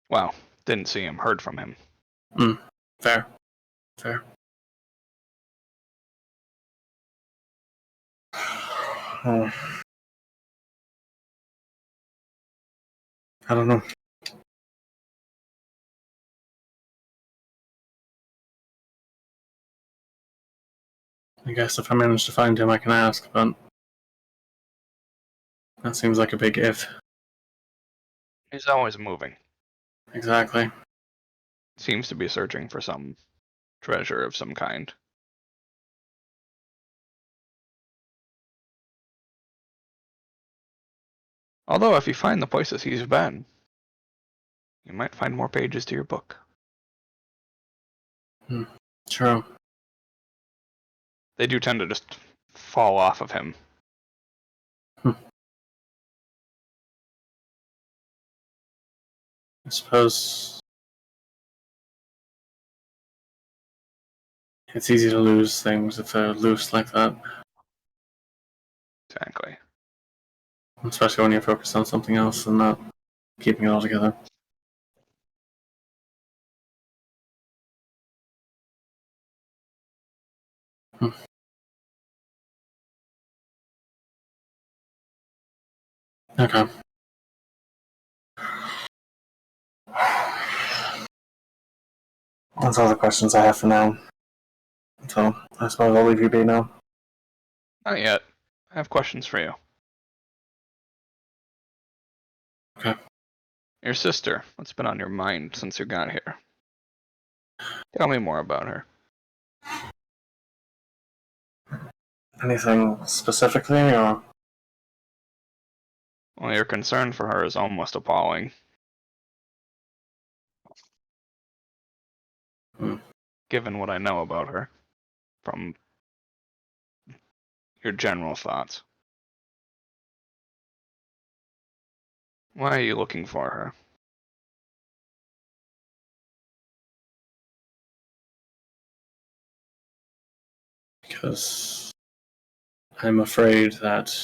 S2: Well, didn't see him, heard from him.
S3: Fair. I don't know. I guess if I manage to find him, I can ask, but that seems like a big if.
S2: He's always moving.
S3: Exactly.
S2: Seems to be searching for some treasure of some kind. Although, if you find the places he's been, you might find more pages to your book.
S3: True.
S2: They do tend to just fall off of him.
S3: I suppose it's easy to lose things if they're loose like that,
S2: Exactly.
S3: especially when you're focused on something else and not keeping it all together. Okay. That's all the questions I have for now. So, I suppose I'll leave you be now.
S2: Not yet. I have questions for you.
S3: Okay.
S2: Your sister, what's been on your mind since you got here? Tell me more about her.
S3: Anything specifically, or?
S2: Well, your concern for her is almost appalling. Given what I know about her, from your general thoughts. Why are you looking for her?
S3: Because I'm afraid that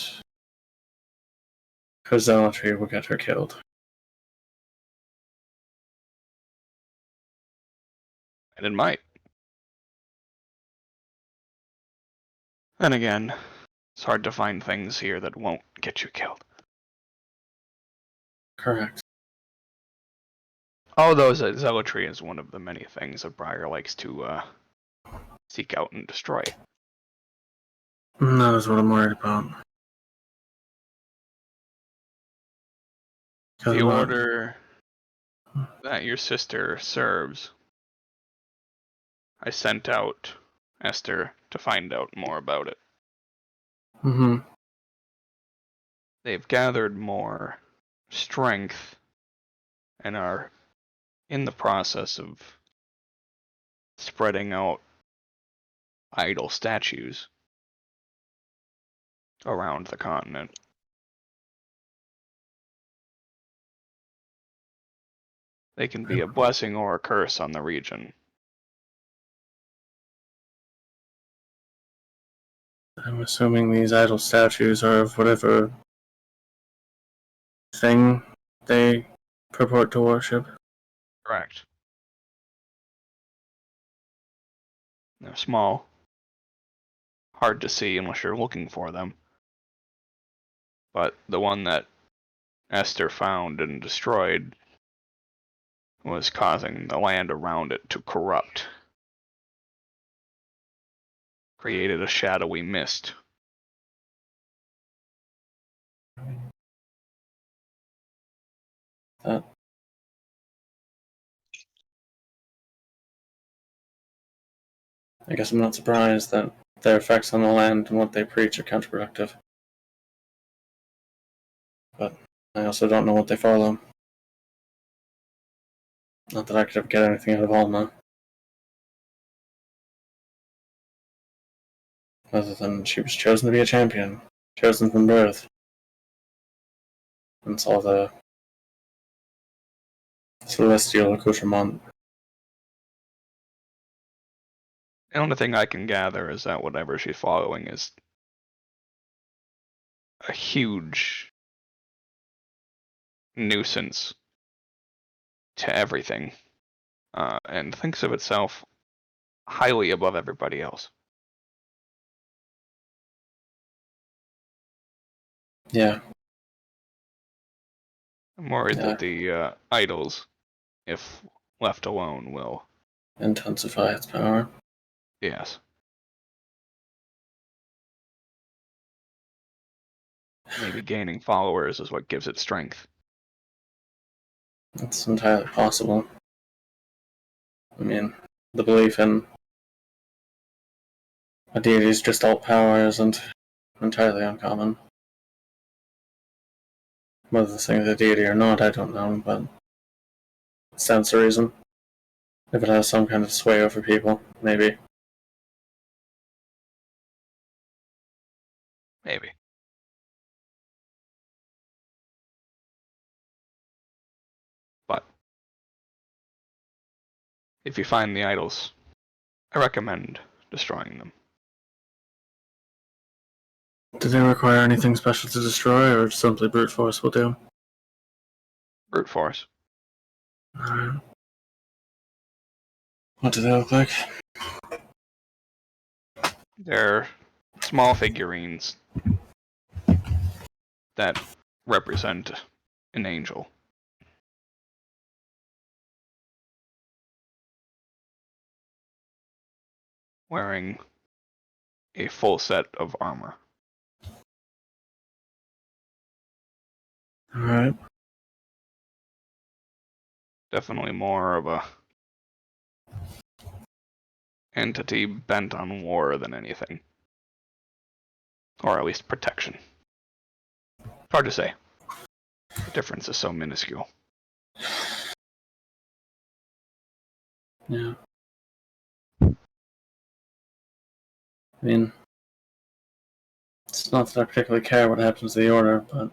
S3: her zealotry will get her killed.
S2: And it might. Then again, it's hard to find things here that won't get you killed.
S3: Correct.
S2: Although zealotry is one of the many things that Briar likes to seek out and destroy.
S3: That is what I'm worried about.
S2: The order that your sister serves, I sent out Esther to find out more about it.
S3: Mm-hmm.
S2: They've gathered more strength and are in the process of spreading out idol statues around the continent. They can be a blessing or a curse on the region.
S3: I'm assuming these idol statues are of whatever thing they purport to worship.
S2: Correct. They're small, hard to see unless you're looking for them. But the one that Esther found and destroyed was causing the land around it to corrupt. Created a shadowy mist.
S3: I guess I'm not surprised that their effects on the land and what they preach are counterproductive. But I also don't know what they follow. Not that I could ever get anything out of Alma. Other than she was chosen to be a champion. Chosen from birth. And saw the celestial accoutrement.
S2: The only thing I can gather is that whatever she's following is a huge nuisance to everything, and thinks of itself highly above everybody else.
S3: Yeah.
S2: I'm worried
S3: Yeah.
S2: that the idols, if left alone, will.
S3: Intensify its power.
S2: Yes. Maybe gaining followers is what gives it strength.
S3: That's entirely possible. I mean, the belief in a deity's gestalt power isn't entirely uncommon. Whether the thing is a deity or not, I don't know, but it stands to reason. If it has some kind of sway over people, maybe.
S2: Maybe. But if you find the idols, I recommend destroying them.
S3: Do they require anything special to destroy, or simply brute force will do?
S2: Brute force.
S3: Alright. What do they look like?
S2: They're small figurines that represent an angel. Wearing a full set of armor.
S3: Alright.
S2: Definitely more of a entity bent on war than anything. Or at least protection. Hard to say. The difference is so minuscule.
S3: Yeah. I mean, it's not that I particularly care what happens to the Order, but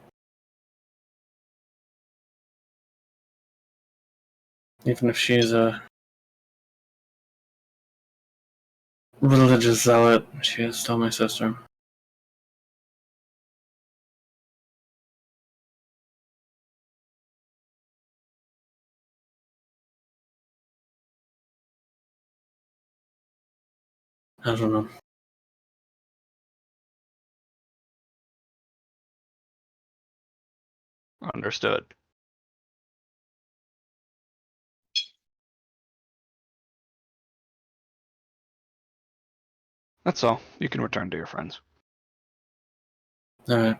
S3: even if she's religious zealot. She is still my sister. I don't know.
S2: Understood. That's all. You can return to your friends.
S3: Alright.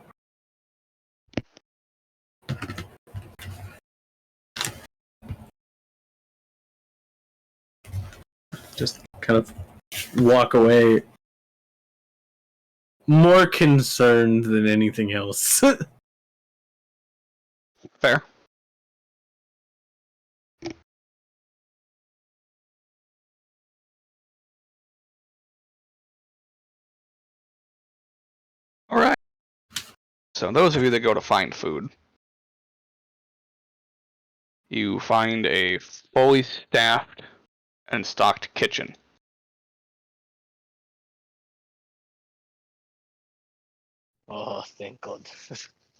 S3: Just kind of walk away more concerned than anything else.
S2: Fair. All right. So those of you that go to find food, you find a fully staffed and stocked kitchen.
S7: Oh, thank God.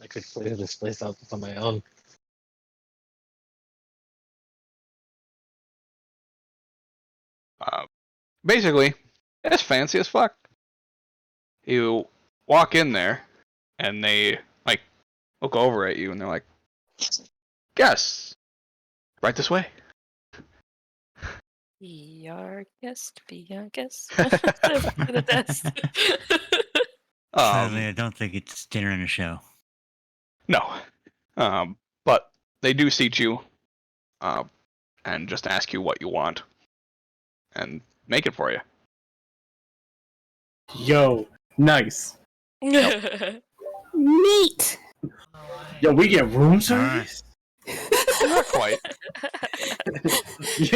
S7: I could clear this place out on my own.
S2: Basically, it's fancy as fuck. You walk in there, and they like look over at you, and they're like, "Guess, right this way."
S4: Be our guest, be our guest. The best.
S8: Sadly, I don't think it's dinner and a show.
S2: No, but they do seat you, and just ask you what you want, and make it for you.
S3: Yo, nice.
S5: Neat.
S3: Yo, we get room
S8: All right.
S3: service?
S2: Not quite.
S3: Yo,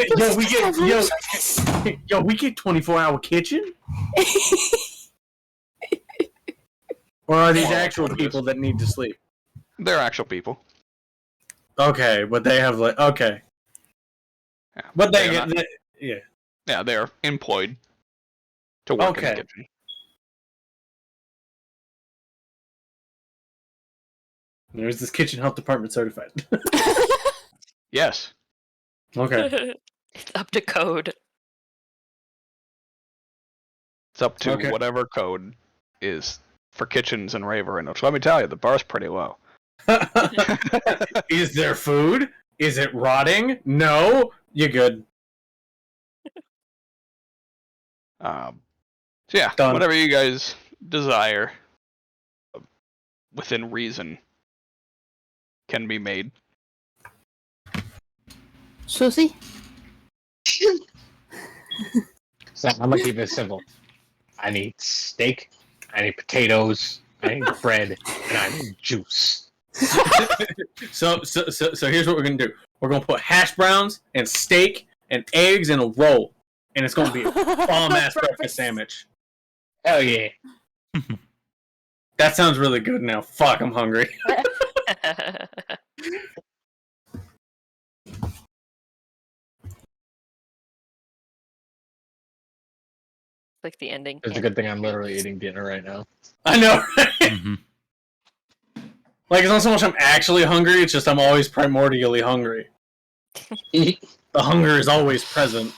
S3: we get 24-hour kitchen? Or are these
S2: Well,
S3: actual
S2: what it is.
S3: people that need to sleep?
S2: They're actual people.
S3: Okay, but they have like okay.
S2: Yeah,
S3: But they
S2: they're
S3: get
S2: not-
S3: yeah.
S2: yeah, they're employed to work in the
S3: Okay.
S2: kitchen.
S3: There's this kitchen health department certified.
S2: Yes.
S3: Okay.
S4: It's up to code.
S2: It's up to
S3: Okay.
S2: whatever code is for kitchens in Raver, which let me tell you, the bar's pretty low.
S3: Is there food? Is it rotting? No? You good.
S2: So yeah,
S3: Done.
S2: whatever you guys desire, within reason, can be made.
S5: Susie?
S7: So I'm gonna keep it simple. I need steak, I need potatoes, I need bread, and I need juice.
S3: So here's what we're gonna do. We're gonna put hash browns and steak and eggs in a roll, and it's gonna be a bomb ass breakfast sandwich.
S7: Hell yeah.
S3: That sounds really good now. Fuck, I'm hungry.
S4: Like the ending.
S7: It's a good thing I'm literally eating dinner right now.
S3: I know, right?
S8: Mm-hmm.
S3: Like, it's not so much I'm actually hungry, it's just I'm always primordially hungry. The hunger is always present.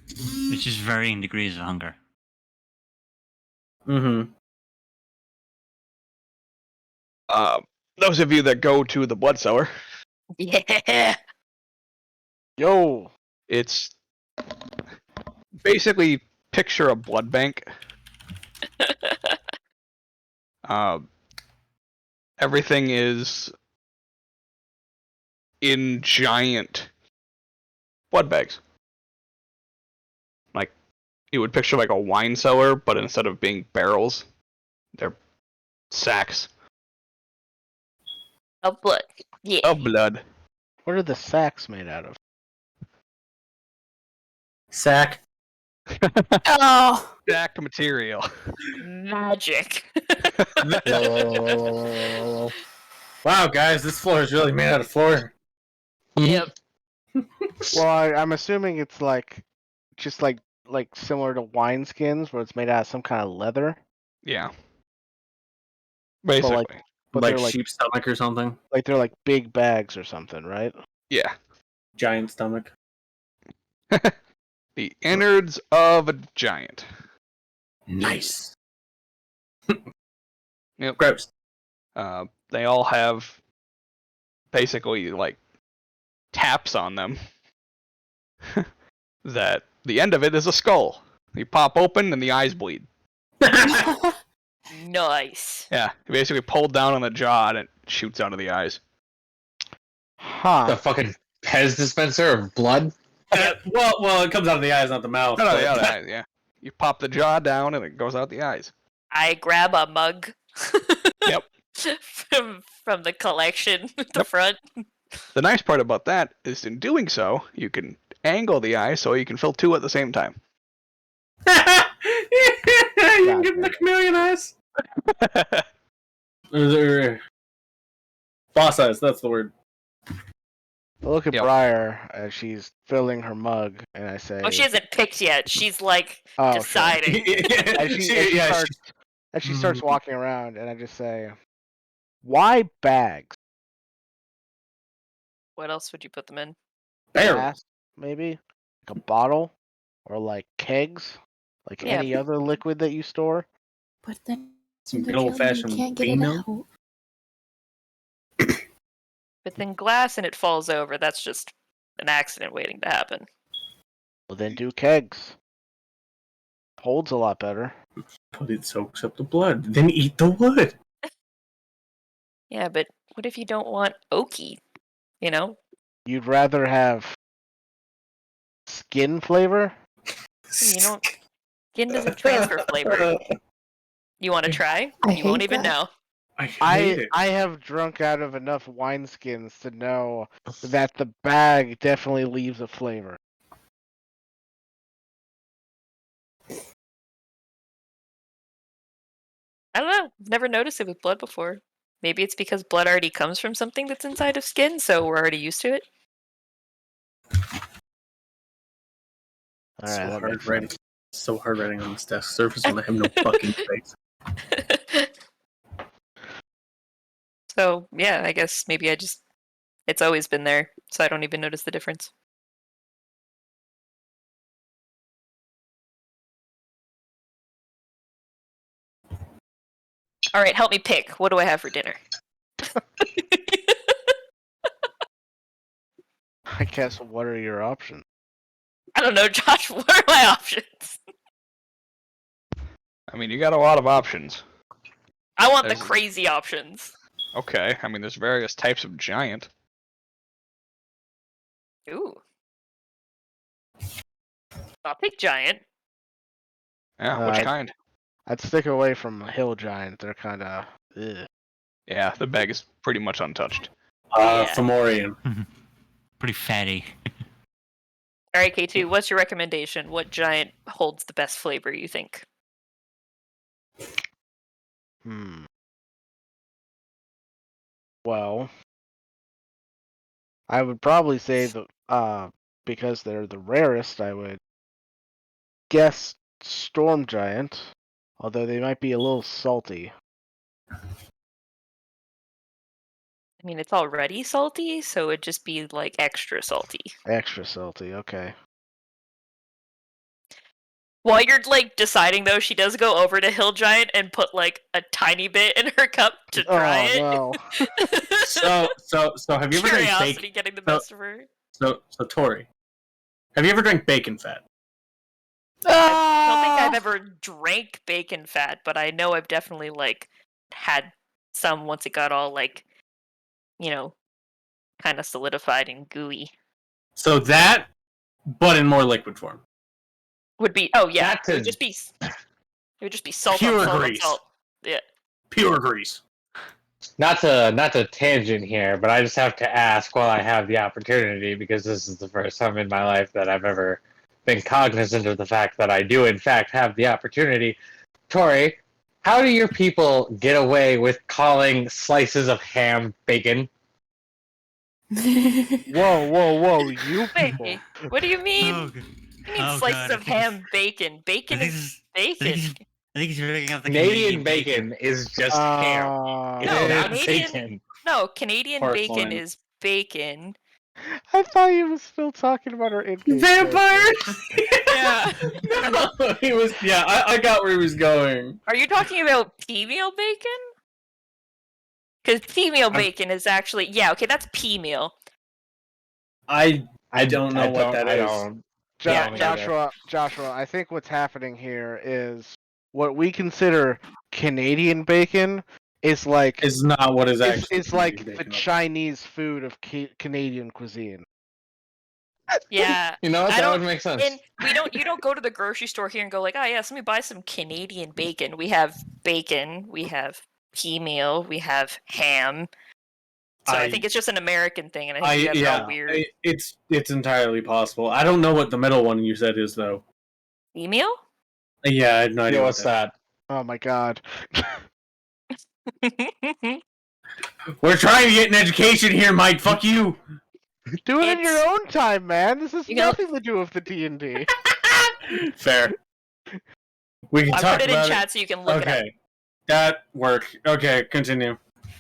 S8: It's just varying degrees of hunger.
S3: Mm-hmm.
S2: Those of you that go to the blood cellar,
S4: Yeah.
S6: Yo,
S2: it's basically picture a blood bank. Everything is in giant blood bags. Like, you would picture like a wine cellar, but instead of being barrels, they're sacks
S4: Of blood. Yeah.
S2: of blood.
S6: what are the sacks made out of?
S3: Sack.
S5: Oh.
S2: Sack material.
S4: Magic.
S3: Wow, guys, this floor is really made out of floor.
S4: Yep.
S6: Well, I'm assuming it's like just like like similar to wine skins, where it's made out of some kind of leather?
S2: Yeah.
S6: But
S2: Basically.
S6: but
S3: like
S6: they're like
S3: sheep stomach or something.
S6: they're like big bags or something, right?
S2: Yeah.
S3: Giant stomach.
S2: The innards of a giant.
S3: Nice.
S2: Yep.
S3: Gross.
S2: They all have basically like taps on them. That the end of it is a skull. You pop open and the eyes bleed.
S4: Nice.
S2: Yeah, you basically pull down on the jaw and it shoots out of the eyes.
S7: The
S6: Huh.
S7: fucking Pez dispenser of blood.
S3: Well, it comes out of the eyes, not the mouth.
S2: No,
S3: but-
S2: yeah, the eyes, yeah. You pop the jaw down and it goes out the eyes.
S4: I grab a mug.
S2: Yep.
S4: From the collection at the front.
S2: The nice part about that is in doing so, you can angle the eye so you can fill two at the same time.
S3: You can give him the chameleon eyes. Boss eyes, that's the word.
S6: I look at
S2: Yep.
S6: Briar as she's filling her mug, and I say,
S4: Oh, she hasn't picked yet. She's like
S6: Oh, okay.
S4: deciding.
S6: as she starts walking around, and I just say, "Why bags?
S4: What else would you put them in?
S3: Barrel.
S6: Glass, maybe like a bottle, or like kegs, like
S4: Yeah.
S6: any other liquid that you store."
S5: But then
S3: Some
S5: the
S3: good old-fashioned
S5: you can't get
S3: bean
S5: it
S3: milk.
S5: out.
S4: But then glass and it falls over. That's just an accident waiting to happen.
S6: Well, then do kegs. Holds a lot better.
S3: But it soaks up the blood. Then eat the wood.
S4: Yeah, but what if you don't want oaky? You know?
S6: You'd rather have skin flavor?
S4: You don't. Skin doesn't transfer flavor. You want to try?
S5: I
S4: You won't
S5: hate
S4: even
S5: that.
S4: know.
S3: I hate it.
S6: I have drunk out of enough wineskins to know that the bag definitely leaves a flavor.
S4: I don't know. I've never noticed it with blood before. Maybe it's because blood already comes from something that's inside of skin, so we're already used to it.
S6: All right, that makes
S3: writing.
S6: sense.
S3: So hard writing on this desk surface when I have no fucking face.
S4: So, yeah, I guess maybe it's always been there, so I don't even notice the difference. All right, help me pick. What do I have for dinner?
S6: I guess what are your options?
S4: I don't know, Josh. What are my options?
S2: I mean, you got a lot of options.
S4: I want the
S2: There's-
S4: crazy options.
S2: Okay, I mean, there's various types of giant.
S4: Ooh. I'll pick giant.
S2: Yeah, which
S6: Uh,
S2: kind?
S6: I'd stick away from hill giant. They're kind of.
S2: Yeah, the bag is pretty much untouched.
S4: Yeah.
S3: Fomorian.
S8: Pretty fatty.
S4: All right, K2, what's your recommendation? What giant holds the best flavor, you think?
S6: Well, I would probably say because they're the rarest, I would guess storm giant, although they might be a little salty.
S4: I mean, it's already salty, so it'd just be like extra salty.
S6: Extra salty, okay.
S4: While you're like deciding though, she does go over to Hill Giant and put like a tiny bit in her cup to try it.
S6: No.
S3: So have you ever drank
S4: Curiosity
S3: bacon?
S4: getting the best of her.
S3: So Tori, have you ever drank bacon fat?
S4: I don't think I've ever drank bacon fat, but I know I've definitely like had some once it got all like, you know, kind of solidified and gooey.
S3: So that, but in more liquid form.
S4: Would be yeah,
S7: Not
S4: it would
S7: to-
S4: just be salt
S3: Pure
S4: on salt
S3: grease.
S4: on salt. Yeah.
S3: Pure grease.
S7: Not to tangent here, but I just have to ask while I have the opportunity, because this is the first time in my life that I've ever been cognizant of the fact that I do in fact have the opportunity. Tori, how do your people get away with calling slices of ham bacon?
S6: Whoa, you people.
S4: Wait, what do you mean?
S8: Oh,
S4: I mean,
S8: Oh,
S4: slices
S8: God, I
S4: of
S8: think
S4: ham, bacon.
S8: I
S4: Bacon
S8: think
S4: is
S8: I think
S4: bacon.
S8: he's picking up the
S7: Canadian bacon is just ham. It's
S4: No,
S7: not
S4: Canadian-
S7: bacon.
S4: No, Canadian
S3: Pork
S4: bacon
S3: loin.
S4: is bacon.
S6: I thought you were still talking about our in-game
S3: Vampires!
S4: Yeah.
S3: No, he was. Yeah, I got where he was going.
S4: Are you talking about pea-meal bacon? Because pea-meal
S3: I'm-
S4: bacon is actually that's pea-meal.
S3: I don't know what that
S7: I
S3: is.
S7: don't.
S4: Yeah, no.
S6: Joshua, I think what's happening here is what we consider Canadian bacon is like
S3: Is not what is actually.
S6: is like
S3: Canadian
S6: the
S3: bacon.
S6: Chinese food of Canadian cuisine.
S4: Yeah.
S7: You know what?
S4: I
S7: That
S4: don't-
S7: would make sense.
S4: And you don't go to the grocery store here and go like, oh yes, let me buy some Canadian bacon. We have bacon, we have pea-meal, we have ham. So I think it's just an American thing, and I think you guys are all weird.
S3: It's entirely possible. I don't know what the middle one you said is though.
S4: Pea-meal?
S3: Yeah, I have no idea.
S7: Yo,
S3: what
S7: what's that?
S6: Oh my god.
S3: We're trying to get an education here, Mike. Fuck you.
S6: Do it in your
S4: It's-
S6: own time, man. This has
S4: You know-
S6: nothing to do with the D&D.
S3: Fair. We can
S4: I
S3: talk
S4: put it in
S3: about
S4: chat so you can look it up.
S3: Okay, that worked. Okay, continue.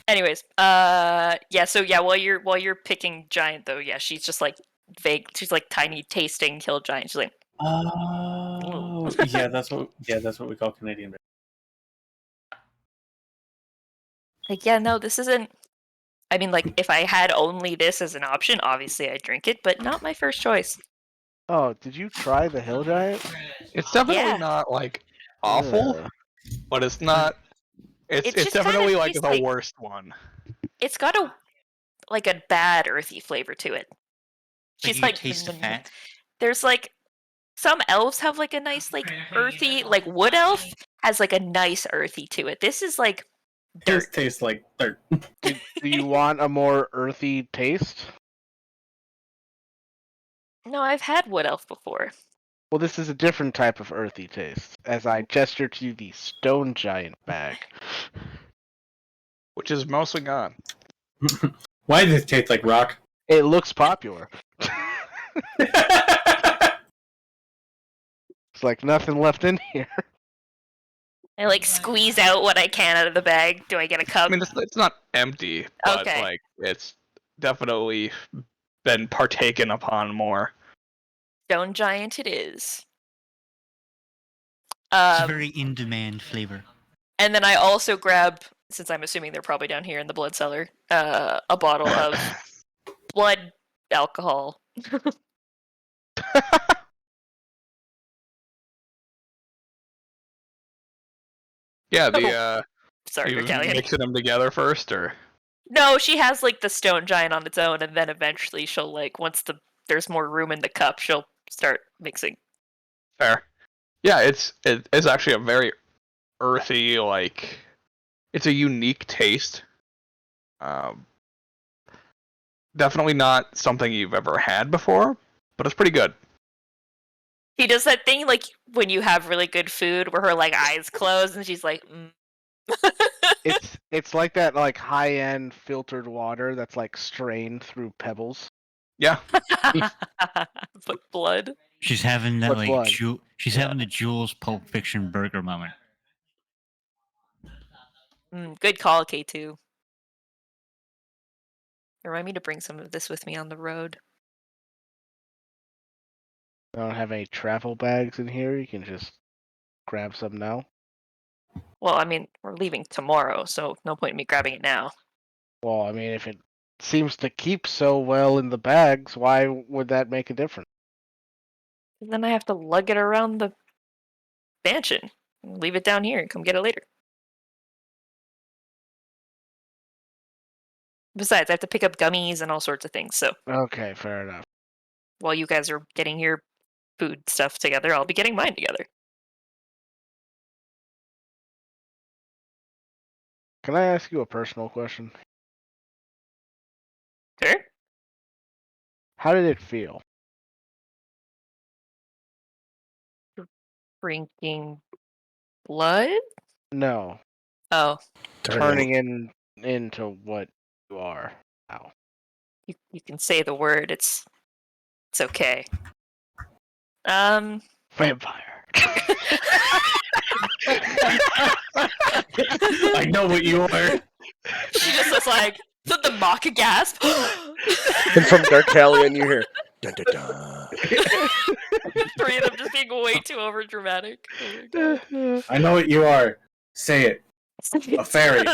S4: Anyways, so while you're picking giant though, yeah, she's just like vague. She's like tiny tasting kill giant. She's like,
S3: Oh, yeah, that's what we call Canadian.
S4: no, this isn't. I mean, like, if I had only this as an option, obviously I'd drink it, but not my first choice.
S6: Oh, did you try the Hill Giant?
S2: It's definitely
S4: Yeah.
S2: not like awful,
S6: Ugh.
S2: but it's not. It's
S4: just kinda
S2: definitely like
S4: tastes
S2: the
S4: like-
S2: worst one.
S4: It's got a bad earthy flavor to it. She's
S8: you
S4: like,
S8: taste the fat.
S4: there's like some elves have like a nice like earthy, like wood elf has like a nice earthy to it. This is like dirt.
S3: This tastes like dirt.
S6: Do you want a more earthy taste?
S4: No, I've had wood elf before.
S6: Well, this is a different type of earthy taste, as I gesture to the Stone Giant bag.
S2: Which is mostly gone.
S3: Why does it taste like rock?
S6: It looks popular. It's like nothing left in here.
S4: I like squeeze out what I can out of the bag. Do I get a cup?
S2: I mean, it's not empty, but
S4: Okay.
S2: like it's definitely been partaken upon more.
S4: Stone giant it is.
S8: It's a very in-demand flavor.
S4: And then I also grab, since I'm assuming they're probably down here in the blood cellar, a bottle of blood alcohol.
S2: Yeah, the
S4: Sorry,
S2: you
S4: Italian.
S2: mixing them together first, or
S4: No, she has like the stone giant on its own, and then eventually she'll like once there's more room in the cup, she'll start mixing.
S2: fair. Yeah, it's actually a very earthy, like it's a unique taste. Definitely not something you've ever had before, but it's pretty good.
S4: She does that thing like when you have really good food where her like eyes close and she's like,
S6: It's like that like high-end filtered water that's like strained through pebbles.
S2: Yeah,
S4: but blood.
S8: She's having that
S6: What
S8: like
S6: blood?
S8: she's having the Jules Pulp Fiction burger moment.
S4: Good call, K2. Remind me to bring some of this with me on the road.
S6: I don't have any travel bags in here. You can just grab some now.
S4: Well, I mean, we're leaving tomorrow, so no point in me grabbing it now.
S6: Well, I mean, if it seems to keep so well in the bags, why would that make a difference?
S4: And then I have to lug it around the mansion. Leave it down here and come get it later. Besides, I have to pick up gummies and all sorts of things, so
S6: Okay, fair enough.
S4: while you guys are getting your food stuff together, I'll be getting mine together.
S6: Can I ask you a personal question?
S4: Sure?
S6: How did it feel?
S4: Drinking blood?
S6: No,
S4: Oh,
S6: turning into what you are now.
S4: you can say the word. It's okay.
S6: Vampire.
S3: I know what you are.
S4: She just was like, the mock gasp.
S1: And from Darkalion, you hear dun dun dun.
S4: Three of them just being way too over dramatic. Oh my god.
S3: I know what you are. Say it. A fairy.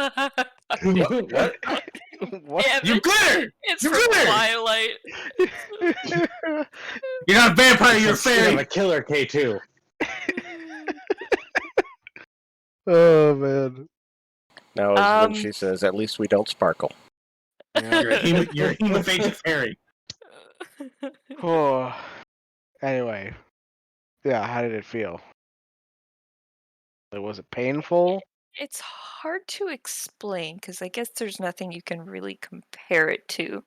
S6: What? What?
S4: Yeah,
S3: You glitter!
S4: it's
S3: You
S4: from
S3: glitter!
S4: Twilight.
S3: You're not a vampire, you're a
S7: Instead of
S3: fairy!
S7: a killer K2.
S6: Oh man.
S1: Now is when she says, "At least we don't sparkle."
S6: Yeah.
S3: You're a hemophagic fairy.
S6: Oh. Anyway. Yeah, how did it feel? Was it painful?
S4: It's hard to explain because I guess there's nothing you can really compare it to.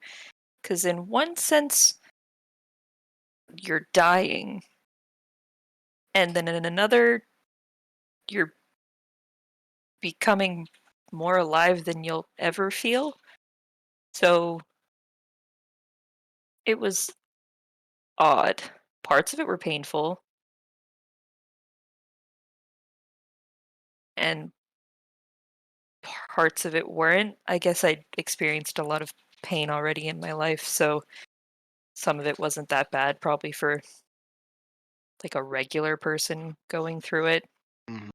S4: Because in one sense, you're dying, and then in another, you're becoming more alive than you'll ever feel. So it was odd. Parts of it were painful, and parts of it weren't. I guess I'd experienced a lot of pain already in my life, so some of it wasn't that bad, probably for like a regular person going through it.
S6: Mhm.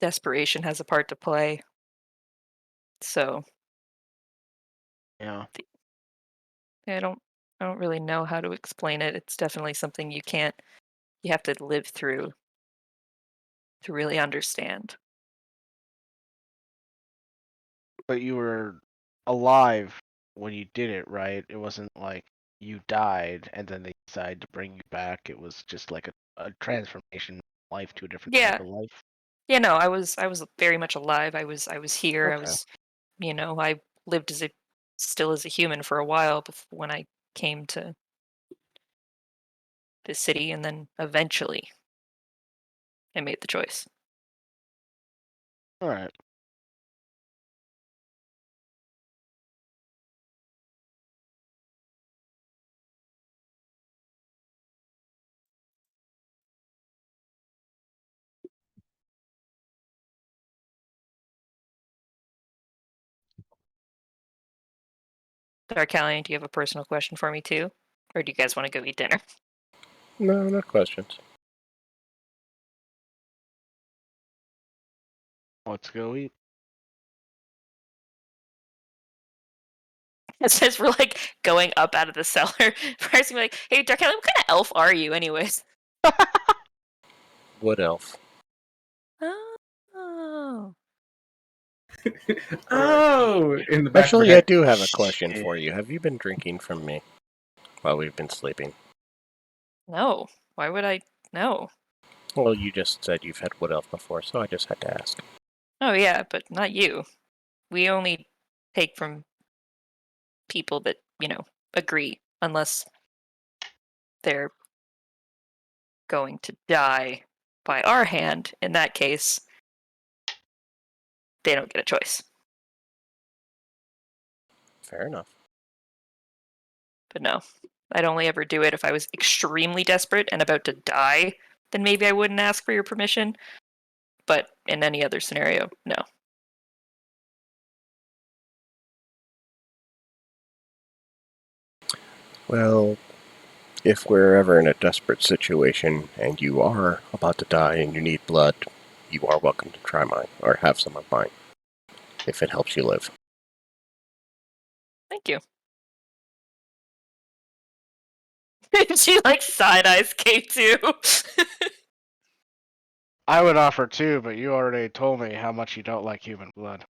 S4: Desperation has a part to play. So
S6: Yeah.
S4: I don't really know how to explain it. It's definitely something you have to live through to really understand.
S6: But you were alive when you did it, right? It wasn't like you died and then they decided to bring you back. It was just like a transformation life to a different type
S4: Yeah.
S6: of life.
S4: Yeah, no, I was very much alive. I was here. I
S6: Okay.
S4: was, I lived still as a human for a while when I came to the city, and then eventually I made the choice.
S6: All right.
S4: Darkalion, do you have a personal question for me too? Or do you guys want to go eat dinner?
S1: No, not questions.
S6: Let's go eat.
S4: It says we're like going up out of the cellar. First, you're like, "Hey, Darkalion, what kind of elf are you, anyways?"
S1: Wood elf.
S4: Oh,
S3: Oh, in the back
S1: Actually,
S3: of
S1: I
S3: her head.
S1: do have a question for you. Have you been drinking from me while we've been sleeping?
S4: no. Why would I? No.
S1: Well, you just said you've had wood elf before, so I just had to ask.
S4: Oh yeah, but not you. We only take from people that agree, unless they're going to die by our hand. In that case, they don't get a choice.
S1: Fair enough.
S4: But no, I'd only ever do it if I was extremely desperate and about to die. Then maybe I wouldn't ask for your permission. But in any other scenario, no.
S1: Well, if we're ever in a desperate situation and you are about to die and you need blood, you are welcome to try mine or have some of mine if it helps you live.
S4: Thank you. She like side eyes K2.
S6: I would offer too, but you already told me how much you don't like human blood.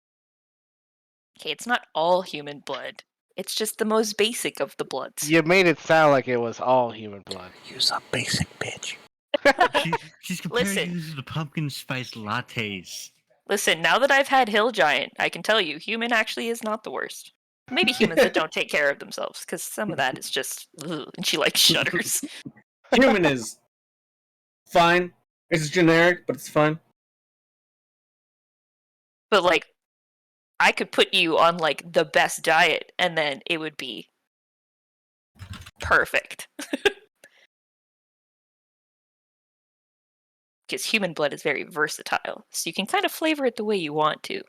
S4: Okay, it's not all human blood. It's just the most basic of the bloods.
S6: You made it sound like it was all human blood.
S1: Use a basic bitch.
S8: She's comparing
S4: Listen.
S8: you to the pumpkin spice lattes.
S4: Listen, now that I've had Hill Giant, I can tell you, human actually is not the worst. Maybe humans that don't take care of themselves, because some of that is just, ugh, and she like shudders.
S3: Human is fine. It's generic, but it's fine.
S4: But like, I could put you on like the best diet, and then it would be perfect. because human blood is very versatile, so you can kind of flavor it the way you want to.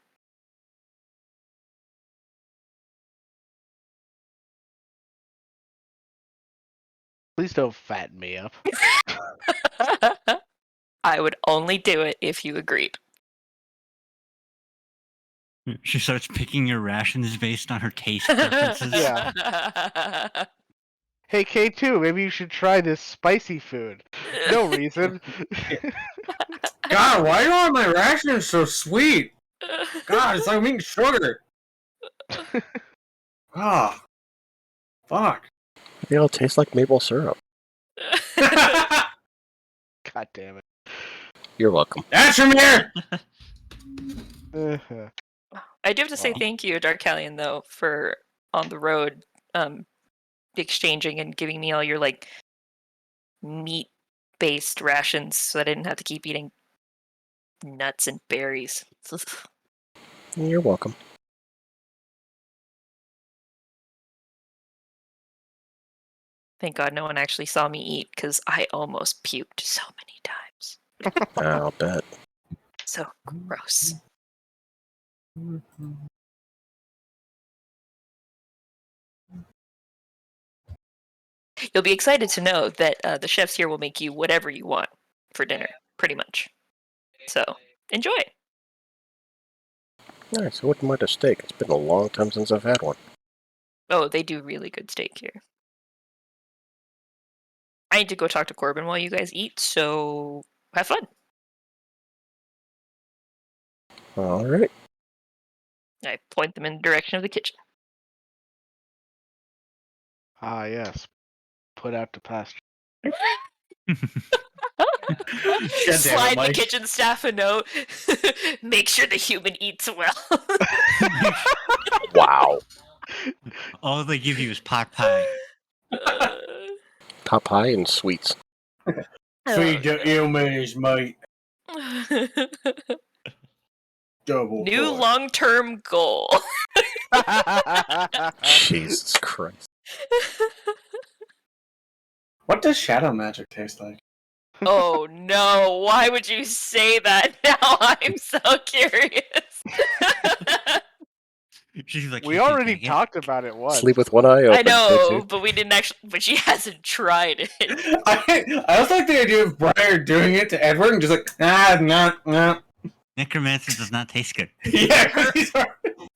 S6: Please don't fatten me up.
S4: I would only do it if you agreed.
S8: She starts picking your rations based on her taste preferences.
S6: Yeah. Hey, K2, maybe you should try this spicy food. No reason.
S3: God, why are all my rations so sweet? God, it's like I'm eating sugar. Ah, fuck.
S1: They all taste like maple syrup.
S6: God damn it.
S1: You're welcome.
S3: That's from here!
S6: Uh-huh.
S4: I do have to say
S6: Wow.
S4: thank you, Darkalion, though, for on the road exchanging and giving me all your like meat-based rations, so I didn't have to keep eating nuts and berries.
S1: You're welcome.
S4: Thank God no one actually saw me eat, because I almost puked so many times.
S1: I'll bet.
S4: So gross. You'll be excited to know that the chefs here will make you whatever you want for dinner, pretty much. So, enjoy!
S1: Nice. I wouldn't mind a steak. It's been a long time since I've had one.
S4: Oh, they do really good steak here. I need to go talk to Corbin while you guys eat, so have fun.
S1: All right.
S4: I point them in the direction of the kitchen.
S6: Ah, yes. Put out to pasture.
S4: Slide the
S3: Mike.
S4: kitchen staff a note. Make sure the human eats well.
S1: Wow.
S8: All they give you is pot pie.
S1: Pot pie and sweets.
S3: Feed the humans, mate. Double
S4: New
S3: point.
S4: long-term goal.
S1: Jesus Christ.
S3: What does shadow magic taste like?
S4: Oh no, why would you say that? Now I'm so curious.
S8: She's like,
S6: We
S8: "You can
S6: already
S8: take it."
S6: talked about it once.
S1: Sleep with one eye open.
S4: I know,
S1: can't
S4: but we didn't actually. But she hasn't tried it.
S3: I also like the idea of Briar doing it to Edward and just like, nah.
S8: Necromancer does not taste good.
S3: Yeah,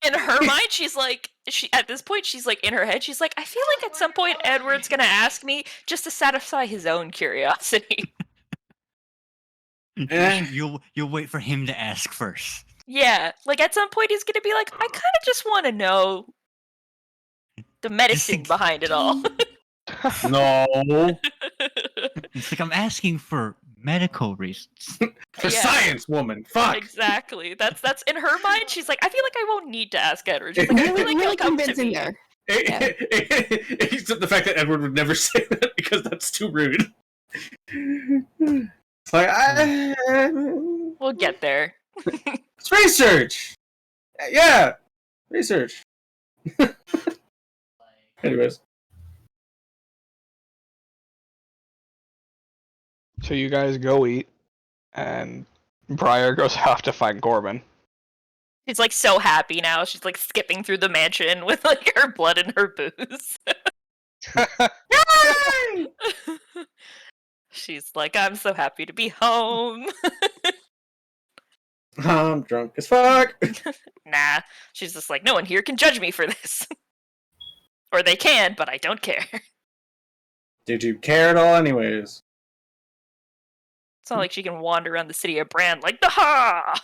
S4: In her mind, she's like, at this point, she's like, in her head, she's like, I feel like at some point Edward's gonna ask me just to satisfy his own curiosity.
S8: You'll wait for him to ask first.
S4: Yeah, like at some point he's gonna be like, I kind of just want to know the medicine behind it all.
S3: No.
S8: It's like I'm asking for medical reasons.
S3: For
S4: Yeah.
S3: science, woman. Fuck.
S4: Exactly. That's in her mind. She's like, I feel like I won't need to ask Edward. She's like, I feel like
S5: Really
S4: he'll come to
S5: convincing
S4: me.
S5: there.
S3: Except the fact that Edward would never say that because that's too rude. It's like,
S4: We'll get there.
S3: it's research. Yeah, research. Anyways,
S2: So you guys go eat, and Briar goes off to find Corbin.
S4: She's like so happy now. She's like skipping through the mansion with like her blood and her booze. She's like, I'm so happy to be home.
S3: I'm drunk as fuck.
S4: Nah. She's just like, no one here can judge me for this. Or they can, but I don't care.
S3: Did you care at all, anyways?
S4: It's not like she can wander around the city of Brand like, ha!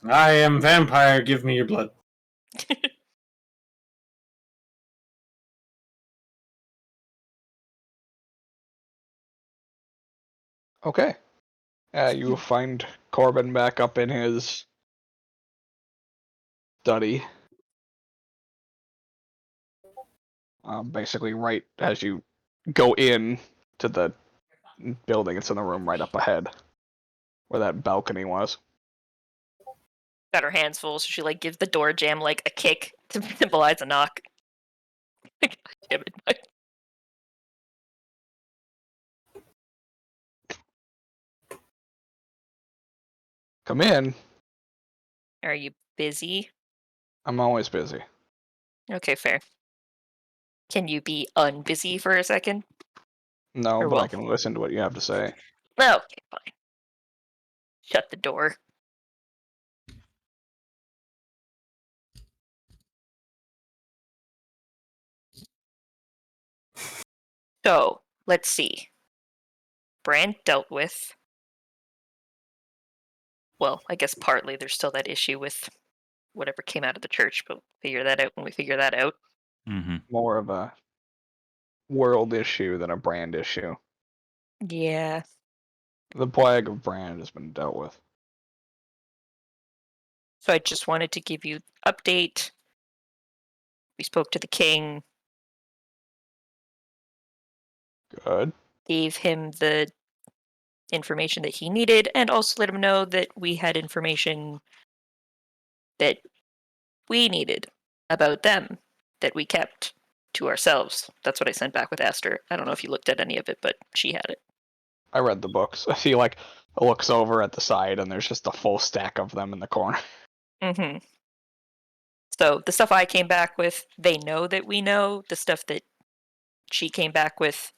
S3: I am vampire. Give me your blood.
S2: Okay. You find Corbin back up in his study. Basically, right as you go in to the building, it's in the room right up ahead, where that balcony was.
S4: Got her hands full, so she like gives the door jam like a kick to symbolize a knock. God damn it, Mike.
S2: Come in.
S4: Are you busy?
S2: I'm always busy.
S4: Okay, fair. Can you be unbusy for a second?
S2: No,
S4: Or
S2: but I
S4: well-
S2: can listen to what you have to say.
S4: Okay, fine. Shut the door. So, let's see. Brand dealt with. Well, I guess partly there's still that issue with whatever came out of the church, but we'll figure that out when we figure that out.
S8: Mm-hmm.
S2: More of a world issue than a brand issue.
S4: Yeah.
S2: The plague of brand has been dealt with.
S4: So I just wanted to give you an update. We spoke to the king,
S2: Good.
S4: gave him the information that he needed, and also let him know that we had information that we needed about them that we kept to ourselves. That's what I sent back with Esther. I don't know if you looked at any of it, but she had it.
S2: I read the books. I see, like, looks over at the side, and there's just a full stack of them in the corner.
S4: Mm-hmm. So the stuff I came back with, they know that we know. The stuff that she came back with,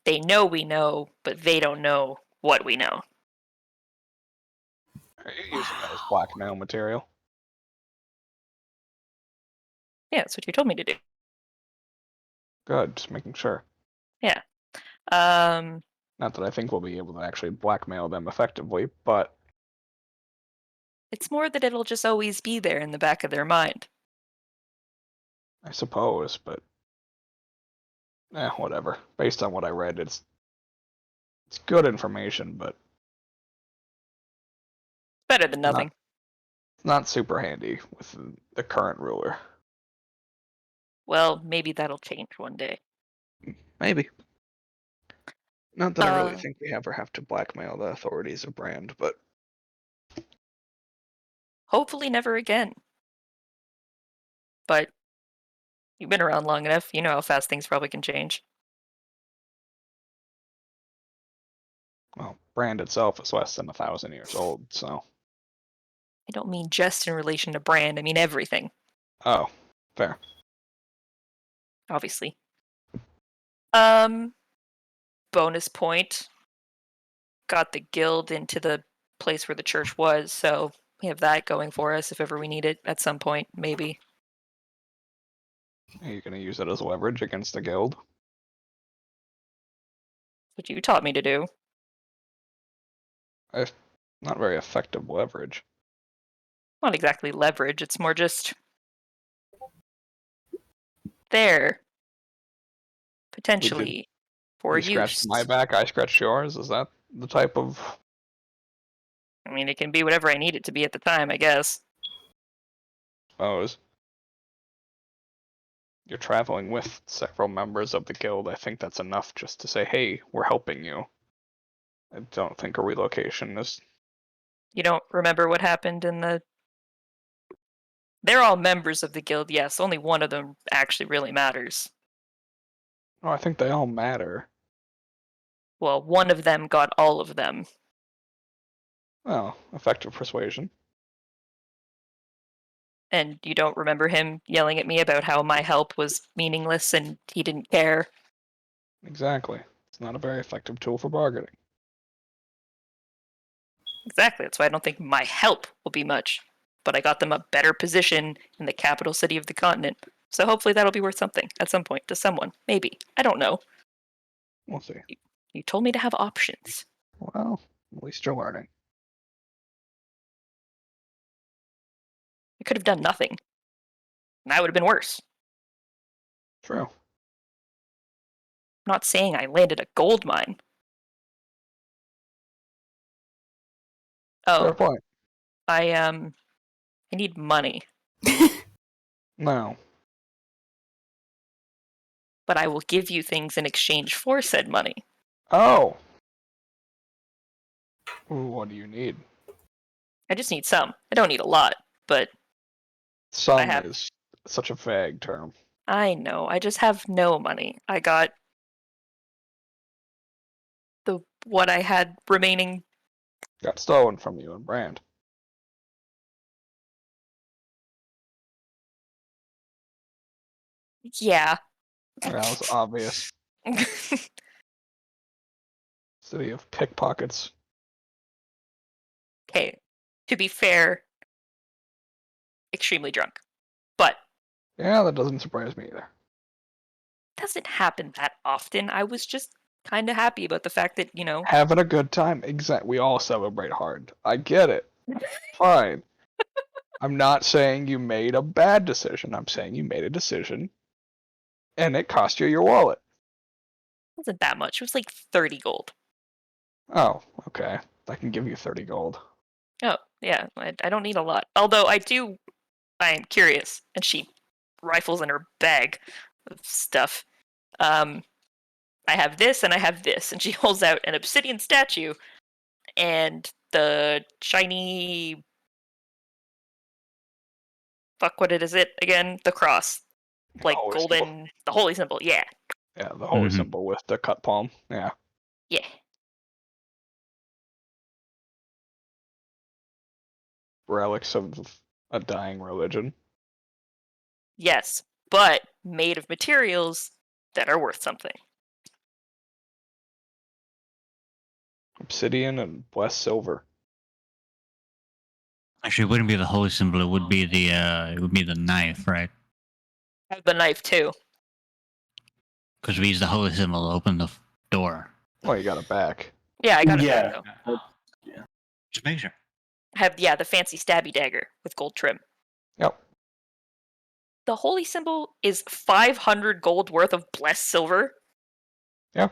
S4: they know we know, but they don't know what we know.
S2: Are you using that as blackmail material?
S4: Yeah, that's what you told me to do.
S2: Good, just making sure.
S4: Um,
S2: Not that I think we'll be able to actually blackmail them effectively, but
S4: it's more that it'll just always be there in the back of their mind.
S2: I suppose, but whatever. Based on what I read, it's good information, but
S4: Better than nothing.
S2: not super handy with the current ruler.
S4: Well, maybe that'll change one day.
S2: Maybe. Not that I really
S4: Uh,
S2: think we ever have to blackmail the authorities of Brand, but
S4: Hopefully never again. But you've been around long enough, you know how fast things probably can change.
S2: well, Brand itself is less than 1,000 years old, so.
S4: I don't mean just in relation to brand, I mean everything,
S2: Oh, fair.
S4: obviously. Bonus point. Got the guild into the place where the church was, so we have that going for us if ever we need it at some point, maybe.
S2: Are you going to use it as leverage against the guild?
S4: What you taught me to do.
S2: Not very effective leverage.
S4: Not exactly leverage, it's more just there. Potentially for
S2: You scratched
S4: use.
S2: my back, I scratched yours? Is that the type of...
S4: I mean, it can be whatever I need it to be at the time, I guess.
S2: suppose? You're traveling with several members of the guild. I think that's enough just to say, hey, we're helping you. I don't think a relocation is...
S4: You don't remember what happened in the... They're all members of the guild, yes. Only one of them actually really matters.
S2: Oh, I think they all matter.
S4: Well, one of them got all of them.
S2: Well, effective persuasion.
S4: And you don't remember him yelling at me about how my help was meaningless and he didn't care.
S2: Exactly. It's not a very effective tool for bargaining.
S4: Exactly, that's why I don't think my help will be much. But I got them a better position in the capital city of the continent. So hopefully that'll be worth something at some point to someone. Maybe. I don't know.
S2: We'll see.
S4: You told me to have options.
S2: Well, at least you're learning.
S4: I could have done nothing. And that would have been worse.
S2: True.
S4: I'm not saying I landed a gold mine.
S2: Fair
S4: Oh,
S2: point.
S4: I need money.
S2: No.
S4: But I will give you things in exchange for said money.
S2: Oh! Ooh, what do you need?
S4: I just need some. I don't need a lot, but
S2: Some
S4: have-
S2: is such a vague term.
S4: I know. I just have no money. I got what I had remaining
S2: Got stolen from you and Brand.
S4: Yeah.
S2: That was obvious. City of pickpockets.
S4: Okay. To be fair, extremely drunk. But
S2: Yeah, that doesn't surprise me either.
S4: doesn't happen that often. I was just kind of happy about the fact that,
S2: Having a good time. We all celebrate hard. I get it. Fine. I'm not saying you made a bad decision. I'm saying you made a decision and it cost you your wallet.
S4: it wasn't that much. It was like 30 gold.
S2: Oh, okay. I can give you 30 gold.
S4: Oh, yeah. I don't need a lot. Although I am curious. And she rifles in her bag of stuff. I have this and I have this. And she holds out an obsidian statue and the shiny. Fuck, what is it again? The cross. Like
S2: Holy
S4: golden.
S2: symbol.
S4: The holy symbol. Yeah.
S2: Yeah, the holy
S8: Mhm.
S2: symbol with the cut palm. Yeah.
S4: Yeah.
S2: Relics of a dying religion.
S4: Yes. But made of materials that are worth something.
S2: Obsidian and blessed silver.
S8: Actually, it wouldn't be the holy symbol. It would be the knife, right?
S4: I have the knife too.
S8: Because we use the holy symbol to open the door.
S2: Well, you got it back.
S4: Yeah, I got it
S3: Yeah.
S4: back though.
S8: Just make sure.
S4: I have the fancy stabby dagger with gold trim.
S2: Yep.
S4: The holy symbol is 500 gold worth of blessed silver.
S2: Yeah.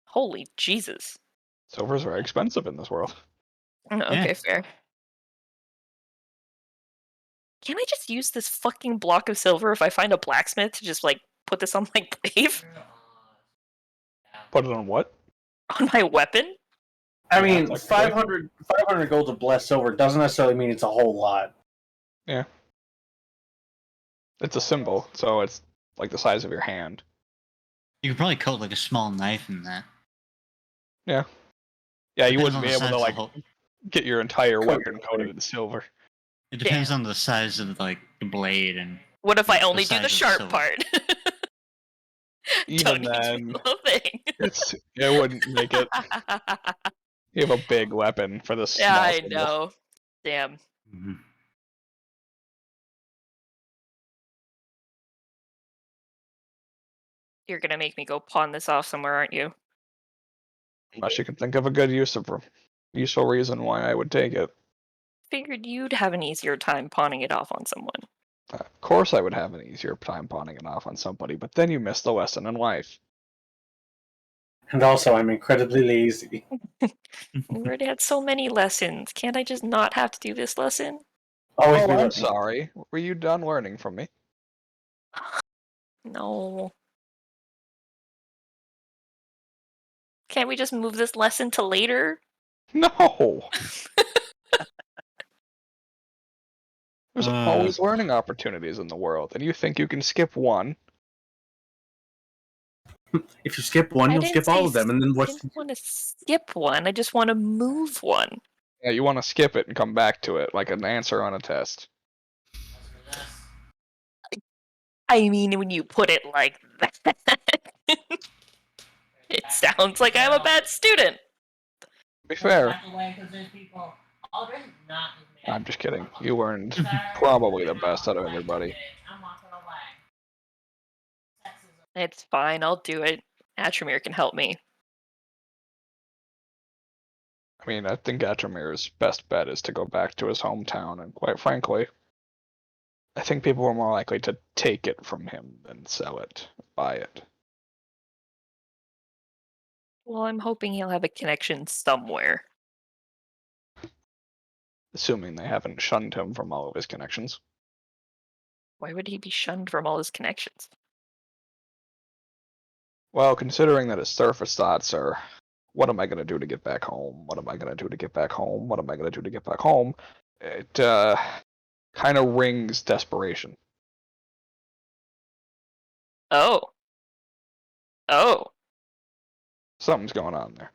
S4: Holy Jesus.
S2: Silver's very expensive in this world.
S4: Okay, fair. Can I just use this fucking block of silver if I find a blacksmith to just like put this on my glaive?
S2: Put it on what?
S4: On my weapon?
S3: I mean,
S2: technically.
S3: 500 gold of blessed silver doesn't necessarily mean it's a whole lot.
S2: Yeah. It's a symbol, so it's like the size of your hand.
S8: You could probably coat like a small knife in that.
S2: Yeah. Yeah, you
S8: Depends
S2: wouldn't
S8: on
S2: be
S8: the
S2: able
S8: size
S2: to
S8: of the
S2: like
S8: hole.
S2: get your entire
S3: Coat
S2: weapon
S3: your
S2: coated
S3: blade.
S2: in silver.
S8: It depends on the size of like the blade and.
S4: What if I
S8: The
S4: only do
S8: size
S4: the
S8: of the
S4: sharp
S8: silver.
S4: part?
S2: Even
S4: Don't need to
S2: then,
S4: do the whole thing.
S2: it wouldn't make it. You have a big weapon for this
S4: Yeah,
S2: small
S4: I
S2: symbol.
S4: know. Damn.
S8: Mhm.
S4: You're gonna make me go pawn this off somewhere, aren't you?
S2: Unless you can think of a good useful reason why I would take it.
S4: Figured you'd have an easier time pawning it off on someone.
S2: Of course I would have an easier time pawning it off on somebody, but then you miss the lesson in life.
S3: And also, I'm incredibly lazy.
S4: We already had so many lessons. Can't I just not have to do this lesson?
S3: Always
S2: Oh,
S3: be
S2: I'm
S3: learning.
S2: sorry. Were you done learning from me?
S4: No. Can't we just move this lesson to later?
S2: No! There's always learning opportunities in the world, and you think you can skip one.
S3: If you skip one,
S4: I
S3: you'll
S4: didn't
S3: skip
S4: say
S3: all of them, and then
S4: I
S3: what's
S4: didn't want to skip one. I just want to move one.
S2: Yeah, you want to skip it and come back to it, like an answer on a test.
S4: I mean, when you put it like that, it sounds like I'm a bad student.
S2: To be fair, I'm just kidding. You learned probably the best out of everybody.
S4: It's fine. I'll do it. Atramir can help me.
S2: I mean, I think Atramir's best bet is to go back to his hometown, and quite frankly, I think people are more likely to take it from him than sell it, buy it.
S4: Well, I'm hoping he'll have a connection somewhere.
S2: Assuming they haven't shunned him from all of his connections.
S4: Why would he be shunned from all his connections?
S2: Well, considering that his surface thoughts are, what am I going to do to get back home? What am I going to do to get back home? What am I going to do to get back home? It kind of rings desperation.
S4: Oh. Oh.
S2: Something's going on there.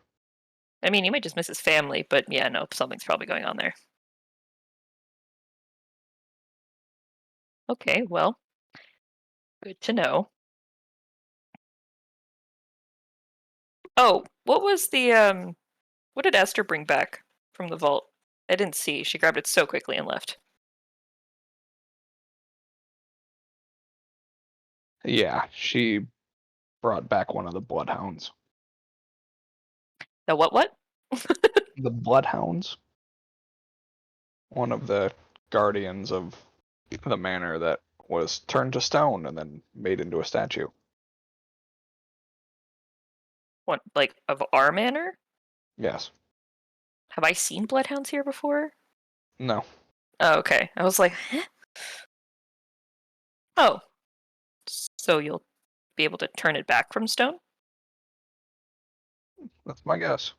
S4: I mean, he might just miss his family, but yeah, no, something's probably going on there. Okay, well, good to know. Oh, what was the what did Esther bring back from the vault? I didn't see. She grabbed it so quickly and left.
S2: Yeah, she brought back one of the bloodhounds.
S4: The what?
S2: The bloodhounds. One of the guardians of the manor that was turned to stone and then made into a statue.
S4: What, like, of our manor?
S2: Yes.
S4: Have I seen bloodhounds here before?
S2: No.
S4: Oh, okay. I was like, huh? Oh. So you'll be able to turn it back from stone?
S2: That's my guess.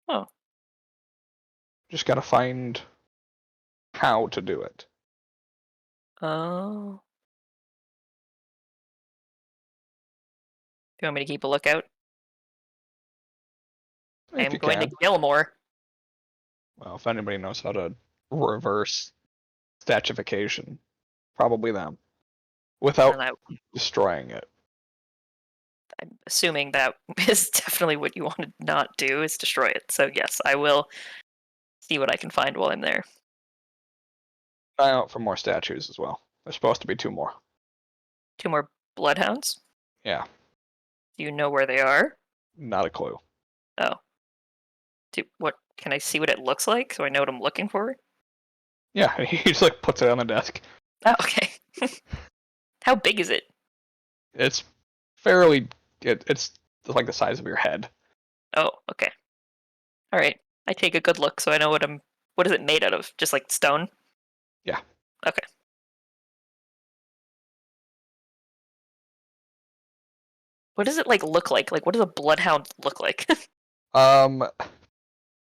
S4: Oh.
S2: Just gotta find how to do it.
S4: Oh. Do you want me to keep a lookout? I
S2: If
S4: am
S2: you
S4: going
S2: can.
S4: to kill more.
S2: Well, if anybody knows how to reverse statification, probably them. Without
S4: And
S2: destroying it.
S4: I'm assuming that is definitely what you want to not do, is destroy it. So yes, I will see what I can find while I'm there.
S2: Eye out for more statues as well. There's supposed to be 2 more.
S4: 2 more bloodhounds?
S2: Yeah,
S4: Do you know where they are?
S2: not a clue.
S4: Oh. What can I see what it looks like so I know what I'm looking for?
S2: Yeah, he just like puts it on the desk.
S4: Oh, okay. How big is it?
S2: It's fairly. It's like the size of your head.
S4: Oh, okay. All right. I take a good look so I know what I'm. What is it made out of? Just like stone?
S2: Yeah.
S4: Okay. What does it like look like? Like, what does a bloodhound look like?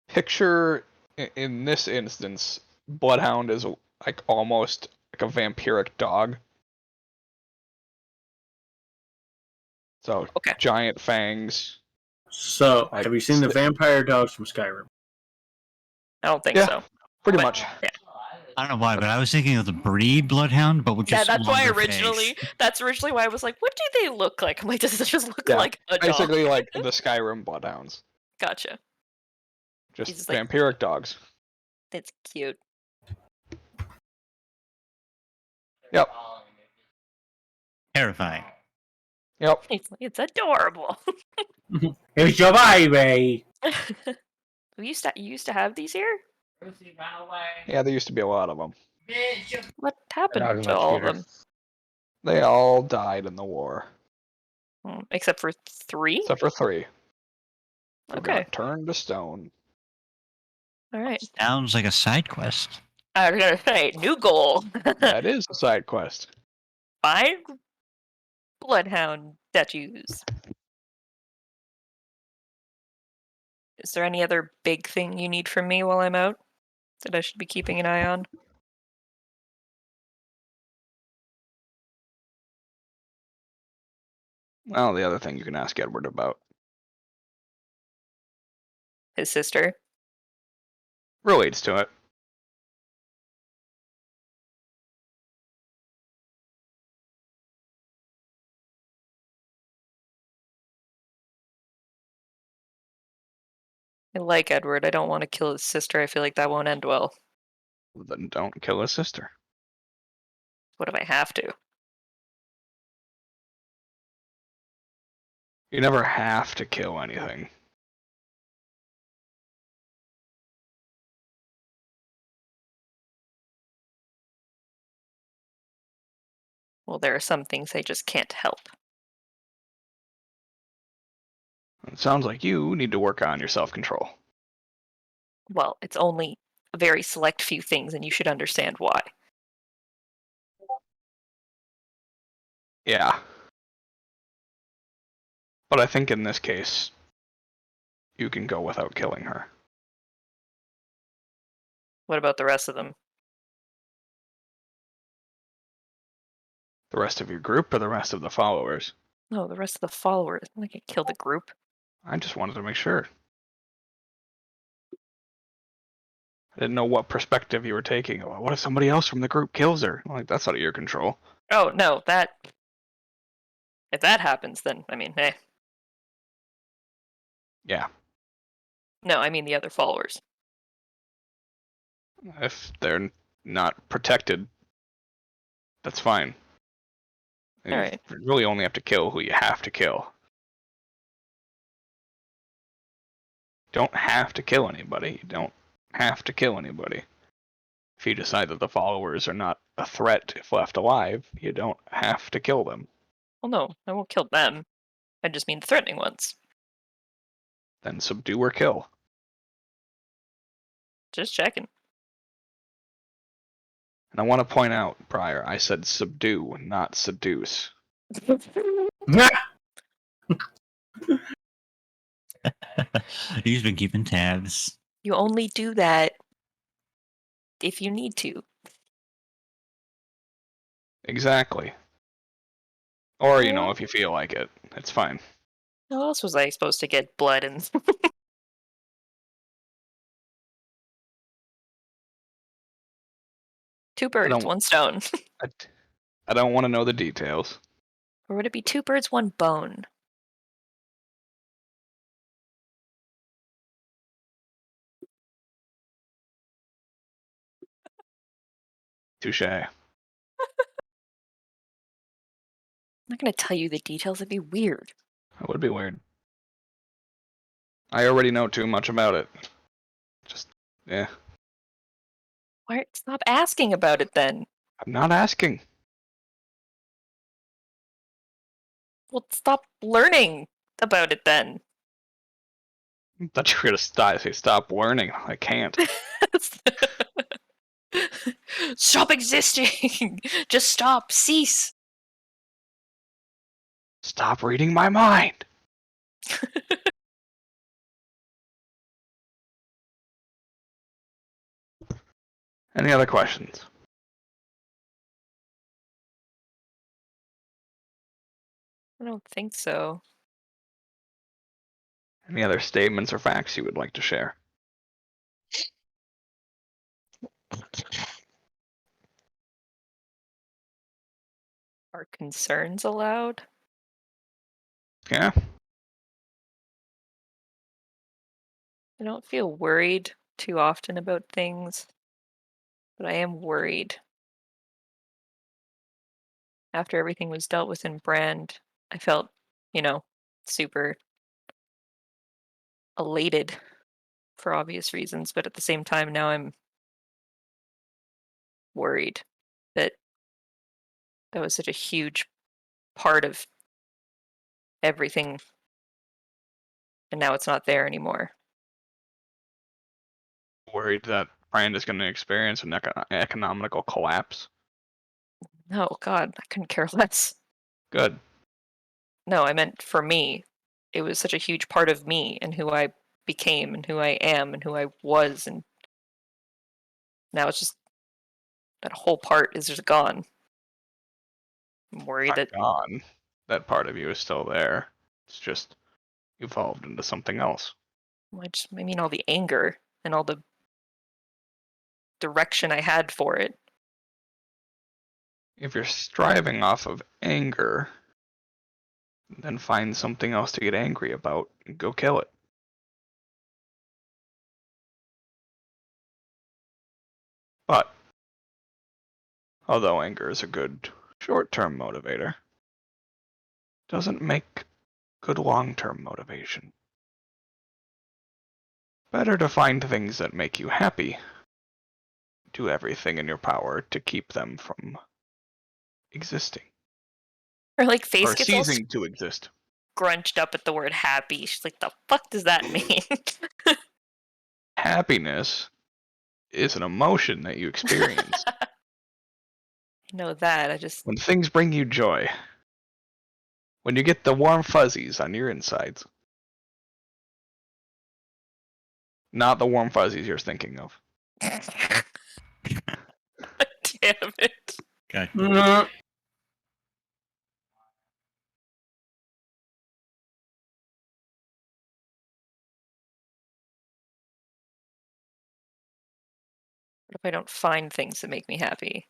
S2: Picture in this instance, bloodhound is like almost like a vampiric dog. So
S4: Okay.
S2: giant fangs.
S3: So,
S2: Like
S3: have you seen the vampire dogs from Skyrim?
S4: I don't think
S2: Yeah,
S4: so.
S2: pretty
S4: But,
S2: much.
S4: Yeah.
S8: I don't know why, but I was thinking of the breed bloodhound, but with
S4: Yeah,
S8: just
S4: that's why
S8: longer
S4: originally.
S8: fangs.
S4: That's originally why I was like, what do they look like? I'm like, does it just look
S2: Yeah,
S4: like a dog?
S2: Basically like the Skyrim bloodhounds.
S4: Gotcha.
S2: Just
S4: He's just like,
S2: vampiric dogs.
S4: that's cute.
S2: Yep.
S8: Terrifying.
S2: Yep.
S4: It's adorable.
S3: It's your baby!
S4: You used to have these here?
S2: Yeah, there used to be a lot of them.
S4: What
S7: They're not
S4: happened
S7: as
S4: to
S7: much
S4: all of
S7: either.
S4: them?
S2: They all died in the war,
S4: Except for 3?
S2: except for 3. Who
S4: Okay.
S2: got turned to stone.
S4: All right.
S8: Sounds like a side quest.
S4: All right. New goal.
S2: That is a side quest.
S4: Find bloodhound statues. Is there any other big thing you need from me while I'm out that I should be keeping an eye on?
S2: Well, the other thing you can ask Edward about.
S4: His sister?
S2: Relates to it.
S4: I like Edward. I don't want to kill his sister. I feel like that won't end well.
S2: Then don't kill his sister.
S4: What if I have to?
S2: You never have to kill anything.
S4: Well, there are some things I just can't help.
S2: It sounds like you need to work on your self-control.
S4: Well, it's only a very select few things, and you should understand why.
S2: Yeah. But I think in this case, you can go without killing her.
S4: What about the rest of them?
S2: The rest of your group or the rest of the followers?
S4: No, the rest of the followers. I can kill the group.
S2: I just wanted to make sure. I didn't know what perspective you were taking. What if somebody else from the group kills her? Like, that's out of your control.
S4: Oh no, if that happens, then I mean, hey.
S2: Yeah.
S4: No, I mean the other followers.
S2: If they're not protected, that's fine. You
S4: Alright.
S2: really only have to kill who you have to kill. Don't have to kill anybody. You don't have to kill anybody. If you decide that the followers are not a threat if left alive, you don't have to kill them.
S4: Well, no, I won't kill them. I just mean the threatening ones.
S2: Then subdue or kill.
S4: Just checking.
S2: And I want to point out, Prior, I said subdue, not seduce.
S8: He's been keeping tabs.
S4: You only do that if you need to.
S2: Exactly. Or, if you feel like it. It's fine.
S4: How else was I supposed to get blood and... Two birds,
S2: don't-
S4: one stone.
S2: I don't want to know the details.
S4: Or would it be two birds, one bone?
S2: Touche.
S4: I'm not going to tell you the details, it'd be weird.
S2: That would be weird. I already know too much about it. Yeah.
S4: Why? Stop asking about it then.
S2: I'm not asking.
S4: Well, stop learning about it then.
S2: I thought you were gonna stop learning. I can't.
S4: Stop existing! Just stop, cease!
S2: Stop reading my mind. Any other questions?
S4: I don't think so.
S2: Any other statements or facts you would like to share?
S4: Are concerns allowed?
S2: Yeah.
S4: I don't feel worried too often about things, but I am worried. After everything was dealt with in Brand, I felt, super elated for obvious reasons, but at the same time now I'm worried that that was such a huge part of everything, and now it's not there anymore.
S2: Worried that Brand is going to experience an economical collapse.
S4: No, God, I couldn't care less.
S2: Good.
S4: No, I meant for me. It was such a huge part of me and who I became and who I am and who I was, and now it's just that whole part is just gone. I'm worried that
S2: Gone. That part of you is still there. It's just evolved into something else.
S4: I mean all the anger and all the direction I had for it.
S2: If you're striving off of anger, then find something else to get angry about and go kill it. But, although anger is a good short-term motivator, doesn't make good long-term motivation. Better to find things that make you happy. Do everything in your power to keep them from existing.
S4: Or like Face
S2: Or
S4: gets all
S2: ceasing to exist.
S4: scrunched up at the word happy. She's like, the fuck does that mean?
S2: Happiness is an emotion that you experience.
S4: I know that. I just
S2: When things bring you joy. When you get the warm fuzzies on your insides. Not the warm fuzzies you're thinking of.
S4: damn it.
S8: God.
S4: if I don't find things that make me happy?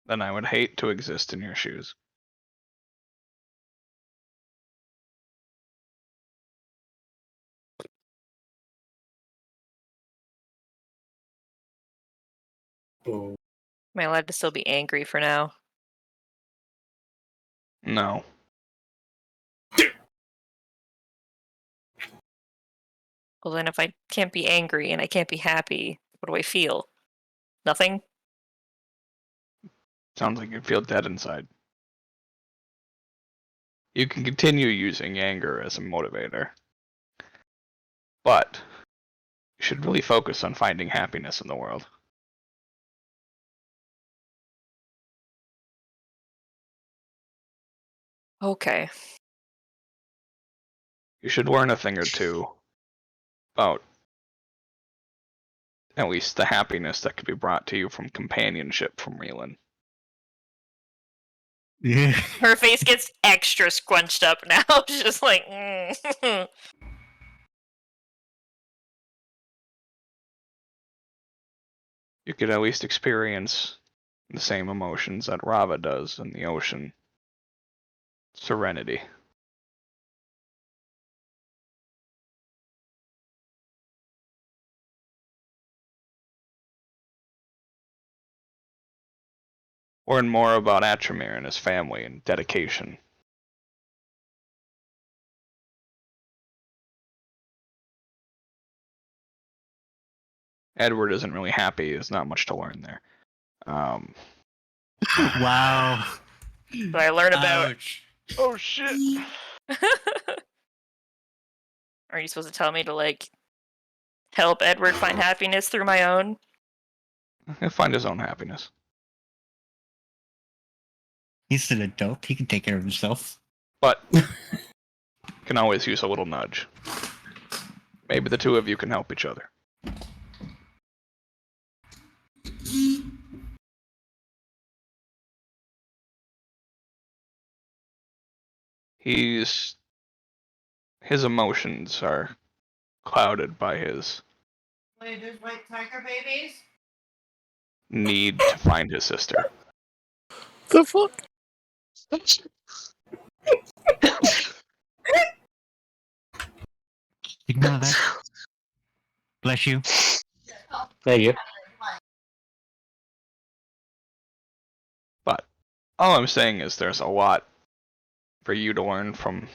S2: Then I would hate to exist in your shoes.
S3: Oh.
S4: Am I allowed to still be angry for now?
S2: No.
S4: Well, then if I can't be angry and I can't be happy, what do I feel? Nothing?
S2: Sounds like you feel dead inside. You can continue using anger as a motivator. But you should really focus on finding happiness in the world.
S4: Okay.
S2: You should learn a thing or two about at least the happiness that could be brought to you from companionship from Reelan.
S8: Yeah.
S4: Her face gets extra scrunched up now. She's just like,
S2: You could at least experience the same emotions that Rava does in the ocean. Serenity. Learn more about Atramir and his family and dedication. Edward isn't really happy. There's not much to learn there.
S8: Wow.
S4: Did I learn about?
S8: Ouch.
S6: Oh shit!
S4: Are you supposed to tell me to like help Edward find happiness through my own?
S2: He'll find his own happiness.
S8: He's an adult. He can take care of himself.
S2: But can always use a little nudge. Maybe the two of you can help each other. His emotions are clouded by his
S9: white tiger babies?
S2: need to find his sister.
S1: The fuck?
S8: Ignore that. Bless you.
S7: Thank you.
S2: But all I'm saying is there's a lot for you to learn from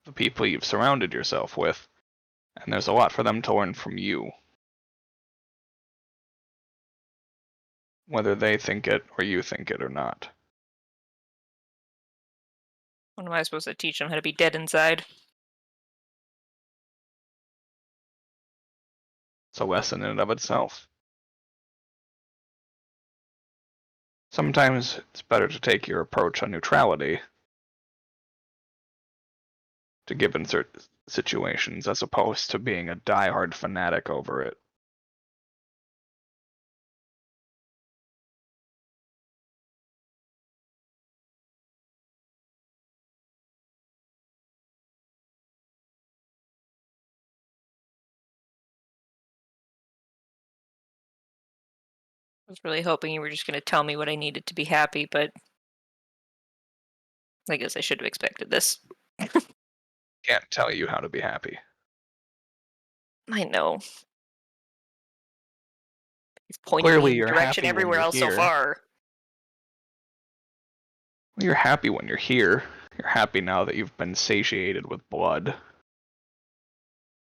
S2: the people you've surrounded yourself with, and there's a lot for them to learn from you. Whether they think it or you think it or not.
S4: When am I supposed to teach him how to be dead inside?
S2: It's a lesson in and of itself. Sometimes it's better to take your approach on neutrality to given certain situations as opposed to being a diehard fanatic over it.
S4: I was really hoping you were just going to tell me what I needed to be happy, but I guess I should have expected this.
S2: Can't tell you how to be happy.
S4: I know. He's pointing
S2: Clearly
S4: me in
S2: you're
S4: the direction
S2: happy when
S4: everywhere
S2: you're
S4: else so
S2: here.
S4: far.
S2: Well, you're happy when you're here. You're happy now that you've been satiated with blood.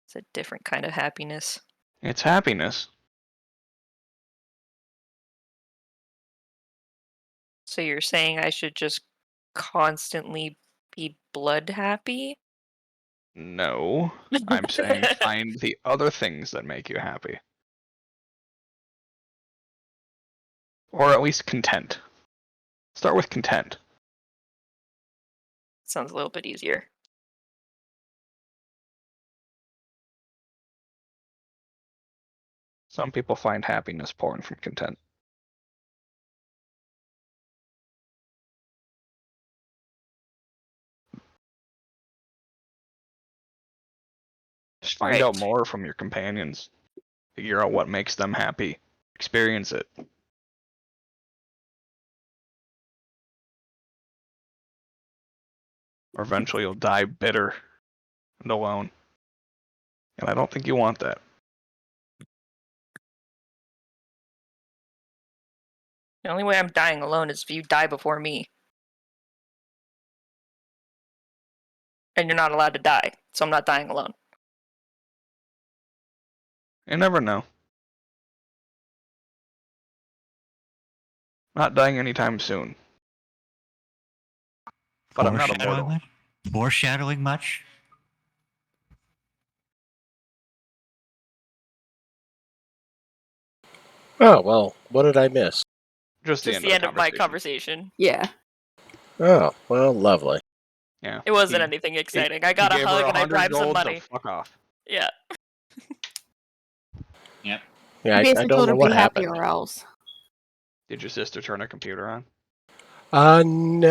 S4: It's a different kind of happiness.
S2: It's happiness.
S4: So you're saying I should just constantly be blood happy?
S2: No, I'm saying find the other things that make you happy. Or at least content. Start with content.
S4: Sounds a little bit easier.
S2: Some people find happiness pouring from content. Just find out
S4: Right.
S2: more from your companions. Figure out what makes them happy. Experience it. Or eventually you'll die bitter and alone. And I don't think you want that.
S4: The only way I'm dying alone is if you die before me. And you're not allowed to die, so I'm not dying alone.
S2: You never know. Not dying anytime soon. But I'm not immortal.
S8: Foreshadowing much?
S1: Oh, well, what did I miss?
S2: Just the
S4: Just
S2: end,
S4: the end of my
S2: conversation.
S4: conversation.
S5: Yeah.
S1: Oh, well, lovely.
S2: Yeah.
S4: It wasn't
S2: He-
S4: anything
S2: he-
S4: exciting. I
S2: he
S4: got a
S2: gave her
S4: hug and I
S2: 100
S4: bribed some
S2: gold to
S4: money.
S2: Fuck off.
S4: Yeah.
S8: Yep.
S1: Yeah,
S5: You
S1: I
S5: basically
S1: don't
S5: told
S1: know
S5: her
S1: what
S5: be happy
S1: happened.
S5: or else.
S2: Did your sister turn her computer on?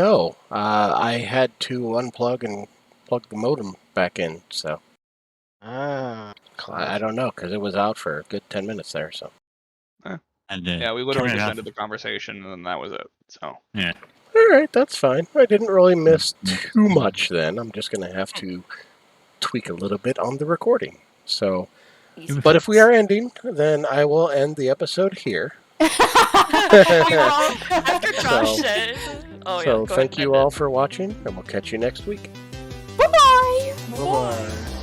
S1: No. I had to unplug and plug the modem back in, so
S6: Ah,
S1: I
S6: classic.
S1: don't know, because it was out for a good 10 minutes there, so.
S8: And,
S2: Yeah, we literally
S8: turn it
S2: just
S8: off.
S2: ended the conversation and then that was it. So
S8: Yeah.
S1: Alright, that's fine. I didn't really miss too much then. I'm just going to have to tweak a little bit on the recording. So,
S4: Easy.
S1: but if we are ending, then I will end the episode here.
S4: We were all after Josh
S1: So-
S4: said. Oh
S1: so
S4: yeah. Go
S1: thank
S4: ahead,
S1: you
S4: end
S1: all
S4: it.
S1: for watching, and we'll catch you next week.
S5: Bye-bye!
S6: Bye-bye.